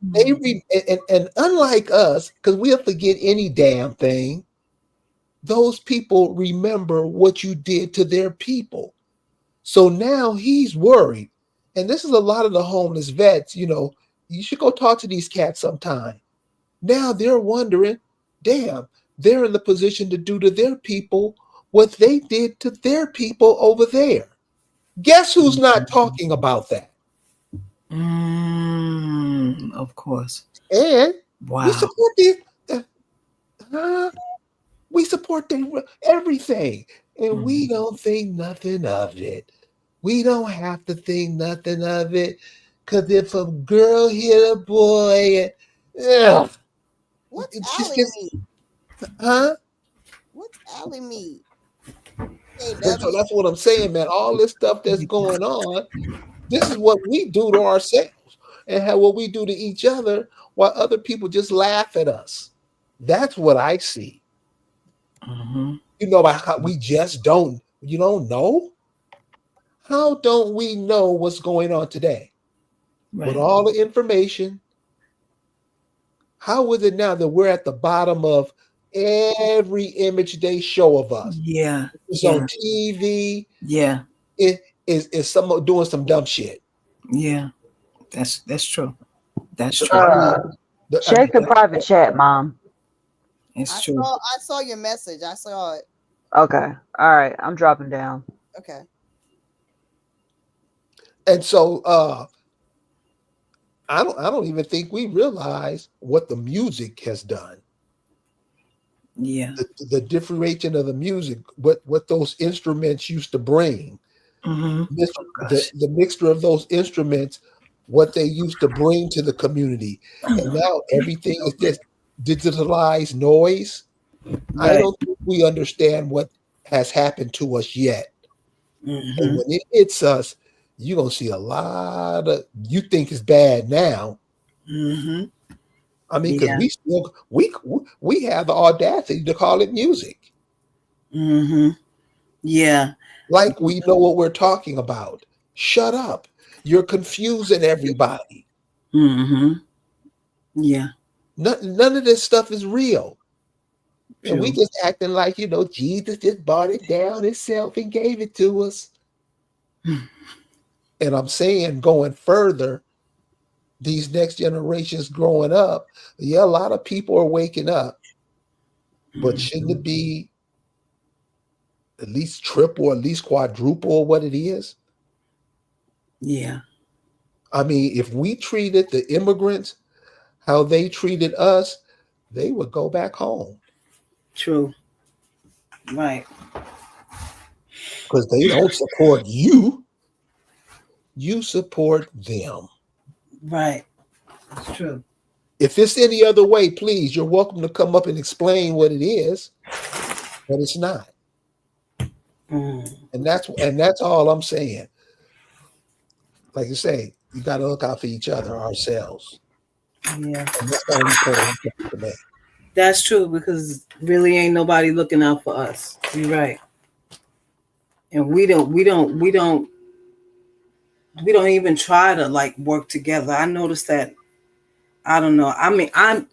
[SPEAKER 1] and unlike us, because we'll forget any damn thing, those people remember what you did to their people. So now he's worried. And this is a lot of the homeless vets, you should go talk to these cats sometime. Now they're wondering, damn, they're in the position to do to their people what they did to their people over there. Guess who's not talking about that?
[SPEAKER 2] Of course.
[SPEAKER 1] And
[SPEAKER 2] Wow.
[SPEAKER 1] we support we support everything, and we don't think nothing of it. We don't have to think nothing of it, because if a girl hit a boy, ugh,
[SPEAKER 3] What's
[SPEAKER 1] it
[SPEAKER 3] alley
[SPEAKER 1] just,
[SPEAKER 3] meat?
[SPEAKER 1] huh?
[SPEAKER 3] What's alley meat?
[SPEAKER 1] So that's what I'm saying, man. All this stuff that's going on, this is what we do to ourselves, and what we do to each other, while other people just laugh at us. That's what I see. About how we just don't. You don't know. How don't we know what's going on today?
[SPEAKER 2] Right.
[SPEAKER 1] With all the information, how is it now that we're at the bottom of every image they show of us?
[SPEAKER 2] Yeah.
[SPEAKER 1] It's on TV.
[SPEAKER 2] Yeah.
[SPEAKER 1] It is someone doing some dumb shit.
[SPEAKER 2] Yeah. That's true. That's true.
[SPEAKER 6] Check the private chat, Mom.
[SPEAKER 2] It's true.
[SPEAKER 3] I saw your message. I saw it.
[SPEAKER 6] Okay. All right. I'm dropping down.
[SPEAKER 3] Okay.
[SPEAKER 1] And so I don't even think we realize what the music has done.
[SPEAKER 2] Yeah.
[SPEAKER 1] The differentiation of the music, what those instruments used to bring. The mixture of those instruments, what they used to bring to the community. And now everything is just digitalized noise. Right. I don't think we understand what has happened to us yet. And when it hits us, you're going to see a lot of, you think it's bad now. I mean, because we have the audacity to call it music.
[SPEAKER 2] Yeah.
[SPEAKER 1] Like we know what we're talking about. Shut up. You're confusing everybody.
[SPEAKER 2] Yeah.
[SPEAKER 1] None of this stuff is real. True. And we just acting like, Jesus just brought it down himself and gave it to us. And I'm saying, going further, these next generations growing up, a lot of people are waking up, but shouldn't it be at least triple or at least quadruple what it is?
[SPEAKER 2] Yeah.
[SPEAKER 1] I mean, if we treated the immigrants how they treated us, they would go back home.
[SPEAKER 2] True. Right.
[SPEAKER 1] Because they don't support you. You support them.
[SPEAKER 2] Right. That's true.
[SPEAKER 1] If it's any other way, please, you're welcome to come up and explain what it is, but it's not. And that's all I'm saying. Like you say, you got to look out for each other, ourselves.
[SPEAKER 2] Yeah.
[SPEAKER 1] And that's the only point I'm trying to make.
[SPEAKER 2] That's true, because really ain't nobody looking out for us. You're right. And we don't even try to work together. I noticed that. I don't know. I mean, I'm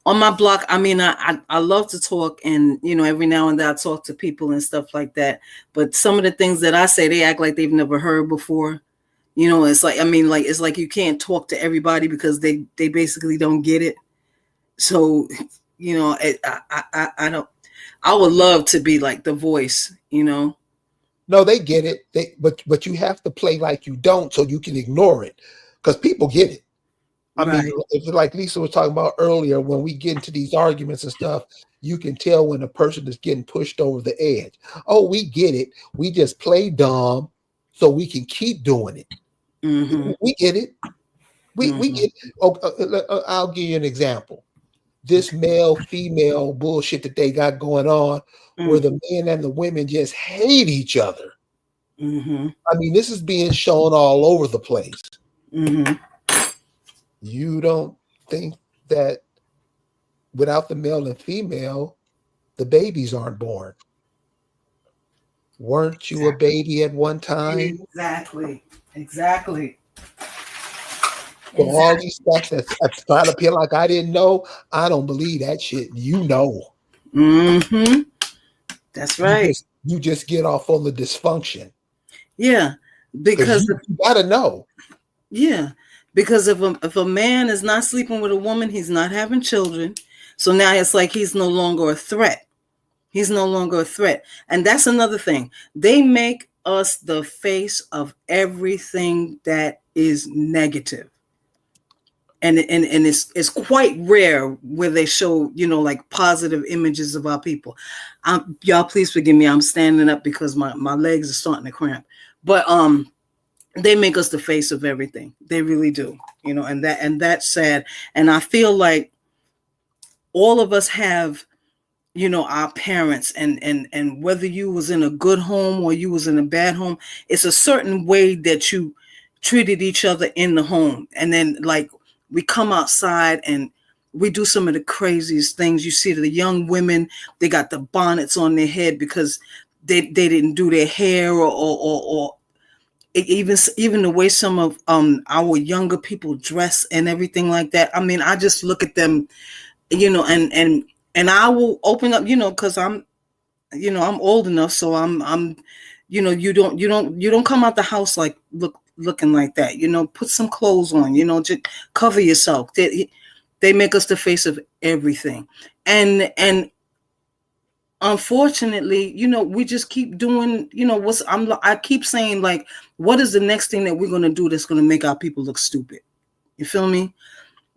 [SPEAKER 2] on my block. I mean, I love to talk, and every now and then I talk to people and stuff like that. But some of the things that I say, they act like they've never heard before. It's like, it's like you can't talk to everybody because they basically don't get it. So, I don't. I would love to be like the voice.
[SPEAKER 1] No, they get it. But you have to play like you don't, so you can ignore it, because people get it. I mean, it's like Lisa was talking about earlier, when we get into these arguments and stuff, you can tell when a person is getting pushed over the edge. Oh, we get it. We just play dumb so we can keep doing it. We get it. We get it. Oh, I'll give you an example. This male-female bullshit that they got going on, where the men and the women just hate each other. I mean, this is being shown all over the place. You don't think that without the male and female, the babies aren't born? Weren't you a baby at one time?
[SPEAKER 2] Exactly.
[SPEAKER 1] So all these stuff that's trying to appear like I didn't know, I don't believe that shit. You know.
[SPEAKER 2] That's right.
[SPEAKER 1] You just get off on the dysfunction.
[SPEAKER 2] Yeah, because
[SPEAKER 1] you gotta know.
[SPEAKER 2] Yeah, because if a man is not sleeping with a woman, he's not having children. So now it's like he's no longer a threat. He's no longer a threat. And that's another thing. They make us the face of everything that is negative. And it's quite rare where they show, like positive images of our people. Y'all please forgive me. I'm standing up because my legs are starting to cramp. But they make us the face of everything. They really do. And that's sad. And I feel like all of us have our parents, and whether you was in a good home or you was in a bad home, it's a certain way that you treated each other in the home. And then like we come outside and we do some of the craziest things. You see the young women, they got the bonnets on their head because they didn't do their hair, or even the way some of our younger people dress and everything like that. I mean, I just look at them, and I will open up, because I'm old enough, so I'm you don't come out the house like looking like that. Put some clothes on, just cover yourself. They make us the face of everything, and unfortunately, we just keep doing, I keep saying, like, what is the next thing that we're going to do that's going to make our people look stupid? You feel me?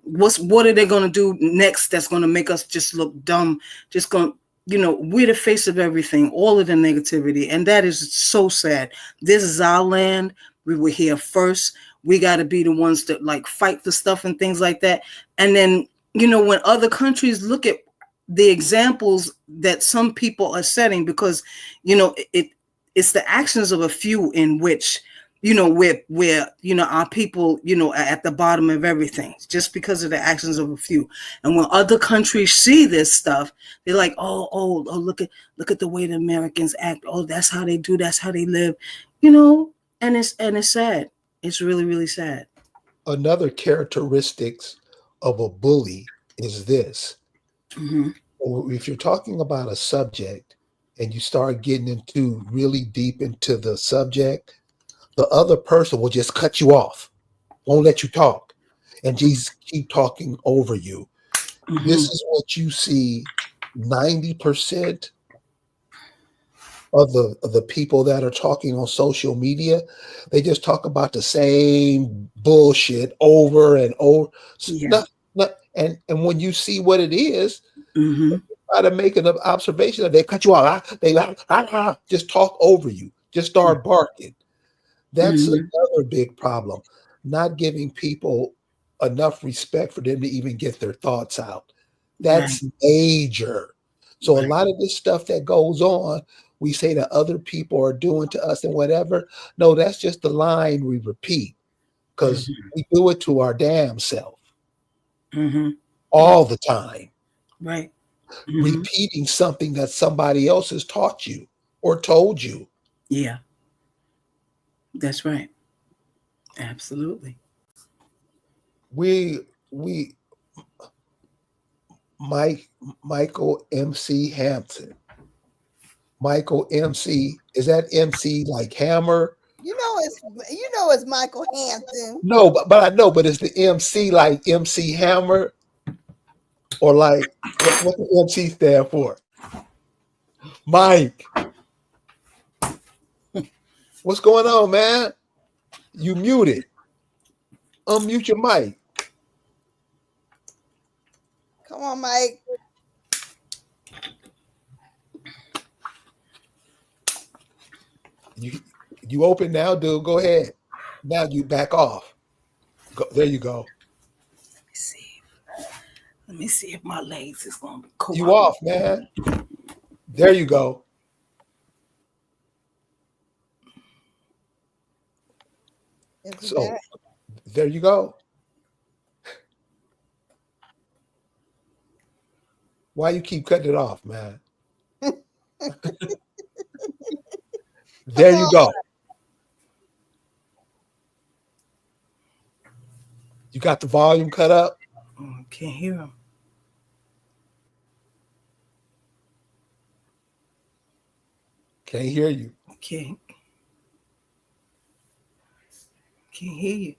[SPEAKER 2] What are they going to do next that's going to make us just look dumb? Just going, we're the face of everything, all of the negativity. And that is so sad. This is our land. We were here first. We got to be the ones that like fight for stuff and things like that. And then, when other countries look at the examples that some people are setting, because, it's the actions of a few in which, where our people, are at the bottom of everything just because of the actions of a few. And when other countries see this stuff, they're like, oh, look at the way the Americans act. Oh, that's how they do. That's how they live, and it's sad. It's really, really sad.
[SPEAKER 1] Another characteristics of a bully is this.
[SPEAKER 2] Mm-hmm.
[SPEAKER 1] If you're talking about a subject and you start getting into really deep into the subject, the other person will just cut you off, won't let you talk, and just keep talking over you.
[SPEAKER 2] Mm-hmm.
[SPEAKER 1] This is what you see 90% of the people that are talking on social media. They just talk about the same bullshit over and over.
[SPEAKER 2] Yeah.
[SPEAKER 1] And when you see what it is,
[SPEAKER 2] mm-hmm.
[SPEAKER 1] try to make an observation that they cut you off. They just talk over you. Just start barking. That's another big problem. Not giving people enough respect for them to even get their thoughts out. That's major. So a lot of this stuff that goes on, we say that other people are doing to us and whatever. No, that's just the line we repeat because we do it to our damn self all the time.
[SPEAKER 2] Right.
[SPEAKER 1] Repeating something that somebody else has taught you or told you.
[SPEAKER 2] Yeah. That's right. Absolutely.
[SPEAKER 1] Michael MC Hampton. Michael MC, is that MC like Hammer?
[SPEAKER 3] It's Michael Hampton.
[SPEAKER 1] No, but I know, but is the MC like MC Hammer? Or like what the MC stand for? Mike. What's going on, man? You muted. Unmute your mic.
[SPEAKER 3] Come on, Mike.
[SPEAKER 1] You open now, dude. Go ahead. Now you back off. There you go.
[SPEAKER 2] Let me see if my legs is going to be cool.
[SPEAKER 1] You off, man. There you go. So there you go. Why you keep cutting it off, man? There you go. You got the volume cut up?
[SPEAKER 2] Can't hear him.
[SPEAKER 1] Can't hear you.
[SPEAKER 2] Can't hear you.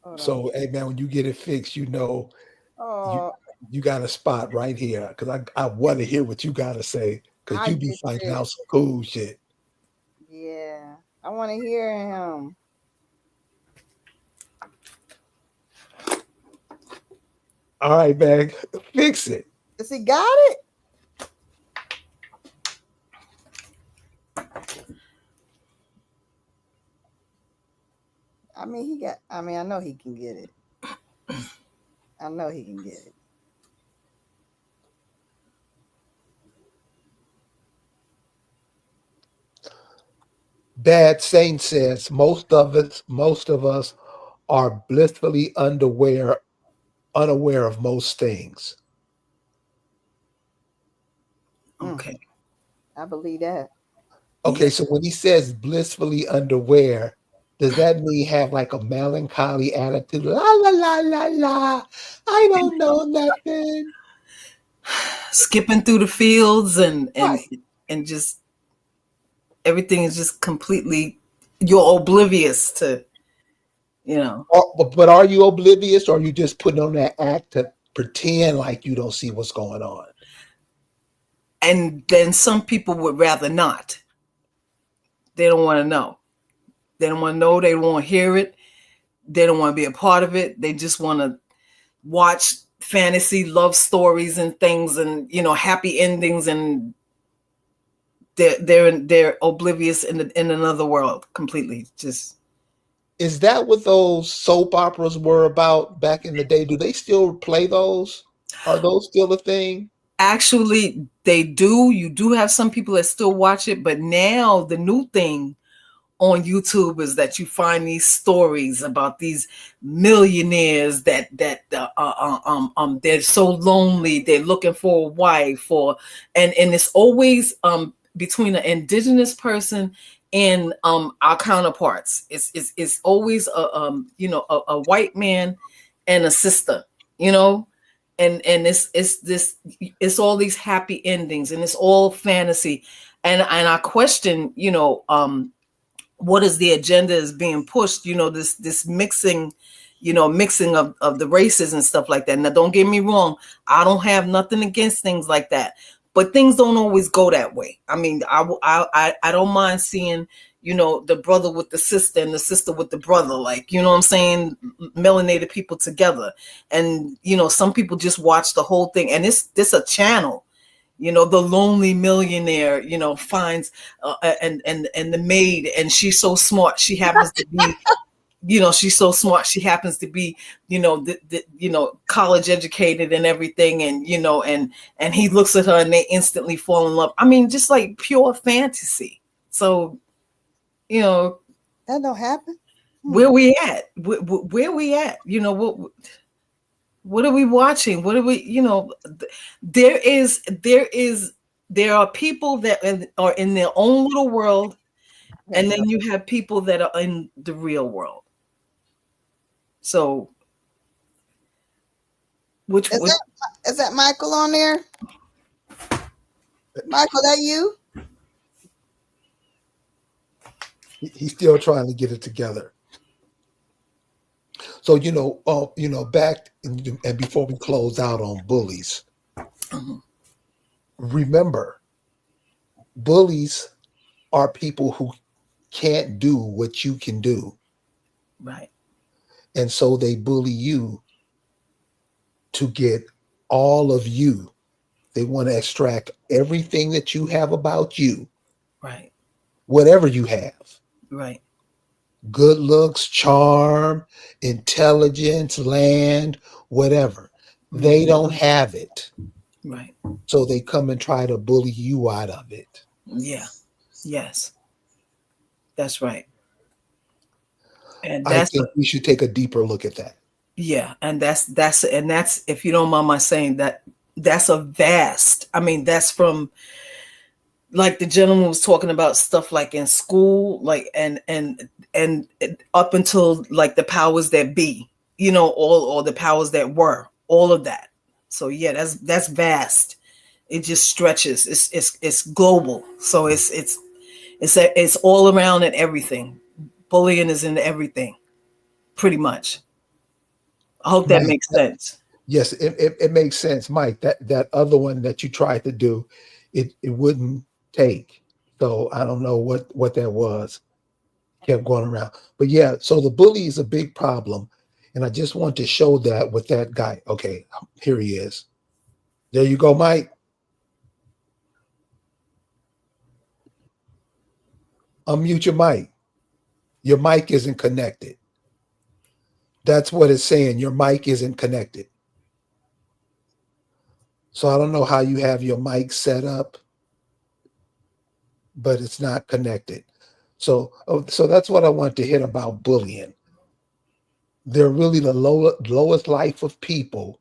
[SPEAKER 3] Hold on.
[SPEAKER 1] So, hey man, when you get it fixed, you know you
[SPEAKER 3] Oh,
[SPEAKER 1] you got a spot right here because I want to hear what you got to say because
[SPEAKER 3] I
[SPEAKER 1] you be
[SPEAKER 3] just
[SPEAKER 1] finding
[SPEAKER 3] said,
[SPEAKER 1] out some cool shit.
[SPEAKER 3] yeah. I want to hear him.
[SPEAKER 1] All right, man, fix it.
[SPEAKER 3] Does he got it? I mean, I know he can get it. I know he can get it.
[SPEAKER 1] Bad Saint says most of us are blissfully unaware of most things.
[SPEAKER 2] Okay.
[SPEAKER 3] I believe that.
[SPEAKER 1] Okay,
[SPEAKER 2] Yeah.
[SPEAKER 1] so when he says blissfully underwear, does that mean have like a melancholy attitude? La la la la la. I don't know nothing.
[SPEAKER 2] Skipping through the fields
[SPEAKER 1] Right.
[SPEAKER 2] and just everything is just completely you're oblivious to, you know.
[SPEAKER 1] But are you oblivious or are you just putting on that act to pretend like you don't see what's going on?
[SPEAKER 2] And then some people would rather not. They don't want to know. They don't want to know. They don't want to hear it. They don't want to be a part of it. They just want to watch fantasy love stories and things and, you know, happy endings, and they're oblivious in another world completely. Just
[SPEAKER 1] Is that what those soap operas were about back in the day? Do they still play those? Are those still a thing?
[SPEAKER 2] actually they do. You do have some people that still watch it, but now the new thing on YouTube is that you find these stories about these millionaires that they're so lonely, they're looking for a wife, or and it's always between an indigenous person and our counterparts. It's always a white man and a sister, you know, and it's all these happy endings and it's all fantasy, and I question, what is the agenda is being pushed, this mixing, mixing of the races and stuff like that. Now don't get me wrong, I don't have nothing against things like that, but things don't always go that way. I mean, I don't mind seeing, the brother with the sister and the sister with the brother, like, you know what I'm saying, melanated people together. And some people just watch the whole thing, and it's this a channel. The lonely millionaire, finds and the maid, and she's so smart. She happens to be, she's so smart. She happens to be, college educated and everything, and and he looks at her and they instantly fall in love. I mean, just like pure fantasy. So,
[SPEAKER 3] That don't happen.
[SPEAKER 2] where we at? Where we at? What are we watching? What are we, there are people that are in their own little world, and then you have people that are in the real world. So
[SPEAKER 3] Is that Michael on there? Michael, that you?
[SPEAKER 1] He's still trying to get it together. So back and before we close out on bullies, remember, bullies are people who can't do what you can do,
[SPEAKER 2] right.
[SPEAKER 1] and so they bully you to get all of you. They want to extract everything that you have about you,
[SPEAKER 2] Right.
[SPEAKER 1] whatever you have.
[SPEAKER 2] Right.
[SPEAKER 1] Good looks, charm, intelligence, land, whatever. They don't have it.
[SPEAKER 2] Right.
[SPEAKER 1] So they come and try to bully you out of it.
[SPEAKER 2] Yeah. Yes. That's right. And
[SPEAKER 1] I
[SPEAKER 2] that's
[SPEAKER 1] think we should take a deeper look at that.
[SPEAKER 2] yeah, and that's if you don't mind my saying that, that's a vast. I mean, that's from, like, the gentleman was talking about stuff like in school, like and up until like the powers that be, all or the powers that were, all of that. So yeah, that's vast. It just stretches. It's global. So it's all around and everything. Bullying is in everything, pretty much. I hope that
[SPEAKER 1] Mike,
[SPEAKER 2] makes sense.
[SPEAKER 1] yes, it makes sense, Mike. That other one that you tried to do, it wouldn't take. So I don't know what that was. Kept going around. But yeah, so the bully is a big problem. And I just want to show that with that guy. Okay, here he is. There you go, Mike. Unmute your mic. Your mic isn't connected. That's what it's saying. Your mic isn't connected. So I don't know how you have your mic set up, but it's not connected. So that's what I want to hit about bullying. They're really the lowest life of people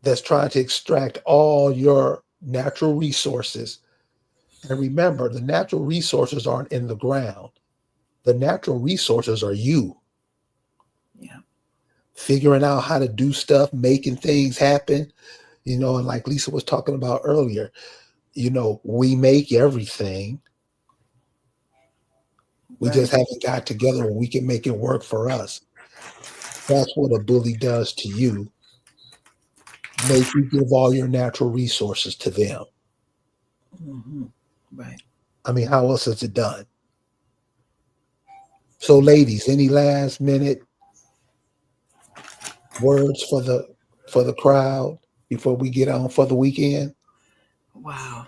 [SPEAKER 1] that's trying to extract all your natural resources. And remember, the natural resources aren't in the ground. The natural resources are you.
[SPEAKER 2] Yeah.
[SPEAKER 1] Figuring out how to do stuff, making things happen, and like Lisa was talking about earlier, we make everything. We
[SPEAKER 2] Right.
[SPEAKER 1] just haven't got together where we can make it work for us. That's what a bully does to you. Make you give all your natural resources to them.
[SPEAKER 2] Mm-hmm. Right.
[SPEAKER 1] I mean, how else is it done? So, ladies, any last minute words for the crowd before we get on for the weekend?
[SPEAKER 2] Wow.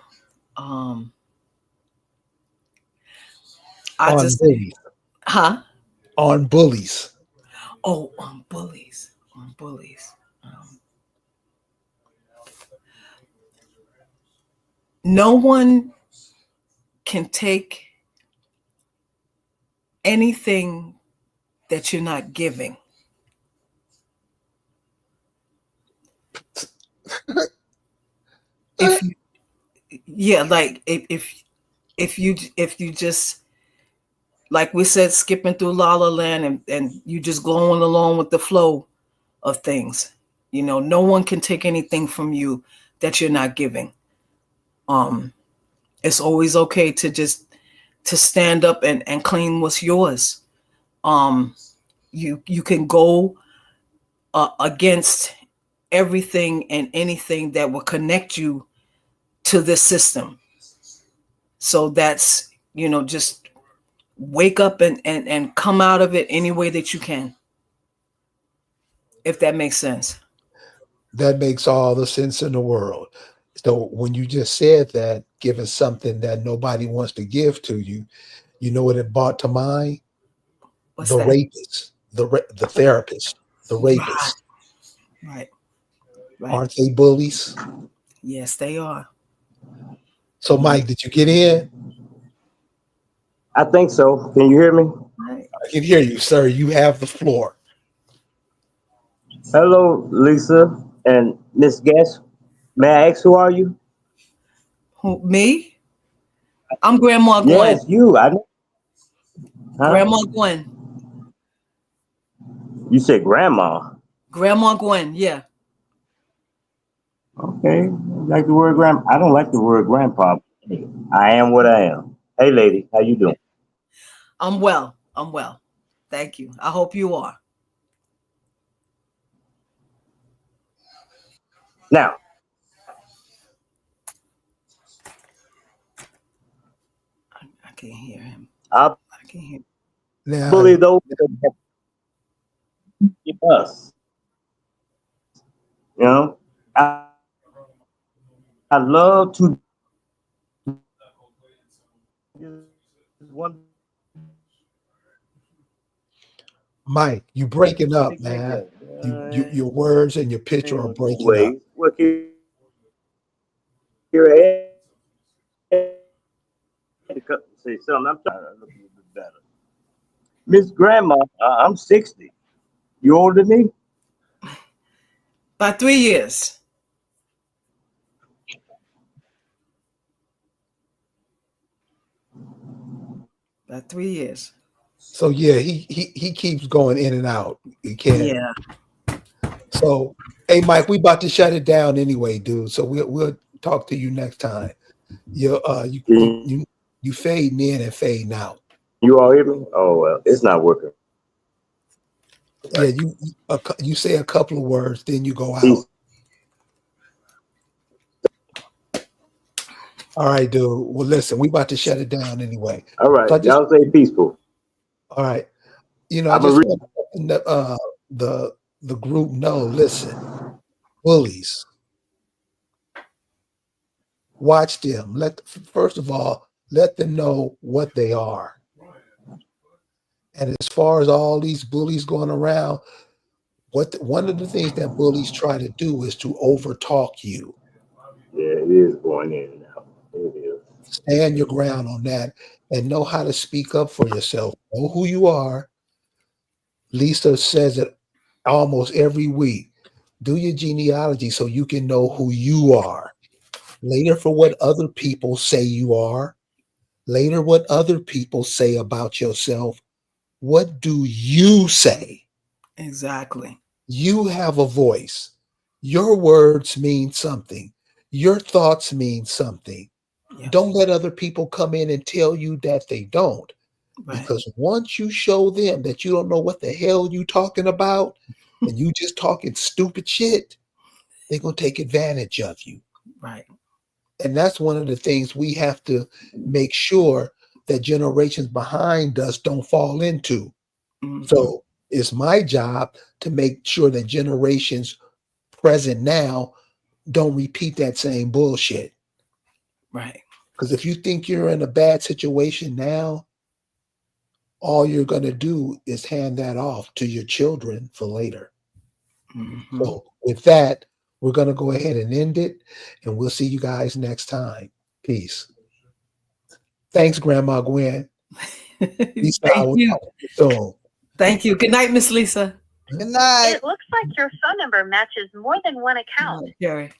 [SPEAKER 2] I
[SPEAKER 1] On
[SPEAKER 2] just say,
[SPEAKER 1] bullies.
[SPEAKER 2] huh?
[SPEAKER 1] On bullies.
[SPEAKER 2] Oh, on bullies. On bullies. No one can take anything that you're not giving. If you, yeah, like if you just, like we said, skipping through La La Land, and you just going along with the flow of things. No one can take anything from you that you're not giving. It's always okay to stand up and claim what's yours. You can go against everything and anything that will connect you to this system. So that's, just wake up and come out of it any way that you can, if that makes sense.
[SPEAKER 1] That makes all the sense in the world. So when you just said that, giving something that nobody wants to give to you, you know what it brought to mind?
[SPEAKER 2] What's
[SPEAKER 1] The
[SPEAKER 2] that?
[SPEAKER 1] rapist, the therapist, the
[SPEAKER 2] Right,
[SPEAKER 1] rapist.
[SPEAKER 2] right, right.
[SPEAKER 1] Aren't they bullies?
[SPEAKER 2] Yes, they are.
[SPEAKER 1] So, Mike, did you get in?
[SPEAKER 7] I think so. Can you hear me?
[SPEAKER 2] Right.
[SPEAKER 1] I can hear you, sir. You have the floor.
[SPEAKER 7] Hello, Lisa and Miss Guest. May I ask who are you?
[SPEAKER 2] Who, me? I'm Grandma Gwen.
[SPEAKER 7] Yes, you. I know. Huh?
[SPEAKER 2] Grandma Gwen.
[SPEAKER 7] You said grandma.
[SPEAKER 2] Grandma Gwen, yeah.
[SPEAKER 7] Okay. Like the word grand. I don't like the word grandpa. I am what I am. Hey, lady, how you doing?
[SPEAKER 2] I'm well. I'm well. Thank you. I hope you are.
[SPEAKER 7] Now,
[SPEAKER 2] I can't hear him.
[SPEAKER 7] I'll
[SPEAKER 2] I can't hear.
[SPEAKER 1] Now,
[SPEAKER 7] bully those that give us. You know, I, I love to one
[SPEAKER 1] Mike, you breaking up, man.
[SPEAKER 7] thing
[SPEAKER 1] Your words and your picture are breaking up.
[SPEAKER 7] ways. What can you say something? I'm trying to look a little bit better. Miss Grandma, I'm 60. You older than me?
[SPEAKER 2] By 3 years. By 3 years.
[SPEAKER 1] So yeah, he keeps going in and out. He can't.
[SPEAKER 2] Yeah.
[SPEAKER 1] So Hey, Mike, we about to shut it down anyway, dude. So we'll talk to you next time.
[SPEAKER 7] Can
[SPEAKER 1] You fading in and fading out.
[SPEAKER 7] you all hear me? Oh well, it's not working.
[SPEAKER 1] Yeah, you say a couple of words, then you go
[SPEAKER 7] Peace.
[SPEAKER 1] out. All right, dude. Well, listen, we about to shut it down anyway.
[SPEAKER 7] All right,
[SPEAKER 1] So I just,
[SPEAKER 7] y'all stay peaceful.
[SPEAKER 1] all right. I
[SPEAKER 7] I'm gonna
[SPEAKER 1] just
[SPEAKER 7] read.
[SPEAKER 1] want to let the group know. Listen, bullies, watch them. First of all, let them know what they are. And as far as all these bullies going around, one of the things that bullies try to do is to overtalk you.
[SPEAKER 7] Yeah, it is going in and out. It is.
[SPEAKER 1] Stand your ground on that and know how to speak up for yourself. Know who you are. Lisa says it almost every week. Do your genealogy so you can know who you are. Later, for what other people say you are. Later, what other people say about yourself. What do you say?
[SPEAKER 2] Exactly.
[SPEAKER 1] You have a voice. Your words mean something. Your thoughts mean something.
[SPEAKER 2] Yeah.
[SPEAKER 1] Don't let other people come in and tell you that they don't.
[SPEAKER 2] Right.
[SPEAKER 1] Because once you show them that you don't know what the hell you talking about and you just talking stupid shit, they're going to take advantage of you.
[SPEAKER 2] Right.
[SPEAKER 1] And that's one of the things we have to make sure that generations behind us don't fall into.
[SPEAKER 2] Mhm.
[SPEAKER 1] So it's my job to make sure that generations present now don't repeat that same bullshit.
[SPEAKER 2] Right.
[SPEAKER 1] Because if you think you're in a bad situation now, all you're going to do is hand that off to your children for later.
[SPEAKER 2] Mhm.
[SPEAKER 1] So with that, we're going to go ahead and end it, and we'll see you guys next time. Peace. Thanks, Grandma Gwen. Lisa, I
[SPEAKER 2] Thank
[SPEAKER 1] will
[SPEAKER 2] you.
[SPEAKER 1] talk to you soon.
[SPEAKER 2] Thank you. Good night, Miss Lisa.
[SPEAKER 3] Good night.
[SPEAKER 8] It looks like your phone number matches more than one account.
[SPEAKER 2] Jerry.